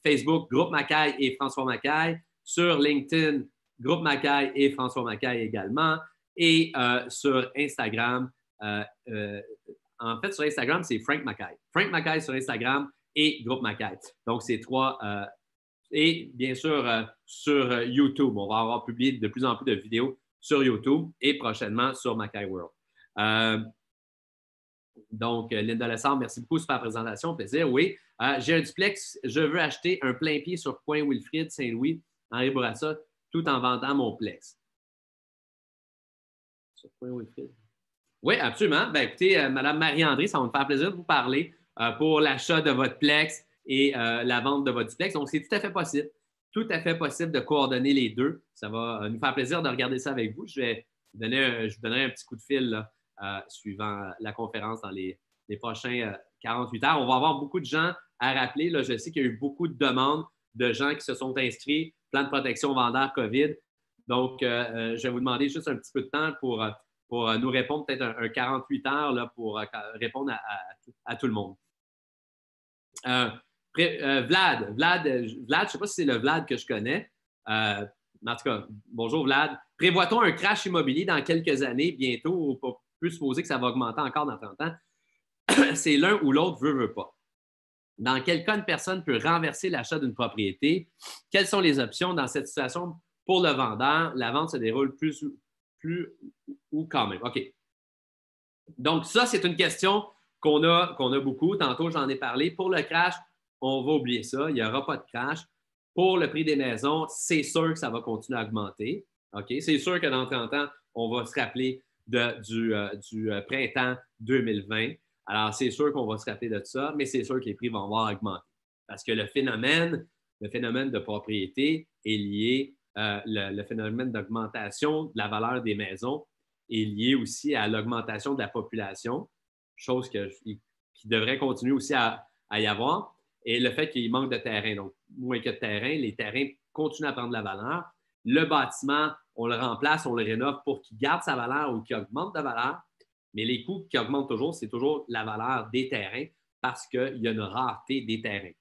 Facebook, Groupe Macaille et François Macaille. Sur LinkedIn, Groupe Macaille et François Macaille également. Et sur Instagram, en fait, sur Instagram, c'est Frank Macaille. Frank Macaille sur Instagram et Groupe Macaille. Donc, c'est trois. Et bien sûr, sur YouTube, on va avoir publié de plus en plus de vidéos sur YouTube et prochainement sur Macaille World. Donc, Linda Lessard, merci beaucoup pour la présentation. Plaisir. Oui, j'ai un duplex. Je veux acheter un plein pied sur Point Wilfrid, Saint-Louis, Henri Bourassa, tout en vendant mon plex. Sur Point Wilfrid. Oui, absolument. Ben, écoutez, Mme Marie-André, ça va me faire plaisir de vous parler pour l'achat de votre plex et la vente de votre duplex. Donc, c'est tout à fait possible. Tout à fait possible de coordonner les deux. Ça va nous faire plaisir de regarder ça avec vous. Je vous donnerai un petit coup de fil là, suivant la conférence dans les prochains 48 heures. On va avoir beaucoup de gens à rappeler. Là, je sais qu'il y a eu beaucoup de demandes de gens qui se sont inscrits, plan de protection vendeur COVID. Donc, je vais vous demander juste un petit peu de temps pour nous répondre, peut-être un 48 heures là, pour répondre à tout le monde. Vlad, je ne sais pas si c'est le Vlad que je connais. En tout cas, bonjour Vlad. Prévoit-on un crash immobilier dans quelques années, bientôt, ou on peut supposer que ça va augmenter encore dans 30 ans? C'est l'un ou l'autre veut pas. Dans quel cas une personne peut renverser l'achat d'une propriété? Quelles sont les options dans cette situation pour le vendeur? La vente se déroule plus ou quand même? OK. Donc, ça, c'est une question qu'on a beaucoup. Tantôt, j'en ai parlé. Pour le crash, on va oublier ça. Il n'y aura pas de crash. Pour le prix des maisons, c'est sûr que ça va continuer à augmenter. OK? C'est sûr que dans 30 ans, on va se rappeler du printemps 2020. Alors, c'est sûr qu'on va se rappeler de ça, mais c'est sûr que les prix vont avoir augmenté. Parce que le phénomène de propriété est lié, le phénomène d'augmentation de la valeur des maisons est lié aussi à l'augmentation de la population, chose qui devrait continuer aussi à y avoir, et le fait qu'il manque de terrain. Donc, moins que de terrain, les terrains continuent à prendre de la valeur. Le bâtiment, on le remplace, on le rénove pour qu'il garde sa valeur ou qu'il augmente de valeur. Mais les coûts qui augmentent toujours, c'est toujours la valeur des terrains parce qu'il y a une rareté des terrains.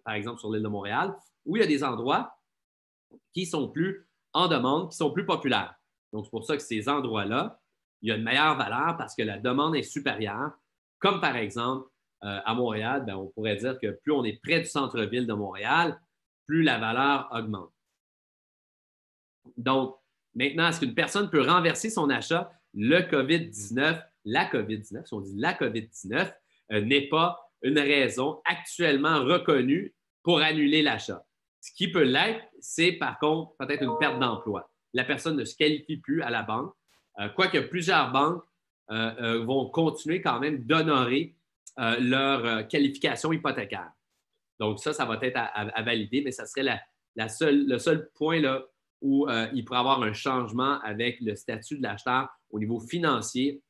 Par exemple, sur l'île de Montréal, où il y a des endroits qui sont plus en demande, qui sont plus populaires. Donc, c'est pour ça que ces endroits-là, il y a une meilleure valeur parce que la demande est supérieure. Comme par exemple, à Montréal, on pourrait dire que plus on est près du centre-ville de Montréal, plus la valeur augmente. Donc, maintenant, est-ce qu'une personne peut renverser son achat? La COVID-19, si on dit la COVID-19, n'est pas une raison actuellement reconnue pour annuler l'achat. Ce qui peut l'être, c'est par contre peut-être une perte d'emploi. La personne ne se qualifie plus à la banque, quoique plusieurs banques vont continuer quand même d'honorer leur qualification hypothécaire. Donc ça va être à valider, mais ça serait le seul point là, où il pourrait y avoir un changement avec le statut de l'acheteur au niveau financier.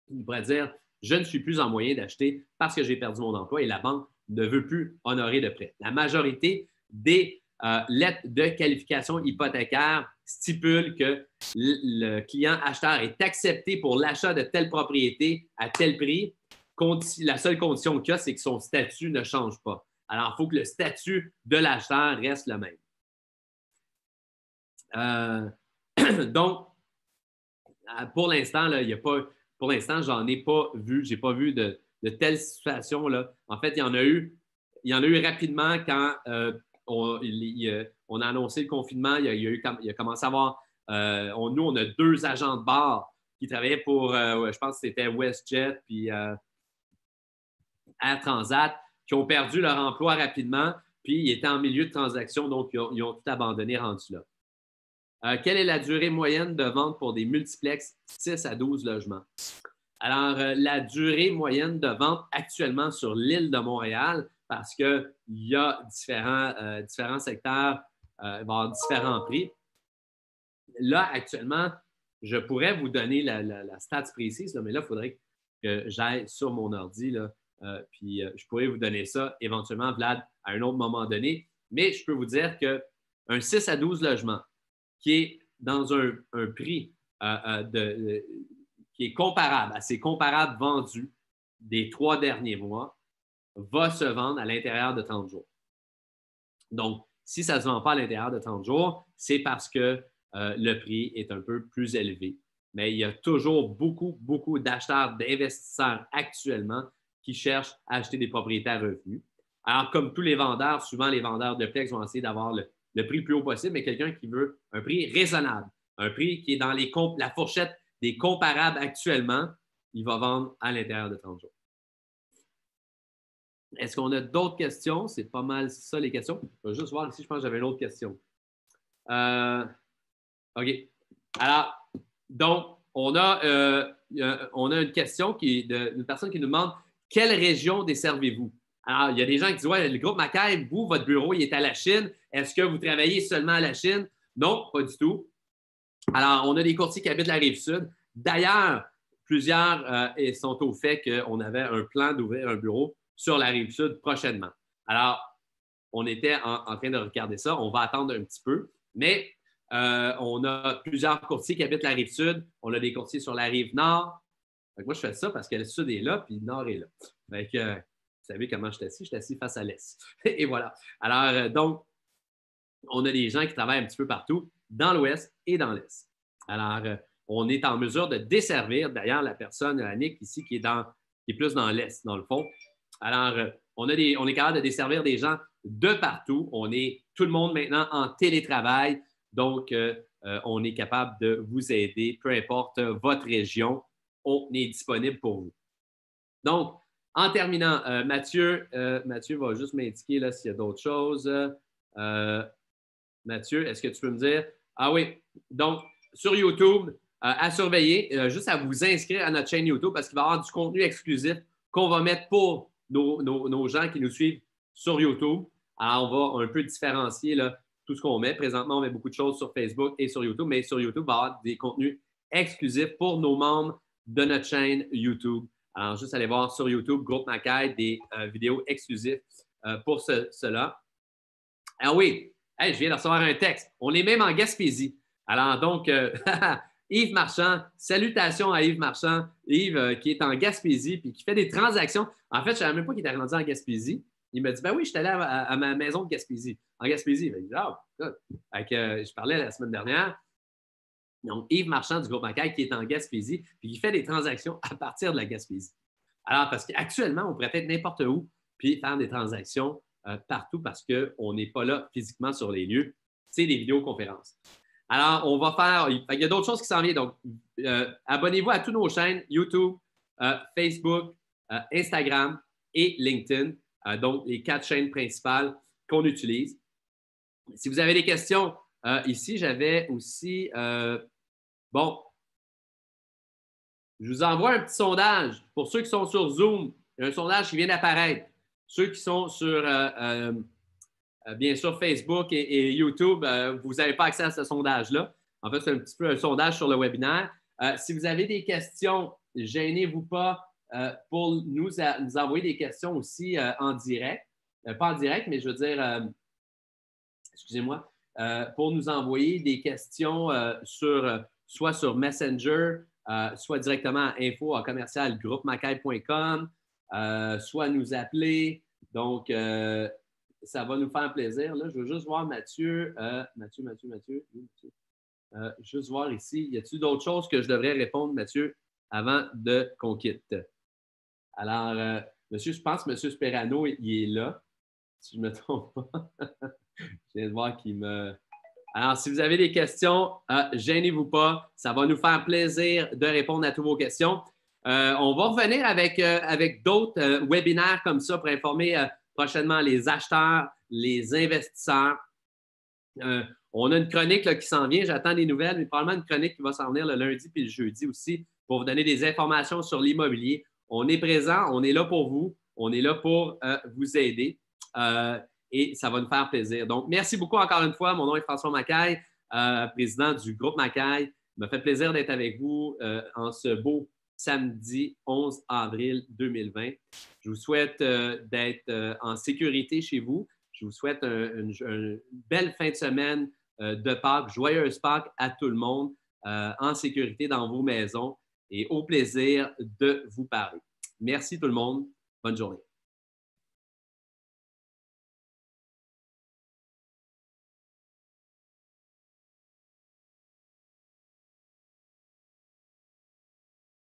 Il pourrait dire « Je ne suis plus en moyen d'acheter parce que j'ai perdu mon emploi et la banque ne veut plus honorer de prêt. » La majorité des lettres de qualification hypothécaire stipulent que le client acheteur est accepté pour l'achat de telle propriété à tel prix. La seule condition qu'il y a, c'est que son statut ne change pas. Alors, il faut que le statut de l'acheteur reste le même. Donc, pour l'instant, pour l'instant, j'en ai pas vu, j'ai pas vu de telles situations là. En fait, il y en a eu rapidement quand on a annoncé le confinement. Il a commencé à avoir, nous, on a 2 agents de bar qui travaillaient pour, je pense que c'était WestJet puis Air Transat, qui ont perdu leur emploi rapidement, puis ils étaient en milieu de transaction, donc ils ont tout abandonné rendu là. Quelle est la durée moyenne de vente pour des multiplex 6 à 12 logements? Alors, la durée moyenne de vente actuellement sur l'île de Montréal, parce qu'il y a différents secteurs, il va y avoir différents prix. Là, actuellement, je pourrais vous donner la stats précise, là, mais là, il faudrait que j'aille sur mon ordi, là, puis je pourrais vous donner ça éventuellement, Vlad, à un autre moment donné. Mais je peux vous dire qu'un 6 à 12 logements, qui est dans un prix qui est comparable à ces comparables vendus des 3 derniers mois, va se vendre à l'intérieur de 30 jours. Donc, si ça ne se vend pas à l'intérieur de 30 jours, c'est parce que le prix est un peu plus élevé. Mais il y a toujours beaucoup, beaucoup d'acheteurs, d'investisseurs actuellement qui cherchent à acheter des propriétés à revenus. Alors, comme tous les vendeurs, souvent les vendeurs de Plex vont essayer d'avoir le prix le plus haut possible, mais quelqu'un qui veut un prix raisonnable, un prix qui est dans la fourchette des comparables actuellement, il va vendre à l'intérieur de 30 jours. Est-ce qu'on a d'autres questions? C'est pas mal ça, les questions. Je vais juste voir ici, je pense que j'avais une autre question. OK. Alors, donc, on a une question d'une personne qui nous demande quelle région desservez-vous? Alors, il y a des gens qui disent ouais, le groupe Mackay, vous, votre bureau, il est à la Chine. Est-ce que vous travaillez seulement à la Chine? Non, pas du tout. Alors, on a des courtiers qui habitent la Rive-Sud. D'ailleurs, plusieurs sont au fait qu'on avait un plan d'ouvrir un bureau sur la Rive-Sud prochainement. Alors, on était en train de regarder ça. On va attendre un petit peu, mais on a plusieurs courtiers qui habitent la Rive-Sud. On a des courtiers sur la Rive-Nord. Moi, je fais ça parce que le Sud est là, puis le Nord est là. Fait que, vous savez comment je suis assis? Je suis assis face à l'Est. Et voilà. Alors, donc, on a des gens qui travaillent un petit peu partout, dans l'Ouest et dans l'Est. Alors, on est en mesure de desservir, d'ailleurs, la personne, Annick, ici, qui est plus dans l'Est, dans le fond. Alors, on est capable de desservir des gens de partout. On est tout le monde maintenant en télétravail. Donc, on est capable de vous aider, peu importe votre région. On est disponible pour vous. Donc, en terminant, Mathieu va juste m'indiquer là, s'il y a d'autres choses. Mathieu, est-ce que tu peux me dire? Ah oui, donc sur YouTube, à surveiller, juste à vous inscrire à notre chaîne YouTube parce qu'il va y avoir du contenu exclusif qu'on va mettre pour nos gens qui nous suivent sur YouTube. Alors, on va un peu différencier là, tout ce qu'on met. Présentement, on met beaucoup de choses sur Facebook et sur YouTube, mais sur YouTube, il va y avoir des contenus exclusifs pour nos membres de notre chaîne YouTube. Alors, juste aller voir sur YouTube, Groupe Mackay, des vidéos exclusives pour cela. Ah oui, hey, je viens de recevoir un texte. On est même en Gaspésie. Alors, donc, Yves Marchand, salutations à Yves Marchand. Yves qui est en Gaspésie puis qui fait des transactions. En fait, je ne savais même pas qu'il était rendu en Gaspésie. Il m'a dit, ben oui, je suis allé à ma maison de Gaspésie. En Gaspésie. Il m'a dit, je parlais la semaine dernière. Donc, Yves Marchand du groupe Mackay qui est en Gaspésie puis qui fait des transactions à partir de la Gaspésie. Alors, parce qu'actuellement, on pourrait être n'importe où puis faire des transactions partout parce qu'on n'est pas là physiquement sur les lieux. C'est des vidéoconférences. Alors, on va faire. Il y a d'autres choses qui s'en viennent. Donc, abonnez-vous à toutes nos chaînes YouTube, Facebook, Instagram et LinkedIn. Donc, les 4 chaînes principales qu'on utilise. Si vous avez des questions, ici, j'avais aussi. Bon, je vous envoie un petit sondage. Pour ceux qui sont sur Zoom, il y a un sondage qui vient d'apparaître. Ceux qui sont sur, bien sûr, Facebook et YouTube, vous n'avez pas accès à ce sondage-là. En fait, c'est un petit peu un sondage sur le webinaire. Si vous avez des questions, gênez-vous pas pour nous envoyer des questions aussi en direct. Pas en direct, mais je veux dire, excusez-moi, pour nous envoyer des questions soit sur Messenger, soit directement à info@commercialgroupemackay.com, soit nous appeler. Donc, ça va nous faire plaisir. Là, je veux juste voir Mathieu. Juste voir ici. Y a-t-il d'autres choses que je devrais répondre, Mathieu, avant qu'on quitte? Alors, monsieur, je pense que M. Sperano, il est là, si je ne me trompe pas. Je viens de voir qu'il me. Alors, si vous avez des questions, gênez-vous pas. Ça va nous faire plaisir de répondre à toutes vos questions. On va revenir avec d'autres webinaires comme ça pour informer prochainement les acheteurs, les investisseurs. On a une chronique là, qui s'en vient. J'attends des nouvelles, mais probablement une chronique qui va s'en venir le lundi puis le jeudi aussi pour vous donner des informations sur l'immobilier. On est présent, on est là pour vous, on est là pour vous aider. Et ça va nous faire plaisir. Donc, merci beaucoup encore une fois. Mon nom est François Mackay, président du groupe Mackay. Il m'a fait plaisir d'être avec vous en ce beau samedi 11 avril 2020. Je vous souhaite d'être en sécurité chez vous. Je vous souhaite une belle fin de semaine de Pâques, joyeuse Pâques à tout le monde, en sécurité dans vos maisons et au plaisir de vous parler. Merci tout le monde. Bonne journée.